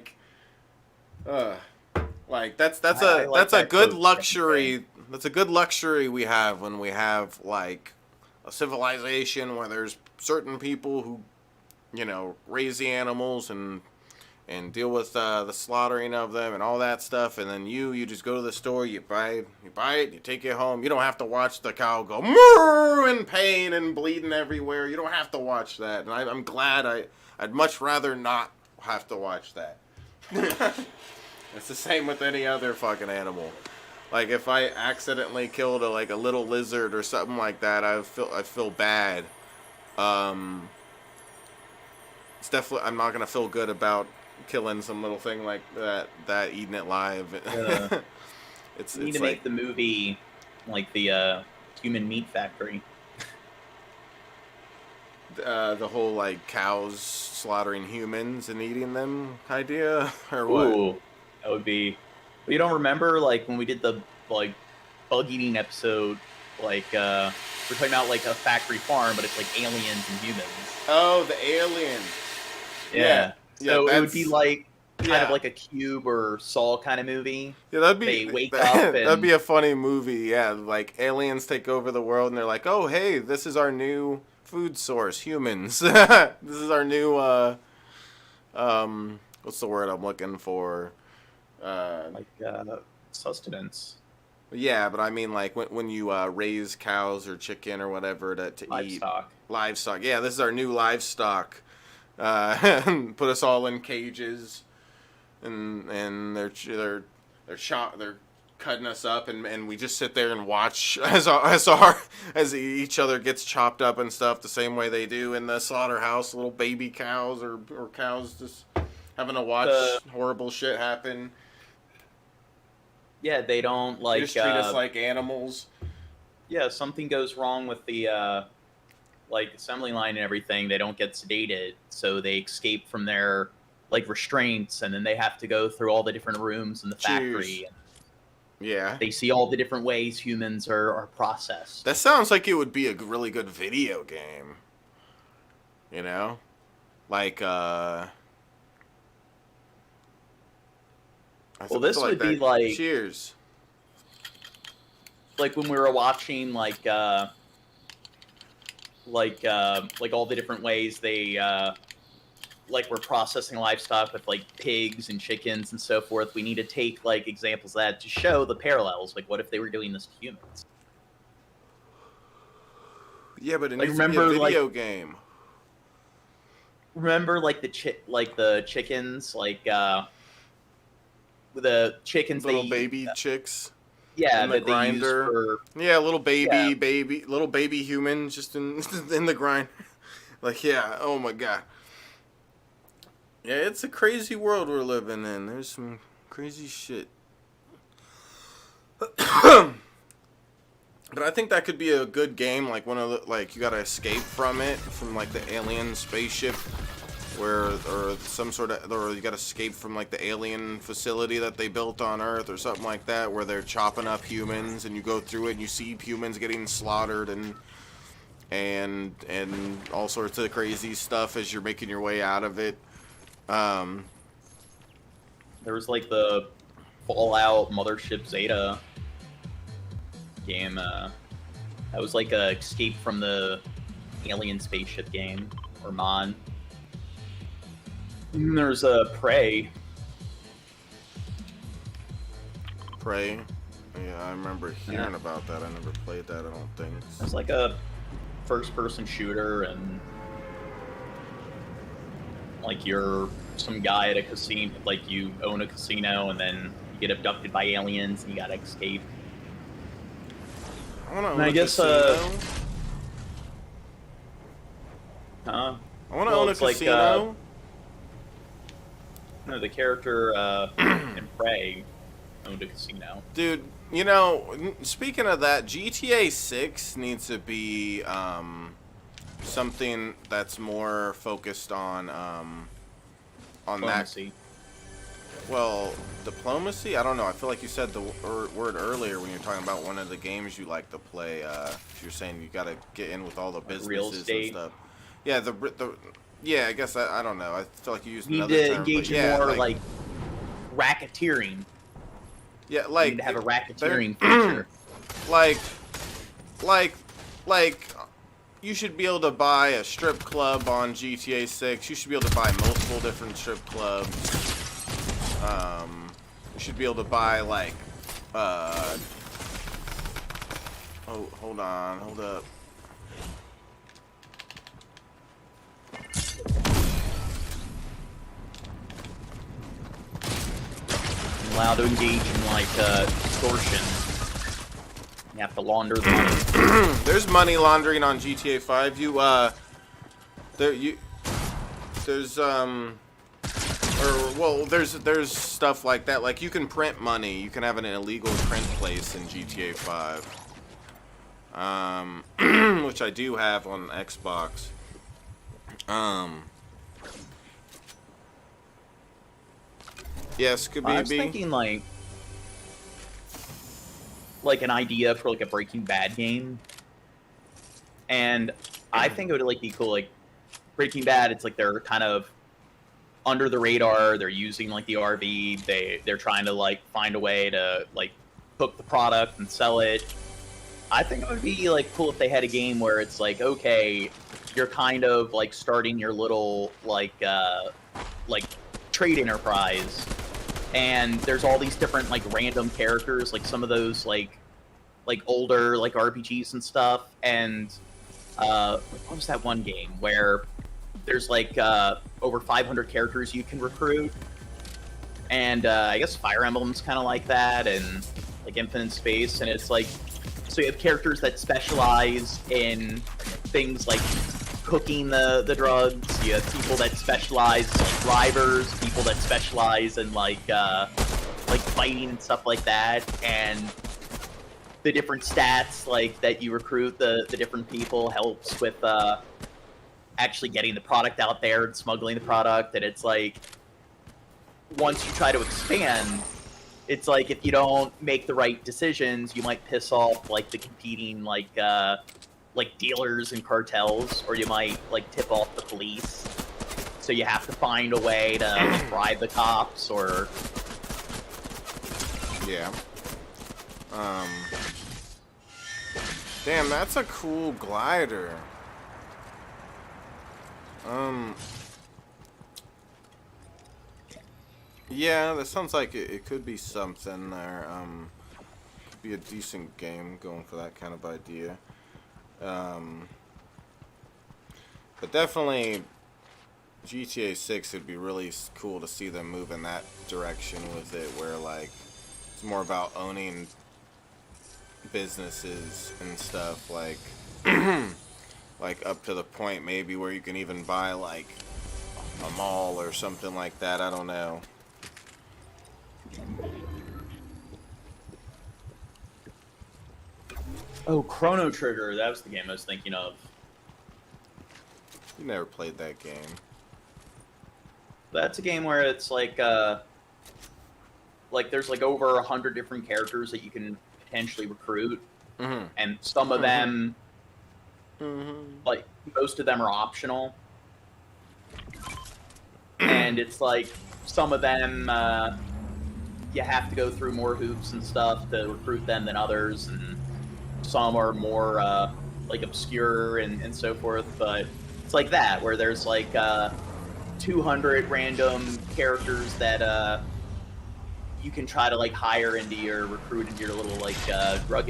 like that's I like that's a that good quote, luxury. That's a good luxury we have when we have like a civilization where there's certain people who, you know, raise the animals and deal with the slaughtering of them and all that stuff, and then you just go to the store, you buy it, you take it home. You don't have to watch the cow go moo in pain and bleeding everywhere. You don't have to watch that, and I'm glad. I'd much rather not have to watch that. It's the same with any other fucking animal. Like if I accidentally killed a little lizard or something like that, I feel bad. It's definitely, I'm not gonna feel good about killing some little thing like that, eating it live. You need It's to like make the movie like the Human Meat Factory. the whole like cows slaughtering humans and eating them idea, or what? Ooh, that would be. You don't remember like when we did the like bug eating episode? Like we're talking about like a factory farm, but it's like aliens and humans. Oh, the alien. Yeah. Yeah, So it would be that's like kind yeah. of like a Cube or Saw kind of movie. Yeah, that'd They be wake up and that'd be a funny movie. Yeah, like aliens take over the world and they're like, "Oh, hey, this is our new food source, humans. This is our new what's the word I'm looking for? like sustenance, Yeah, but I mean like when you raise cows or chicken or whatever to eat livestock. livestock. Yeah, this is our new livestock. Put us all in cages, and they're cutting us up, and we just sit there and watch as each other gets chopped up and stuff the same way they do in the slaughterhouse. Little baby cows or cows just having to watch horrible shit happen. Yeah, they don't They like. just treat us like animals. Yeah, something goes wrong with the like assembly line and everything. They don't get sedated, so they escape from their like restraints, and then they have to go through all the different rooms in the factory. And Yeah. they see all the different ways humans are processed. That sounds like it would be a really good video game. You know? Like, Well, this would be like Cheers. like when we were watching like all the different ways they like we're processing livestock with like pigs and chickens and so forth. We need to take like examples of that to show the parallels. Like, what if they were doing this to humans? Yeah, but it Like, needs to be a remember, like- video game. Remember like the chickens, like the chickens Little they baby chicks. yeah in the that they use grinder. for Yeah, little Yeah. little baby humans just in in the grind. Like, yeah, oh my god. Yeah, it's a crazy world we're living in. There's some crazy shit. But I think that could be a good game, like one of the, like you gotta escape from it, from like the alien spaceship, or some sort of, or you gotta escape from like the alien facility that they built on Earth or something like that, where they're chopping up humans, and you go through it and you see humans getting slaughtered and all sorts of crazy stuff as you're making your way out of it. there was like the Fallout Mothership Zeta game. That was like a escape from the alien spaceship game or mod. And there's a Prey. Prey. Yeah, I remember hearing about that. I never played that, I don't think. It's like a first-person shooter, and like you're some guy at a casino, like you own a casino, and then you get abducted by aliens, and you gotta escape. I want to own And I a guess, casino. Huh? I want to well, own a it's like, casino. No, the character in Prey, owned a casino. Dude, you know, speaking of that, GTA 6 needs to be something that's more focused on that. Diplomacy. Well, diplomacy? I don't know. I feel like you said the word earlier when you were talking about one of the games you like to play. You're saying you got to get in with all the Like real businesses and estate. stuff. Yeah, yeah, I guess I don't know. I feel like you used You need another to term. engage but in yeah, more like racketeering. yeah, You like need to have a there- racketeering feature. like you should be able to buy a strip club on GTA 6. You should be able to buy multiple different strip clubs. You should be able to buy like oh, hold up. You're allowed to engage in like extortion. You have to launder the money. There's money laundering on GTA 5. There's stuff like that. Like you can print money. You can have an illegal print place in GTA 5. Which I do have on Xbox. Yes, could be. I was thinking like an idea for like a Breaking Bad game, and I think it would like be cool. Like Breaking Bad, it's like they're kind of under the radar. They're using like the RV. They're trying to like find a way to like cook the product and sell it. I think it would be like cool if they had a game where it's like, okay, you're kind of like starting your little like trade enterprise, and there's all these different like random characters, like some of those like older like RPGs and stuff. And what was that one game where there's like over 500 characters you can recruit, and I guess Fire Emblem's kind of like that, and like Infinite Space, and it's like, so you have characters that specialize in things like cooking the drugs. You have people that specialize in like drivers, people that specialize in like fighting and stuff like that, and the different stats like that you recruit the different people helps with actually getting the product out there and smuggling the product. And it's like, once you try to expand, it's like if you don't make the right decisions, you might piss off like the competing like dealers and cartels, or you might like tip off the police. So you have to find a way to like, bribe the cops, or Yeah. Damn, that's a cool glider. Yeah, that sounds like it could be something there. Could be a decent game going for that kind of idea. But definitely GTA 6 would be really cool to see them move in that direction with it, where like it's more about owning businesses and stuff, like like up to the point maybe where you can even buy like a mall or something like that. I don't know. oh, Chrono Trigger. That was the game I was thinking of. You never played that game. That's a game where it's like there's like over 100 different characters that you can potentially recruit, Mm-hmm. and some of them, Mm-hmm. like most of them are optional, and it's like some of them you have to go through more hoops and stuff to recruit them than others, and some are more like obscure and so forth. But it's like that where there's like 200 random characters that you can try to like hire into your recruit into your little like drug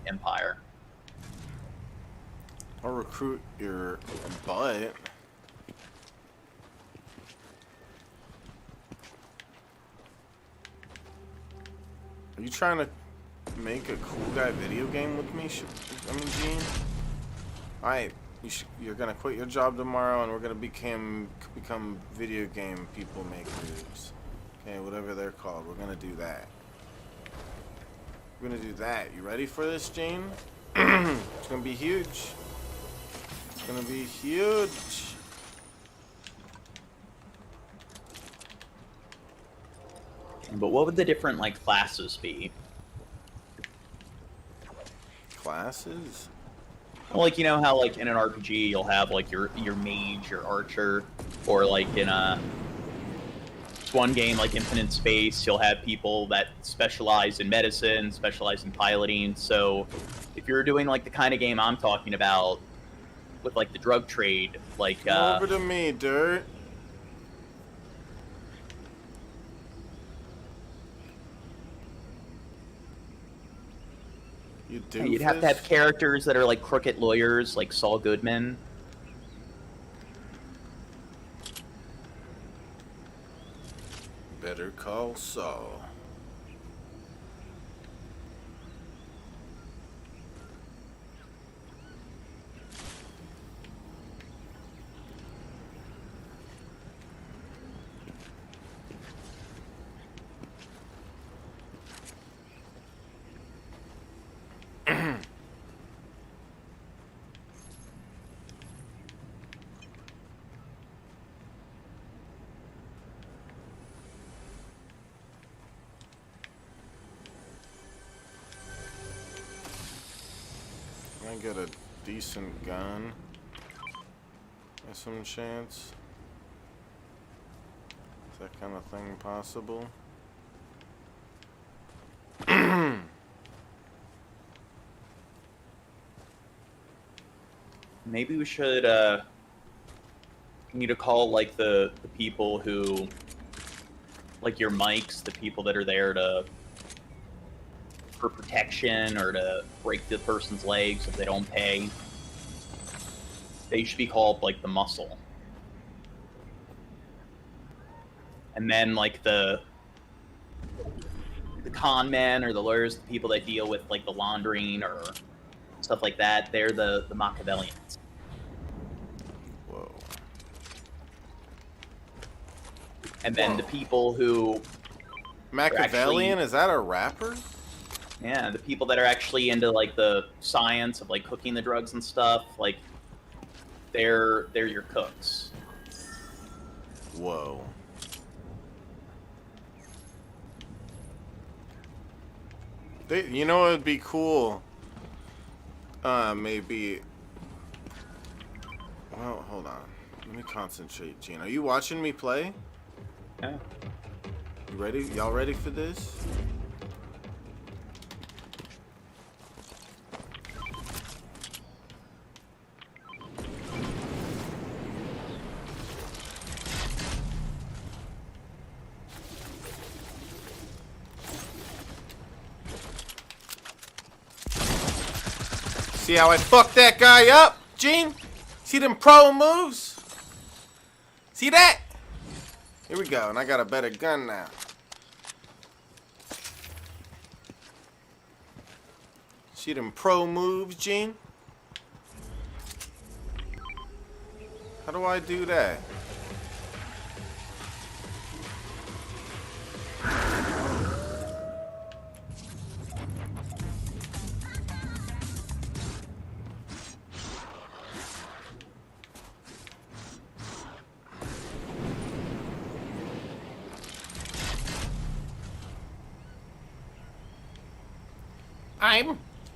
empire. Or recruit your butt. Are you trying to make a cool guy video game with me? Gene? Alright, you're gonna quit your job tomorrow, and we're gonna become video game people makers. Okay, whatever they're called. We're gonna do that. We're gonna do that. You ready for this, Gene? It's gonna be huge. It's gonna be huge. But what would the different like classes be? Classes? Well, like you know how like in an RPG you'll have like your mage, your archer, or like in a one game like Infinite Space, you'll have people that specialize in medicine, specialize in piloting. So if you're doing like the kind of game I'm talking about with like the drug trade, like Come over to me, Dirt. You do. you'd have to have characters that are like crooked lawyers, like Saul Goodman. Better call Saul. I get a decent gun. There's some chance. Is that kind of thing possible? Maybe we should need to call like the people who like your mics, the people that are there to for protection or to break the person's legs if they don't pay. They should be called like the muscle. And then like the con men or the lawyers, the people that deal with like the laundering or stuff like that, they're the Machiavellians. Whoa. And then the people who Machiavellian? Is that a rapper? yeah, the people that are actually into like the science of like cooking the drugs and stuff, like they're your cooks. Whoa. You know what would be cool? Maybe. Well, hold on. Let me concentrate, Gene. Are you watching me play? Yeah. You ready? Y'all ready for this? See how I fucked that guy up, Gene? See them pro moves? See that? Here we go, and I got a better gun now. See them pro moves, Gene? How do I do that?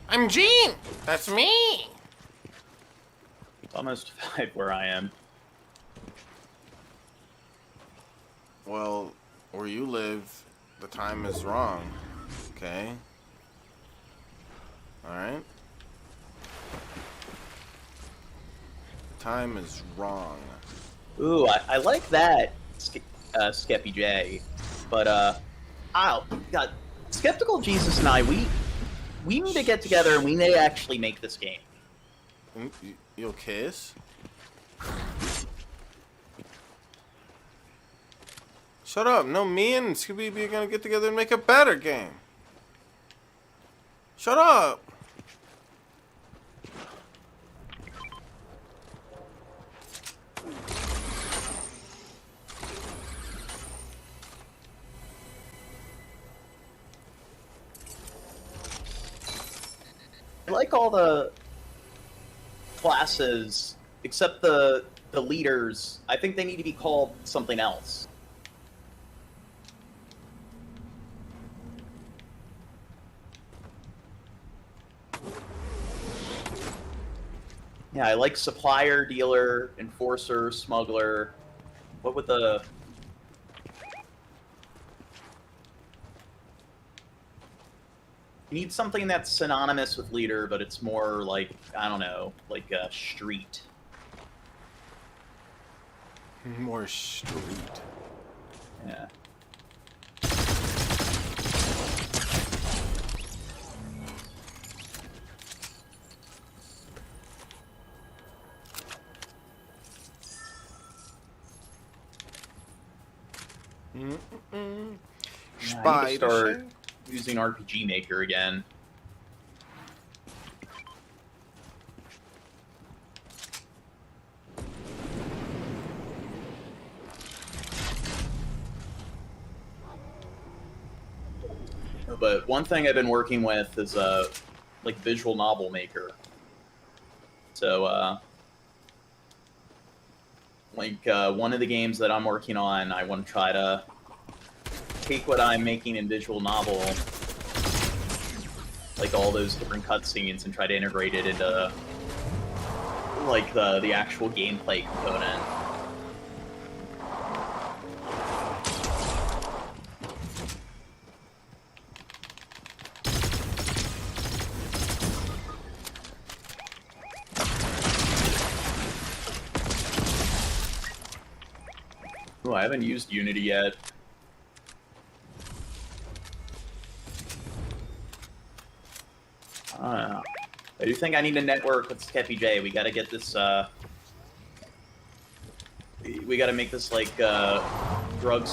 I'm Gene. That's me. It's almost 5 where I am. Well, where you live, the time is wrong. Okay. Alright. The time is wrong. Ooh, I like that, Skeppy J. But, God, Skeptical Jesus and I, we need to get together and we need to actually make this game. You'll kiss? Shut up. No, me and Scooby are gonna get together and make a better game. Shut up. like all the classes except the leaders. I think they need to be called something else. Yeah, I like supplier, dealer, enforcer, smuggler. What would the... You need something that's synonymous with leader, but it's more like, I don't know, like a street. More street. Yeah. Yeah, I need to start using RPG Maker again. But one thing I've been working with is like visual novel maker. So one of the games that I'm working on, I want to try to take what I'm making in visual novel, like all those different cutscenes, and try to integrate it into like the actual gameplay component. Oh, I haven't used Unity yet. I do think I need to network with Skeppy J. We gotta get this, we gotta make this, like, drug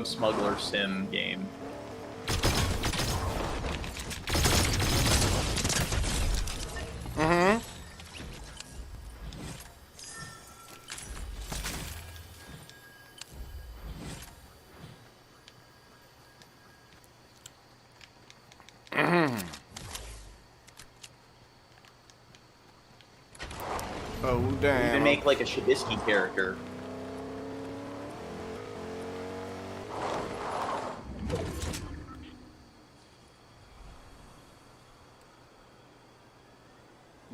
smuggler sim game. Mm-hmm. Oh, damn. Even make, like, a Shabisky character.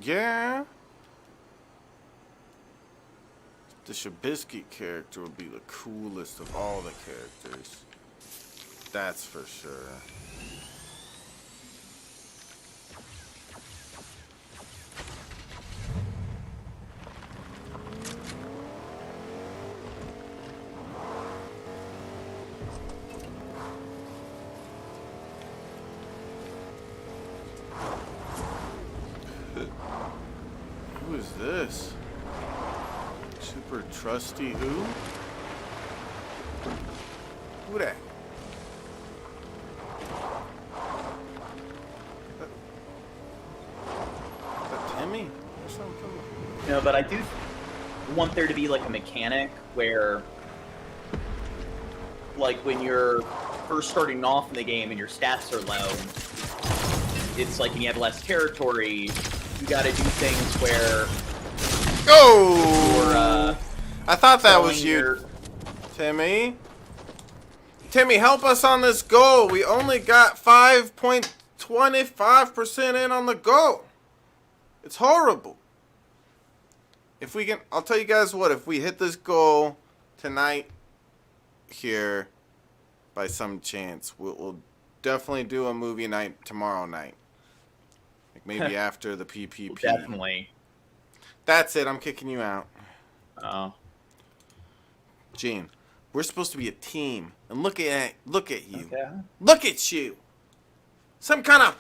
Yeah. The Shabisky character would be the coolest of all the characters. That's for sure. Who is this? Super trusty who? Who that? Is that Timmy or something? No, but I do want there to be, like, a mechanic where, like, when you're first starting off in the game and your stats are low, it's like when you have less territory, you gotta do things where... Oh! I thought that was you, your... Timmy. Timmy, help us on this goal. We only got 5.25% in on the goal. It's horrible. If we can, I'll tell you guys what, if we hit this goal tonight here by some chance, we'll definitely do a movie night tomorrow night. Like maybe after the PPP. Definitely. That's it. I'm kicking you out. Oh. Gene, we're supposed to be a team. And look at you. Okay. Look at you. Some kind of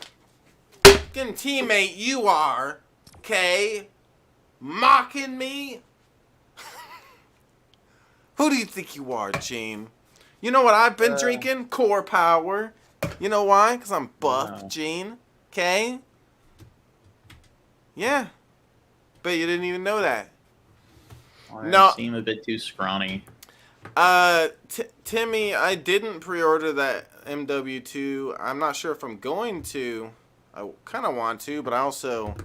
fucking teammate you are. Okay? Mocking me? Who do you think you are, Gene? You know what I've been drinking? Core Power. You know why? Because I'm buff, Gene. Okay? Yeah. Bet you didn't even know that. No. Seem a bit too scrawny. Timmy, I didn't pre-order that MW2. I'm not sure if I'm going to. I kind of want to, but I also,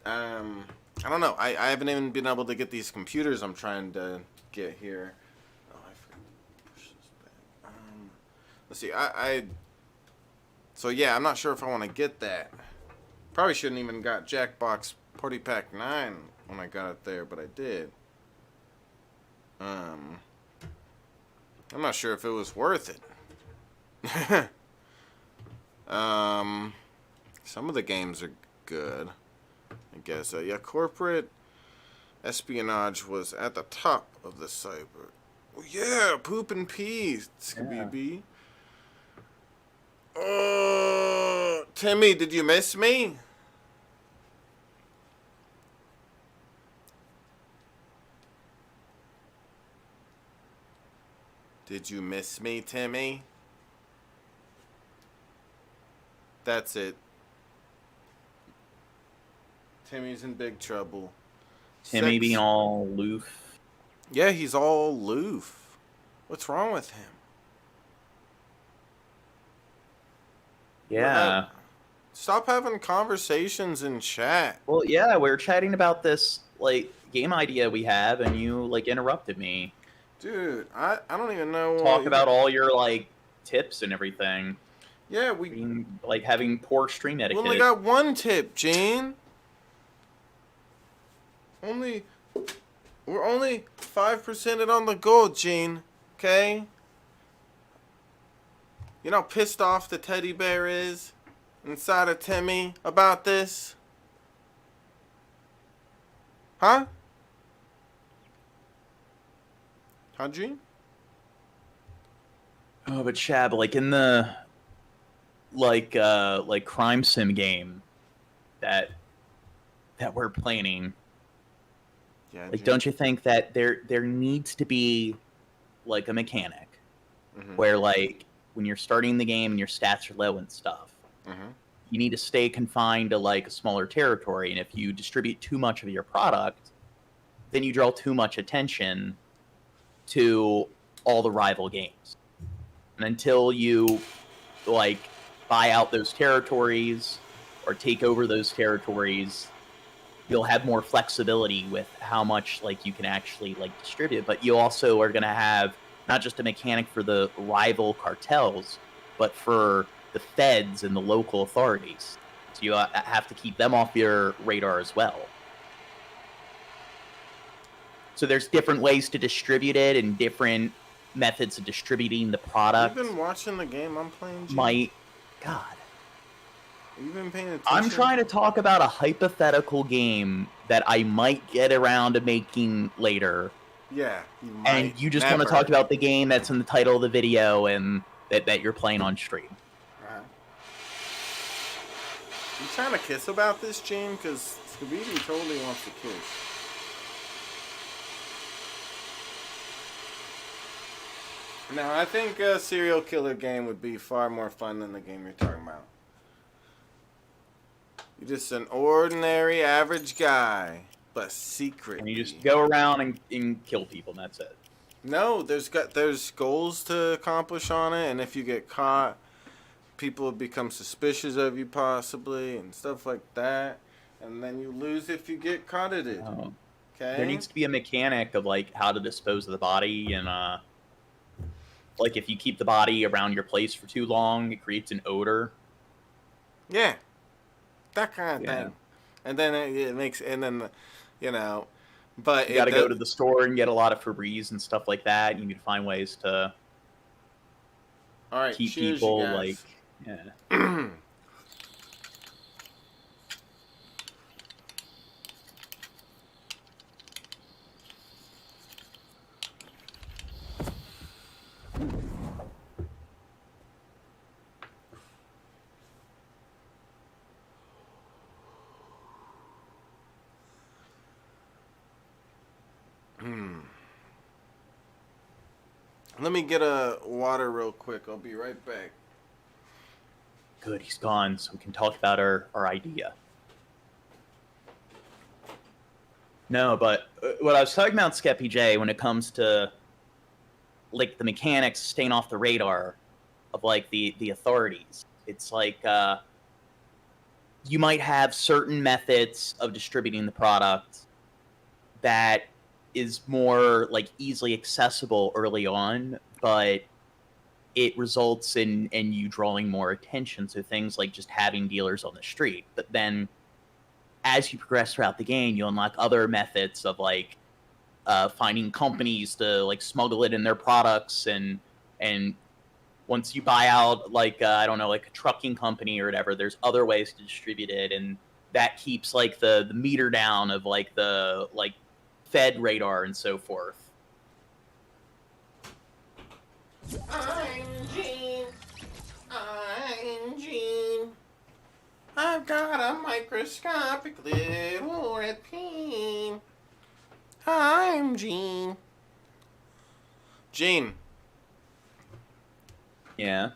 I don't know. I haven't even been able to get these computers I'm trying to get here. Oh, I forgot to push this back. Let's see. So yeah, I'm not sure if I want to get that. Probably shouldn't even got Jackbox Party Pack 9 when I got it there, but I did. I'm not sure if it was worth it. Some of the games are good, I guess. Yeah, corporate espionage was at the top of the cyber. Oh, yeah, poop and pee, Scooby. Oh, Timmy, did you miss me? Did you miss me, Timmy? That's it. Timmy's in big trouble. Timmy being all aloof. Yeah, he's all aloof. What's wrong with him? Yeah. Stop having conversations in chat. Well, yeah, we were chatting about this like game idea we have, and you like interrupted me. Dude, I don't even know. Talk about all your like tips and everything. Yeah, Being, like having poor stream we etiquette. only got one tip, Gene. We're only 5%ed on the goal, Gene. Okay? You know how pissed off the teddy bear is inside of Timmy about this? Huh? Huh, Gene? Oh, but Shab, like in the like crime sim game that we're playing, Yeah, like Gene. don't you think that there needs to be like a mechanic where like when you're starting the game and your stats are low and stuff, you need to stay confined to like a smaller territory, and if you distribute too much of your product, then you draw too much attention to all the rival games. And until you like buy out those territories or take over those territories, you'll have more flexibility with how much like you can actually like distribute. But you also are going to have not just a mechanic for the rival cartels, but for the feds and the local authorities. So you have to keep them off your radar as well. So there's different ways to distribute it and different methods of distributing the product. You've been watching the game I'm playing, Gene? God. You've been paying attention? I'm trying to talk about a hypothetical game that I might get around to making later. Yeah, you might. And you just want to talk about the game that's in the title of the video and that you're playing on stream. Right. You trying to kiss about this, Gene? Because Scooby totally wants to kiss. Now, I think a serial killer game would be far more fun than the game you're talking about. You're just an ordinary, average guy, but secret. And you just go around and kill people, and that's it. No, there's goals to accomplish on it, and if you get caught, people become suspicious of you possibly, and stuff like that. And then you lose if you get caught at it. Oh. Okay. There needs to be a mechanic of like how to dispose of the body, and like if you keep the body around your place for too long, it creates an odor. Yeah, that kind of thing. And then it makes, and then you know, but you got to go to the store and get a lot of Febreze and stuff like that. You need to find ways to all right, keep cheers, people you guys. like yeah. Let me get a water real quick. I'll be right back. Good, he's gone, so we can talk about our idea. No, but what I was talking about, Skeppy J, when it comes to like the mechanics staying off the radar of like the authorities, It's like you might have certain methods of distributing the product that is more like easily accessible early on, but it results in you drawing more attention. So things like just having dealers on the street. But then as you progress throughout the game, you unlock other methods of like finding companies to like smuggle it in their products, and once you buy out like I don't know, like a trucking company or whatever, there's other ways to distribute it, and that keeps like the meter down of like the like Fed radar and so forth. I'm Gene. I'm Gene. I've got a microscopic little red peen. I'm Gene. Gene. Yeah.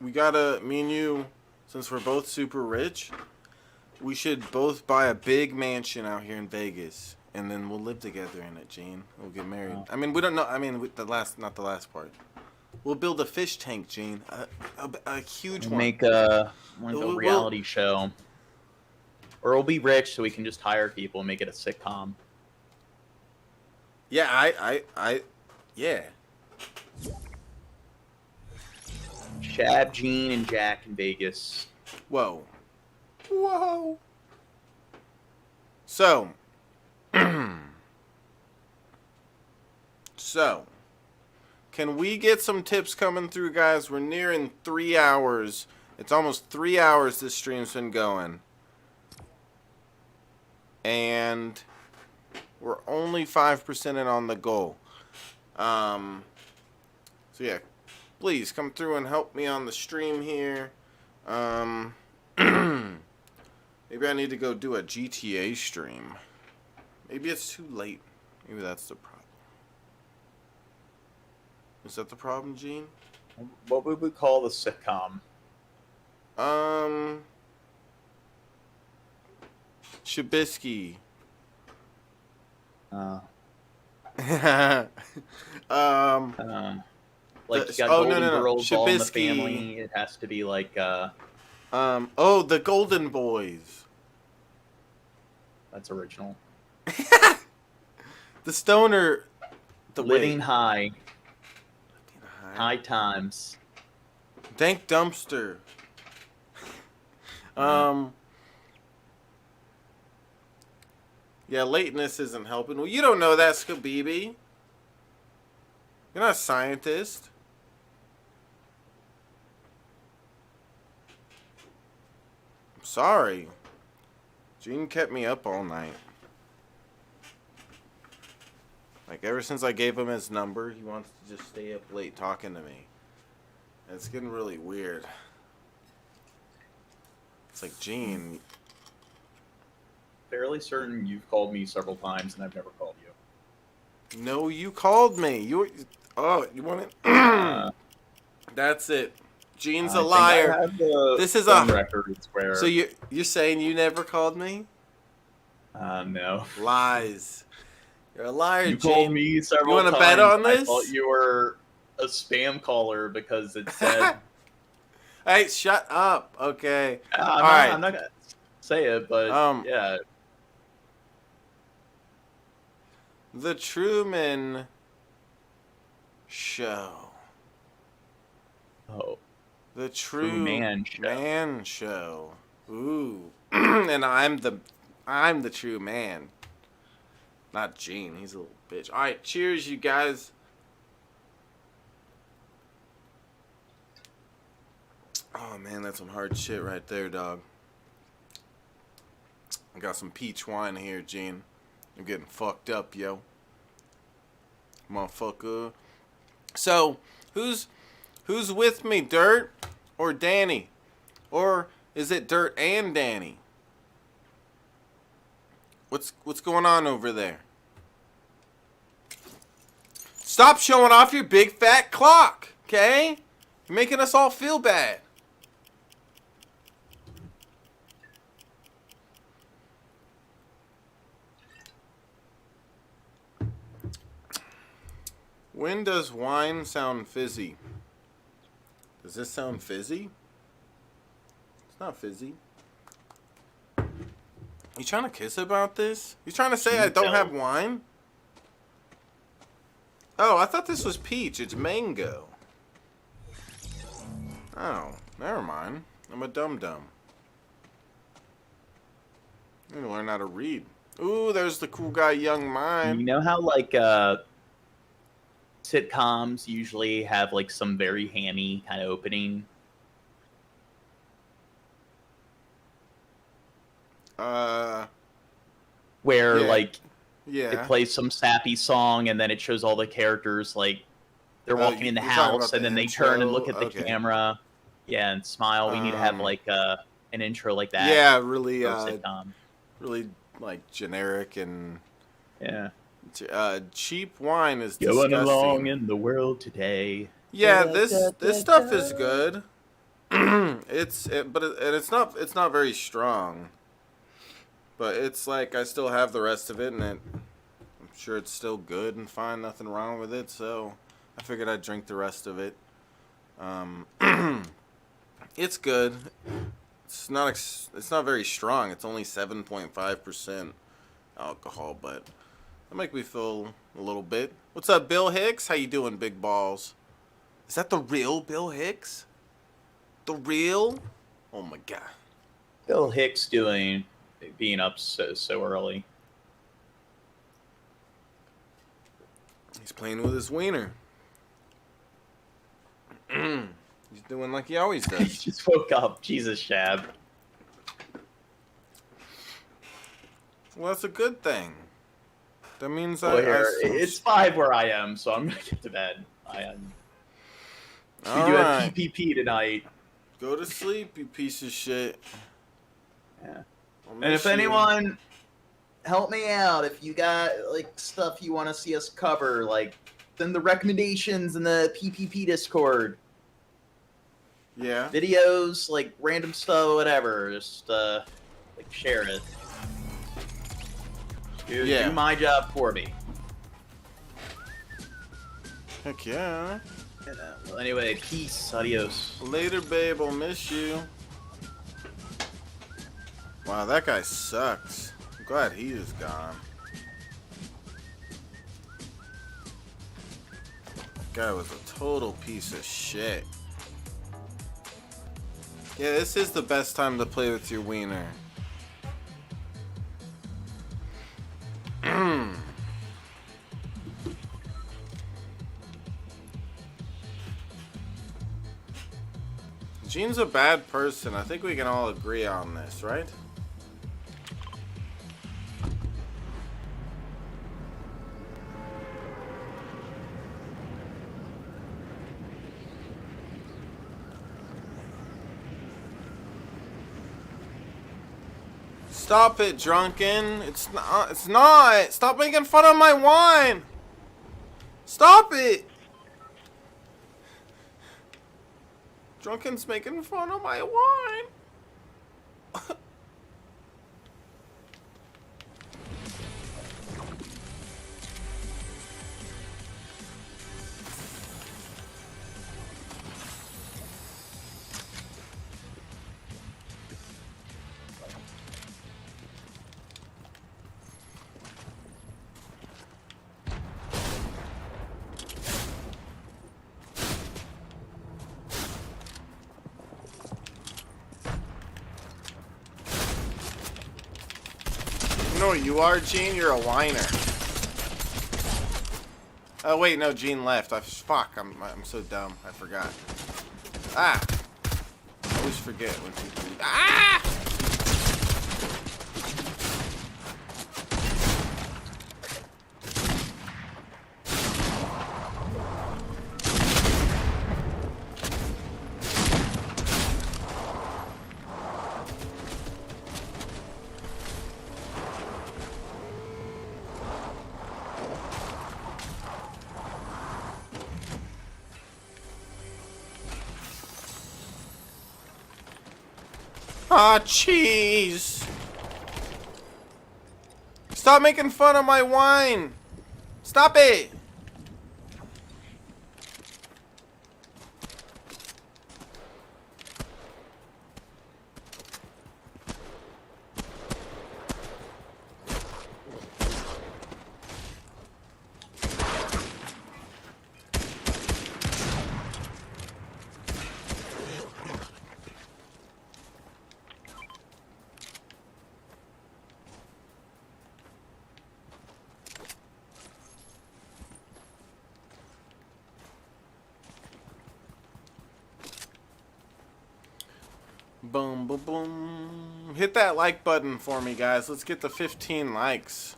We gotta, me and you, since we're both super rich, we should both buy a big mansion out here in Vegas, and then we'll live together in it, Gene. We'll get married. Oh. I mean, we don't know. I mean, not the last part. We'll build a fish tank, Gene. A huge one. Make a We'll- reality show, or we'll be rich so we can just hire people and make it a sitcom. Yeah, yeah. Shab, Gene, and Jack in Vegas. Whoa. Whoa. So. So. Can we get some tips coming through, guys? We're nearing 3 hours. It's almost 3 hours this stream's been going. And we're only 5% in on the goal. So yeah, please come through and help me on the stream here. Maybe I need to go do a GTA stream. Maybe it's too late. Maybe that's the problem. Is that the problem, Gene? What would we call the sitcom? Shabisky. Like The- you got oh, Golden no. Girls all in the Shabisky. family. It has to be like Oh, the Golden Boys. that's original. The stoner. The Living wait. High, Hi. High Times. Dank Dumpster. Yeah, lateness isn't helping. Well, you don't know that, Skabibi. You're not a scientist. I'm sorry. Gene kept me up all night. Like, ever since I gave him his number, he wants to just stay up late talking to me. And it's getting really weird. It's like, Gene, Fairly certain you've called me several times and I've never called you. no, you called me. You want it? That's it. Gene's a I think liar. I have the This is phone a- records where. So you're saying you never called me? No. Lies. You're a liar, You Gene. called me several You wanna times. bet on I this? thought you were a spam caller because it said. Hey, shut up. Okay. I'm not gonna say it, but yeah. The Truman Show. Oh. The Man Show. Man Show. Ooh. And I'm the true man. Not Gene. He's a little bitch. All right, cheers, you guys. Oh man, that's some hard shit right there, dog. I got some peach wine here, Gene. I'm getting fucked up, yo. Motherfucker. So, who's with me, Dirt or Danny? Or is it Dirt and Danny? What's going on over there? Stop showing off your big fat clock, okay? You're making us all feel bad. When does wine sound fizzy? Does this sound fizzy? It's not fizzy. You trying to kiss about this? You trying to say I don't have wine? Oh, I thought this was peach. It's mango. Oh, never mind. I'm a dum-dum. I need to learn how to read. Ooh, there's the cool guy, Young Mime. You know how like sitcoms usually have like some very hammy kind of opening? Where yeah. like Yeah. it plays some sappy song and then it shows all the characters like they're walking in the you're talking house about and the then they turn and intro? look at the Okay. camera. Yeah, and smile. We need to have like an intro like that. Yeah, really, for a sitcom. really like generic and Yeah. cheap wine is Going disgusting. along in the world today. Yeah, this stuff is good. It's not very strong. But it's like I still have the rest of it, and I'm sure it's still good and fine. Nothing wrong with it. So I figured I'd drink the rest of it. It's good. It's not very strong. It's only 7.5% alcohol, but that make me feel a little bit. What's up, Bill Hicks? How you doing, big balls? Is that the real Bill Hicks? The real? Oh my god. Bill Hicks being up so early. He's playing with his wiener. He's doing like he always He does. just woke up. Jesus, Shab. Well, that's a good thing. That means Well, it's 5 where I am, so I'm gonna get to bed. We do have PPP tonight. Go to sleep, you piece of shit. Yeah. I'll And miss if you. anyone, help me out. If you got like stuff you want to see us cover, like send the recommendations in the PPP Discord. Yeah. Videos, like random stuff, whatever. Just like share it. Do my job for me. Heck yeah. Well, anyway, peace. Adios. Later, babe. I'll miss you. Wow, that guy sucks. I'm glad he is gone. That guy was a total piece of shit. Yeah, this is the best time to play with your wiener. Gene's a bad person. I think we can all agree on this, right? Stop it, drunken. It's not. It's not. Stop making fun of my wine. Stop it. Drunken's making fun of my wine. You know what you are, Gene? You're a whiner. Oh wait, no, Gene left. Fuck, I'm so dumb. I forgot. Ah! I always forget when people. Ah! Ah, cheese! Stop making fun of my wine! Stop it! Boom, boom, boom. Hit that like button for me, guys. Let's get to 15 likes.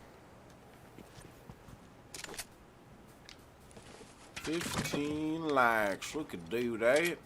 15 likes. We could do that.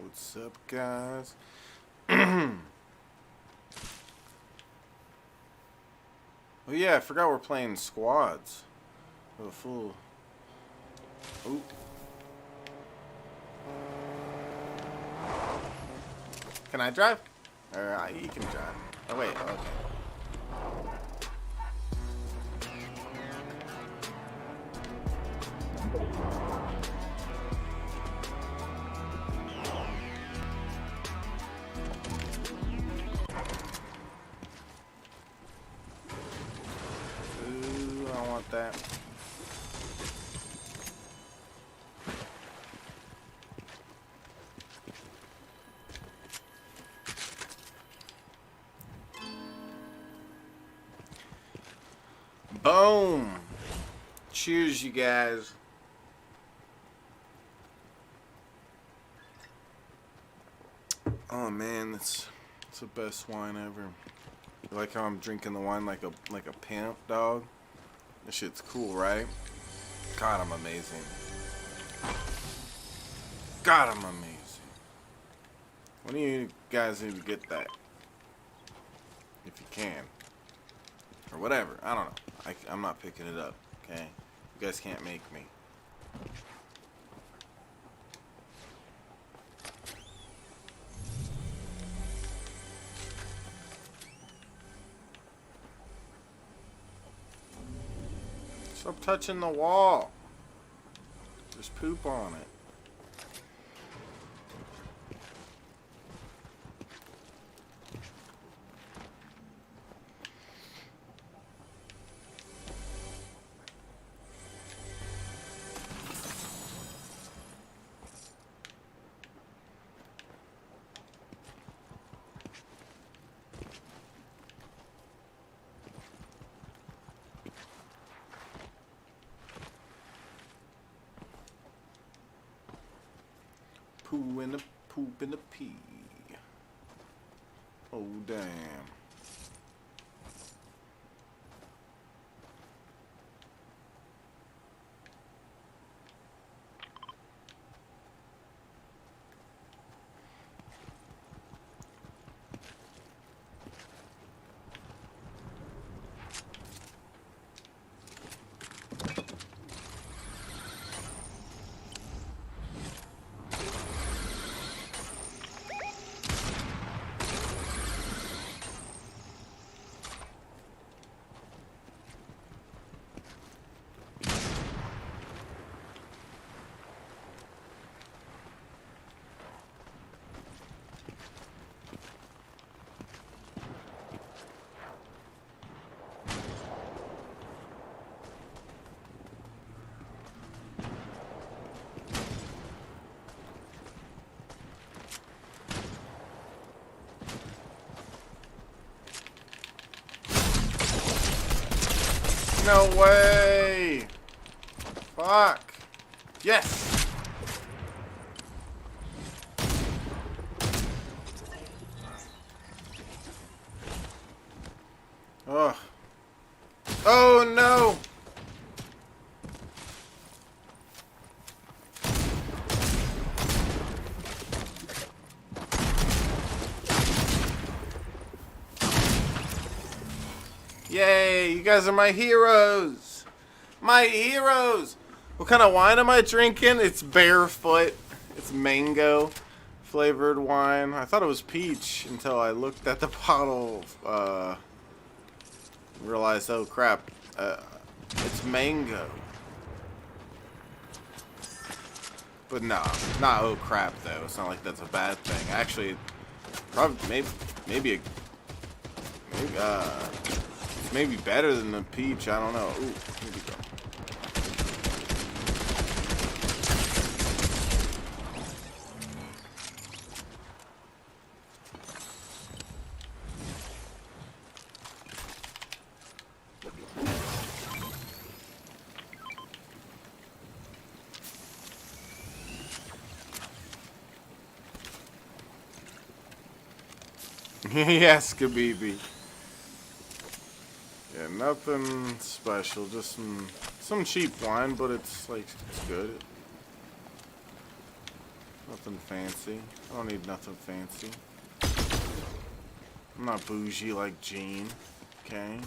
What's up, guys? Oh yeah, I forgot we're playing squads. Oh, fool. Oop. Can I drive? Or you can drive. Oh wait, okay. Ooh, I want that. Boom! Cheers, you guys. Oh man, it's the best wine ever. You like how I'm drinking the wine like a pimp, dog? This shit's cool, right? God, I'm amazing. God, I'm amazing. When do you guys need to get that? If you can. Or whatever. I don't know. I'm not picking it up, okay? You guys can't make me. Stop touching the wall. There's poop on it. Poo and a poop and a pee. Oh, damn. No way! Fuck! Yes! Ugh. Oh no! Yay, you guys are my heroes. My heroes. What kind of wine am I drinking? It's barefoot. It's mango flavored wine. I thought it was peach until I looked at the bottle. Realized, oh crap, it's mango. But no, not oh crap though. It's not like that's a bad thing. Actually, probably maybe maybe better than the peach. I don't know. Ooh, here we go. Yes, Kabibi. Yeah, nothing special, just some cheap wine, but it's like it's good. Nothing fancy. I don't need nothing fancy. I'm not bougie like Gene. Okay.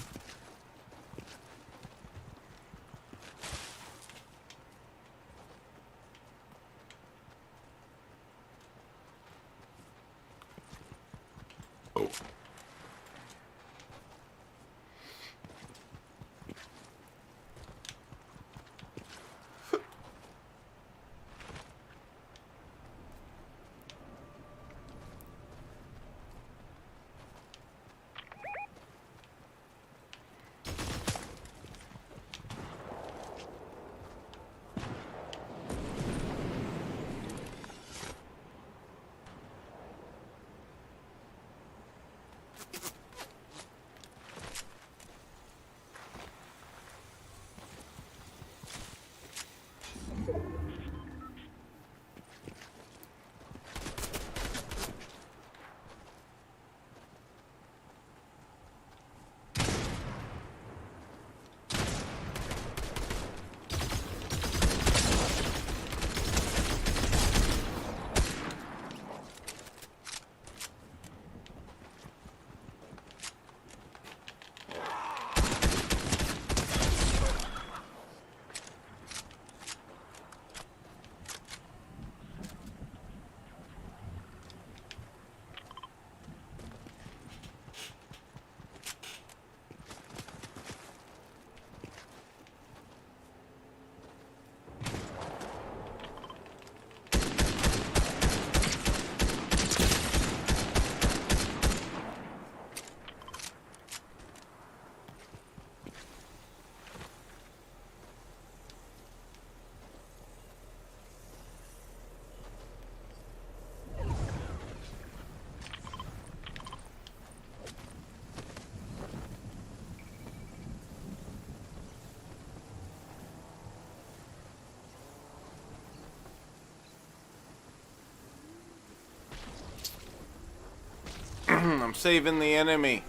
I'm saving the enemy.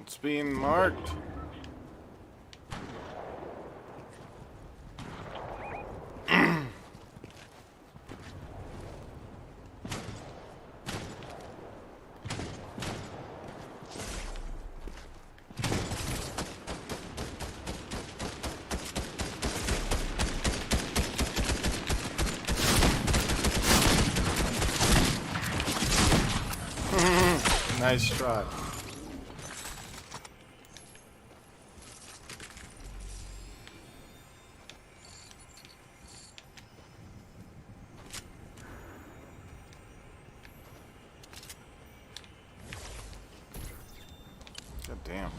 It's being marked. Nice try. God damn.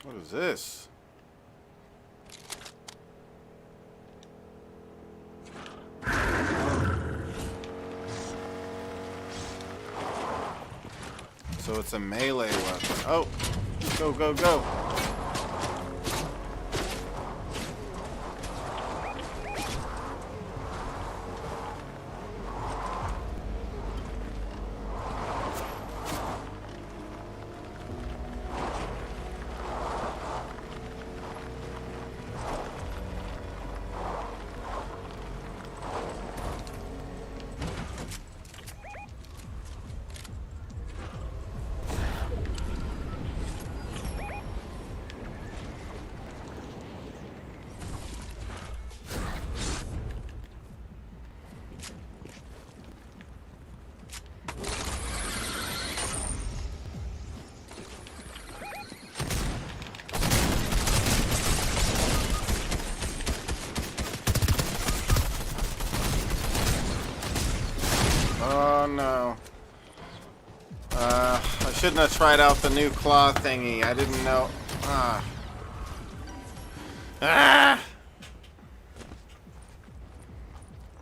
What is this? So it's a melee weapon. Oh, go, go, go. Oh no. I shouldn't have tried out the new claw thingy. I didn't know. Ah. Ah!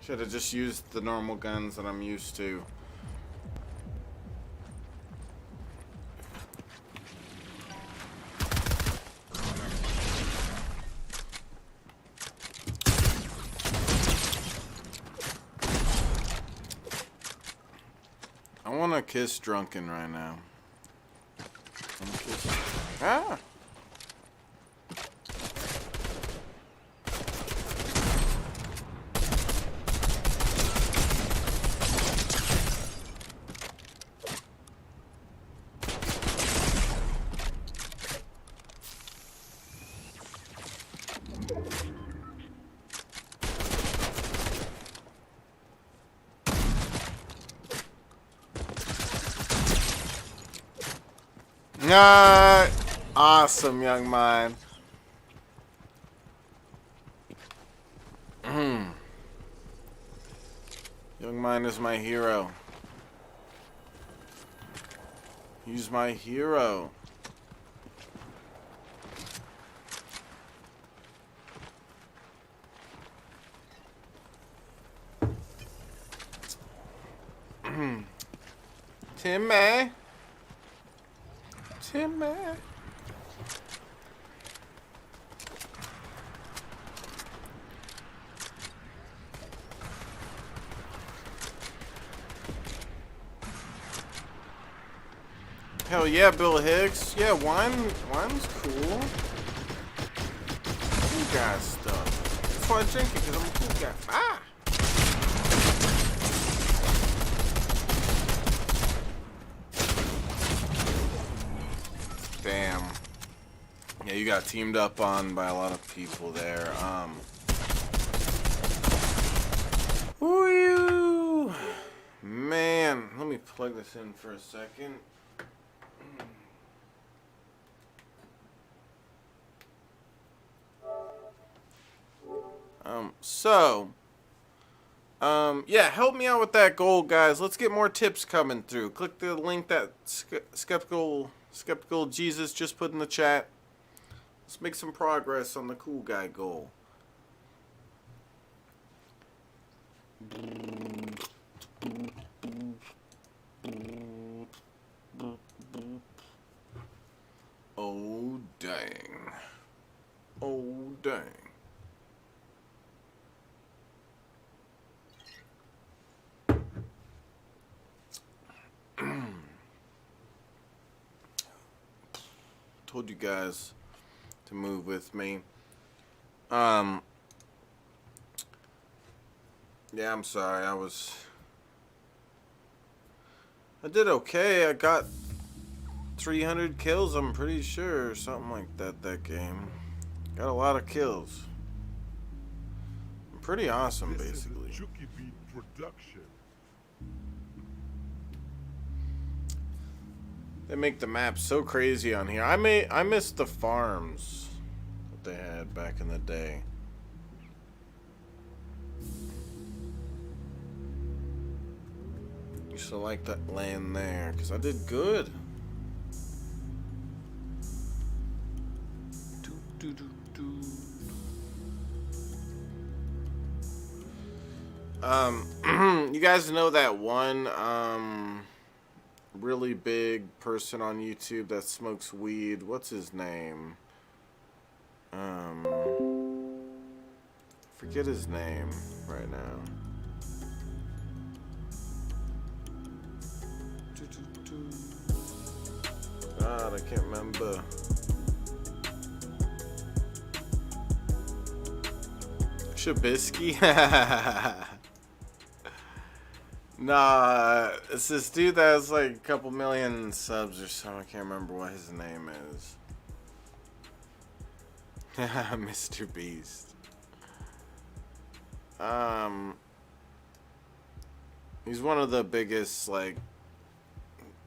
Should have just used the normal guns that I'm used to. I want to kiss Drunken right now. I wanna kiss. Ah! Awesome, young man. Young man is my hero. He's my hero. Timmy. Timmy. Hell yeah, Bill Hicks. Yeah, wine's cool. Cool guy stuff. That's why I drink it, because I'm a cool guy. Ah! Damn. Yeah, you got teamed up on by a lot of people there. Woo! Man, let me plug this in for a second. Yeah, help me out with that goal, guys. Let's get more tips coming through. Click the link that skeptical Jesus just put in the chat. Let's make some progress on the cool guy goal. Oh dang. Oh dang. told you guys to move with me. Yeah, I'm sorry. I did okay. I got 300 kills, I'm pretty sure, or something like that game. Got a lot of kills. Pretty awesome, This basically. is a Chuki Beat production. They make the map so crazy on here. I miss the farms that they had back in the day. Used to like that land there because I did good. You guys know that one really big person on YouTube that smokes weed? What's his name? Forget his name right now. God, I can't remember. SHABISKY? Nah, it's this dude that has like a couple million subs or something. I can't remember what his name is. Mr. Beast. He's one of the biggest like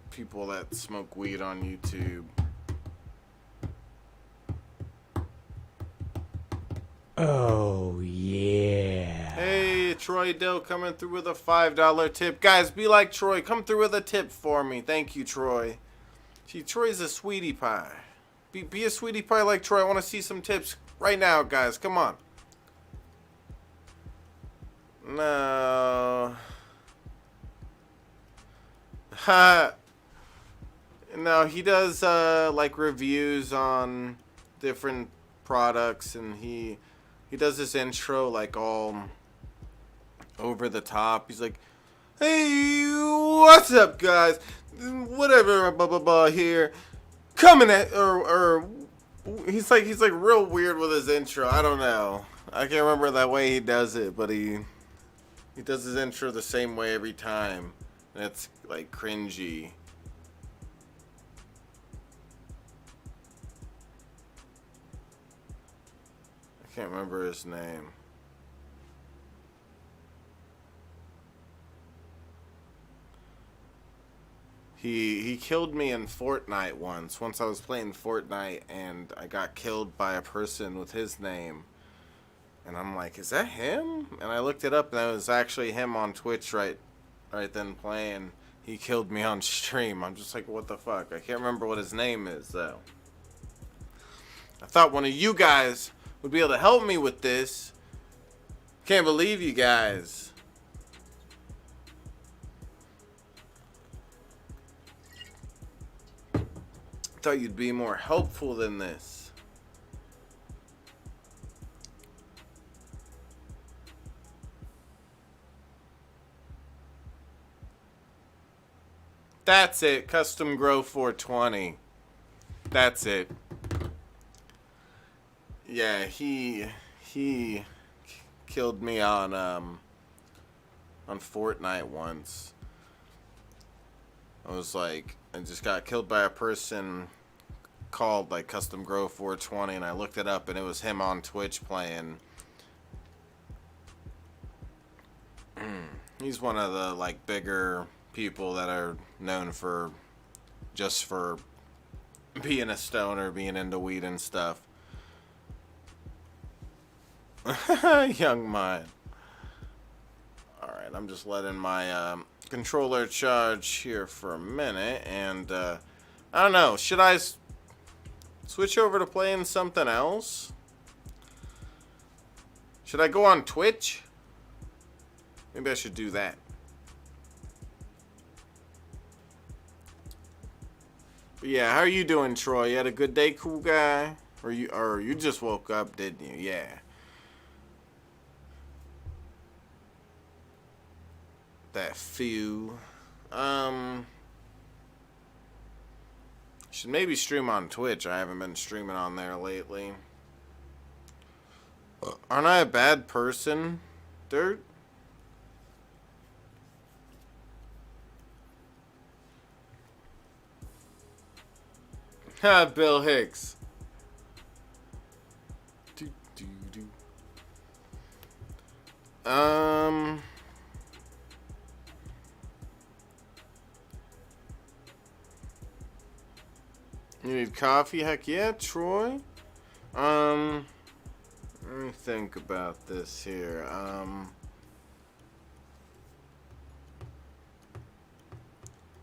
people that smoke weed on YouTube. Oh, yeah. Hey, Troy Dill coming through with a $5 tip. Guys, be like Troy. Come through with a tip for me. Thank you, Troy. See, Troy's a sweetie pie. Be a sweetie pie like Troy. I want to see some tips right now, guys. Come on. No. Ha. No, he does like reviews on different products, and he does this intro like all over the top. He's like, "Hey, what's up, guys? Whatever, blah blah blah. Here, coming at or he's like real weird with his intro. I don't know. I can't remember that way he does it, but he does his intro the same way every time, and it's like cringy." I can't remember his name. He killed me in Fortnite once. Once I was playing Fortnite and I got killed by a person with his name. And I'm like, is that him? And I looked it up and it was actually him on Twitch right then playing. He killed me on stream. I'm just like, what the fuck? I can't remember what his name is though. I thought one of you guys would be able to help me with this. Can't believe you guys. Thought you'd be more helpful than this. That's it. Custom Grow 420. That's it. Yeah, he killed me on Fortnite once. I was like, I just got killed by a person called like Custom Grow 420, and I looked it up and it was him on Twitch playing. He's one of the like bigger people that are known for just for being a stoner, being into weed and stuff. Young mind. Alright, I'm just letting my controller charge here for a minute, and I don't know, should I switch over to playing something else? Should I go on Twitch? Maybe I should do that. But yeah, how are you doing, Troy? You had a good day, cool guy? Or you just woke up, didn't you? Yeah. That few. Should Should maybe stream on Twitch. I haven't been streaming on there lately. Aren't I a bad person, Dirt? Ha, Bill Hicks. Do, do, do. You need coffee? Heck yeah, Troy. Let me think about this here.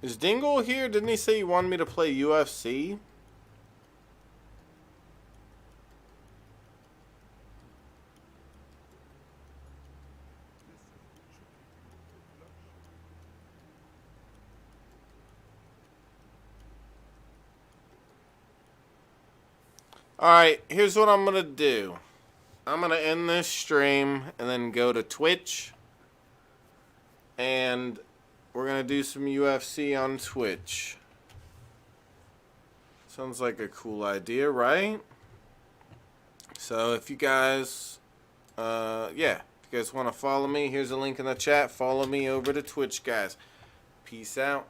Is Dingle here? Didn't he say he wanted me to play UFC? Alright, here's what I'm gonna do. I'm gonna end this stream and then go to Twitch. And we're gonna do some UFC on Twitch. Sounds like a cool idea, right? So if you guys, if you guys want to follow me, here's a link in the chat. Follow me over to Twitch, guys. Peace out.